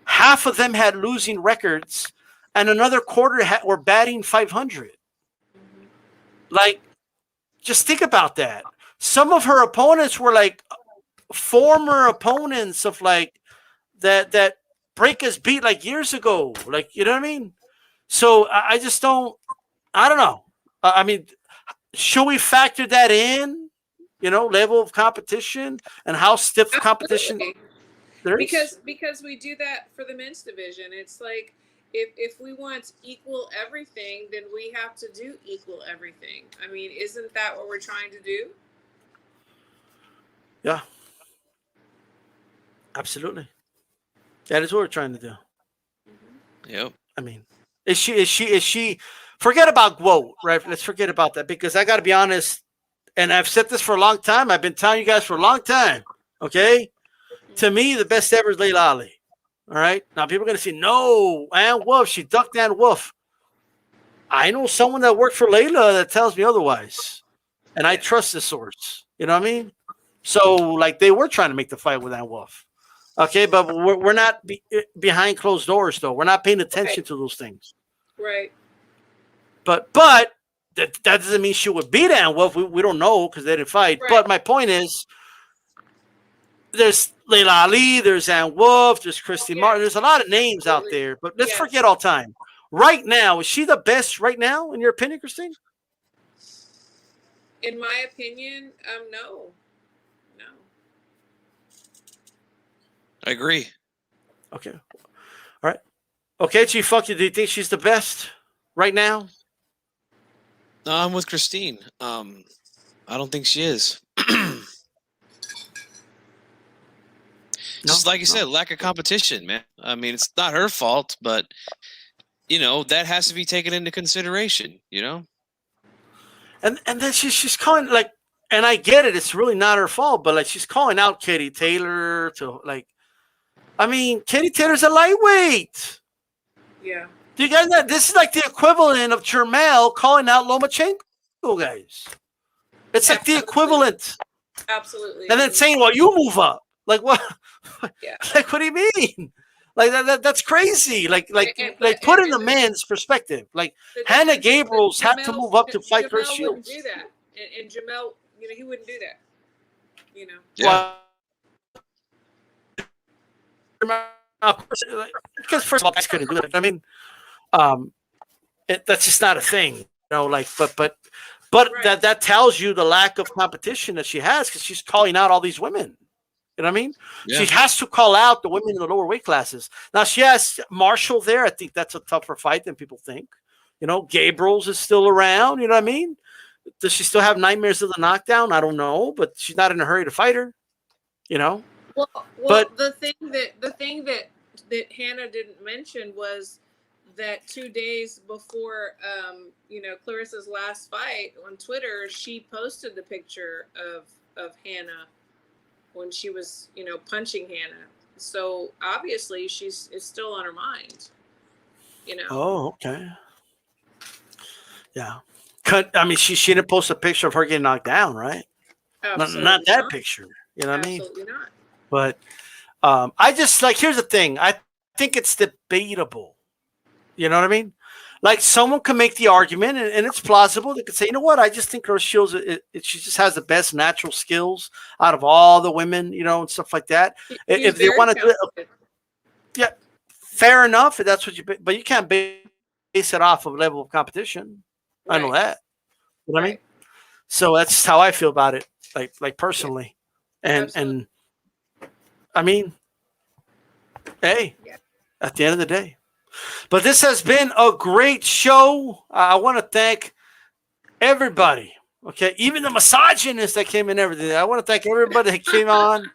Half of them had losing records, and another quarter were batting 500. Just think about that. Some of her opponents were former opponents of that Breakus beat years ago. You know what I mean? So I just don't. I don't know. I mean, should we factor that in? Level of competition and how stiff competition there is? Because we do that for the men's division. It's like if we want equal everything, then we have to do equal everything. I mean, isn't that what we're trying to do? Yeah. Absolutely. That is what we're trying to do. Yep. I mean, is she forget about Guo, right? Let's forget about that because I got to be honest. And I've said this for a long time. I've been telling you guys for a long time. Okay? To me, the best ever is Layla Ali. All right? Now, people are going to say, no, Ann Wolf. She ducked Ann Wolf. I know someone that worked for Layla that tells me otherwise. And I trust the source. You know what I mean? So, they were trying to make the fight with Ann Wolf. Okay? But we're not behind closed doors, though. We're not paying attention to those things. Right. But that doesn't mean she would beat Ann Wolf. We don't know because they didn't fight. Right. But my point is, there's Layla Ali, there's Ann Wolf, there's Christy Martin. There's a lot of names out there. But let's forget all time. Right now, is she the best right now, in your opinion, Christine? In my opinion, no. I agree. Okay. All right. Okay, Chief Funky, do you think she's the best right now? No, I'm with Christine. I don't think she is. Just like you said, lack of competition, man. I mean, it's not her fault, but that has to be taken into consideration. And then she's calling And I get it; it's really not her fault. But like, she's calling out Katie Taylor to like. I mean, Katie Taylor's a lightweight. Yeah. Do you guys know? This is like the equivalent of Jermell calling out Lomachenko, guys. It's like the equivalent. Absolutely. And then saying, well, you move up. Like, what? Yeah. Like, what do you mean? Like, that's crazy. Like, put in the man's perspective. Like, Hanna Gabriels had to move up to fight Chris Jamel Shields. wouldn't do that. And Jamel, he wouldn't do that. Yeah. Because first of all, guys couldn't do it. I mean, that's just not a thing, Like, but right. that tells you the lack of competition that she has because she's calling out all these women. You know what I mean? Yeah. She has to call out the women in the lower weight classes. Now she has Marshall there. I think that's a tougher fight than people think. Gabriels is still around. You know what I mean? Does she still have nightmares of the knockdown? I don't know, but she's not in a hurry to fight her. Well, but the thing that Hanna didn't mention was that 2 days before, Clarissa's last fight on Twitter, she posted the picture of Hanna when she was, punching Hanna. So obviously it's still on her mind. Oh, okay. Yeah. I mean, she didn't post a picture of her getting knocked down, right? Not that picture. You know what I mean? Absolutely not. But I just here's the thing. I think it's debatable. You know what I mean? Like someone can make the argument, and it's plausible. They could say, you know what? I just think her Shields, she just has the best natural skills out of all the women, and stuff like that. If they want to do it, yeah, fair enough. If that's what but you can't base it off of level of competition. Right. I know that. You know what I mean? So that's how I feel about it, like personally. And I mean, hey, at the end of the day. But this has been a great show. I want to thank everybody. Okay, even the misogynists that came in, everything. I want to thank everybody that came on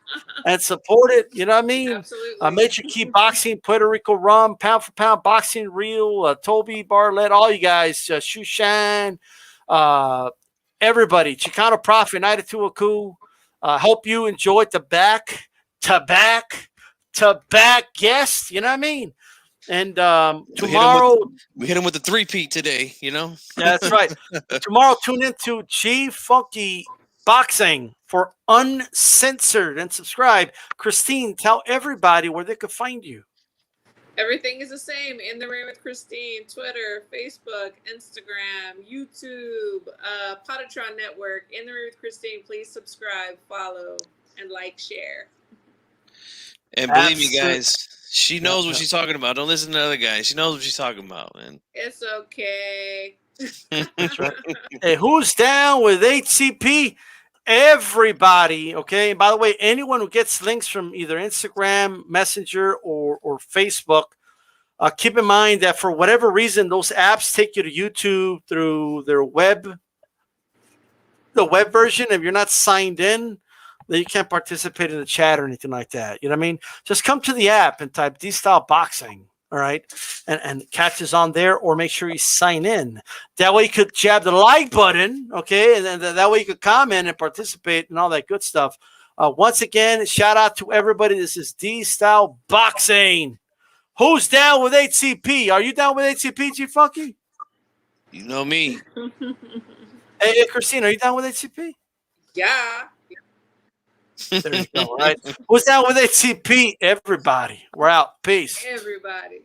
and supported. You know what I mean? Absolutely. Major Key Boxing, Puerto Rico Rum, Pound for Pound Boxing Real, Toby Bartlett, all you guys, Shushan, everybody, Chicano Prophet, Night of Tuaku. Hope you enjoyed the back guest. You know what I mean? And tomorrow we hit him with the 3-peat today, Yeah, that's right. Tomorrow tune into G Funky Boxing for Uncensored and subscribe. Christine, tell everybody where they could find you. Everything is the same. In the Ring with Christine, Twitter, Facebook, Instagram, YouTube, Potatron Network. In the Ring with Christine. Please subscribe, follow, and share. And believe me, guys, she knows what she's talking about. Don't listen to the other guys. She knows what she's talking about, man. It's okay. That's right. Hey, who's down with HCP? Everybody, okay? And by the way, anyone who gets links from either Instagram, Messenger, or Facebook, keep in mind that for whatever reason, those apps take you to YouTube through their the web version. If you're not signed in, then you can't participate in the chat or anything like that. You know what I mean? Just come to the app and type D-Style Boxing, all right? And catch us on there, or make sure you sign in. That way you could jab the like button, okay? And then that way you could comment and participate and all that good stuff. Once again, shout out to everybody. This is D-Style Boxing. Who's down with HCP? Are you down with HCP, G Funky? You know me. Hey, Christine, are you down with HCP? Yeah. There you go. All right. Who's down with HCP? Everybody. We're out. Peace. Everybody.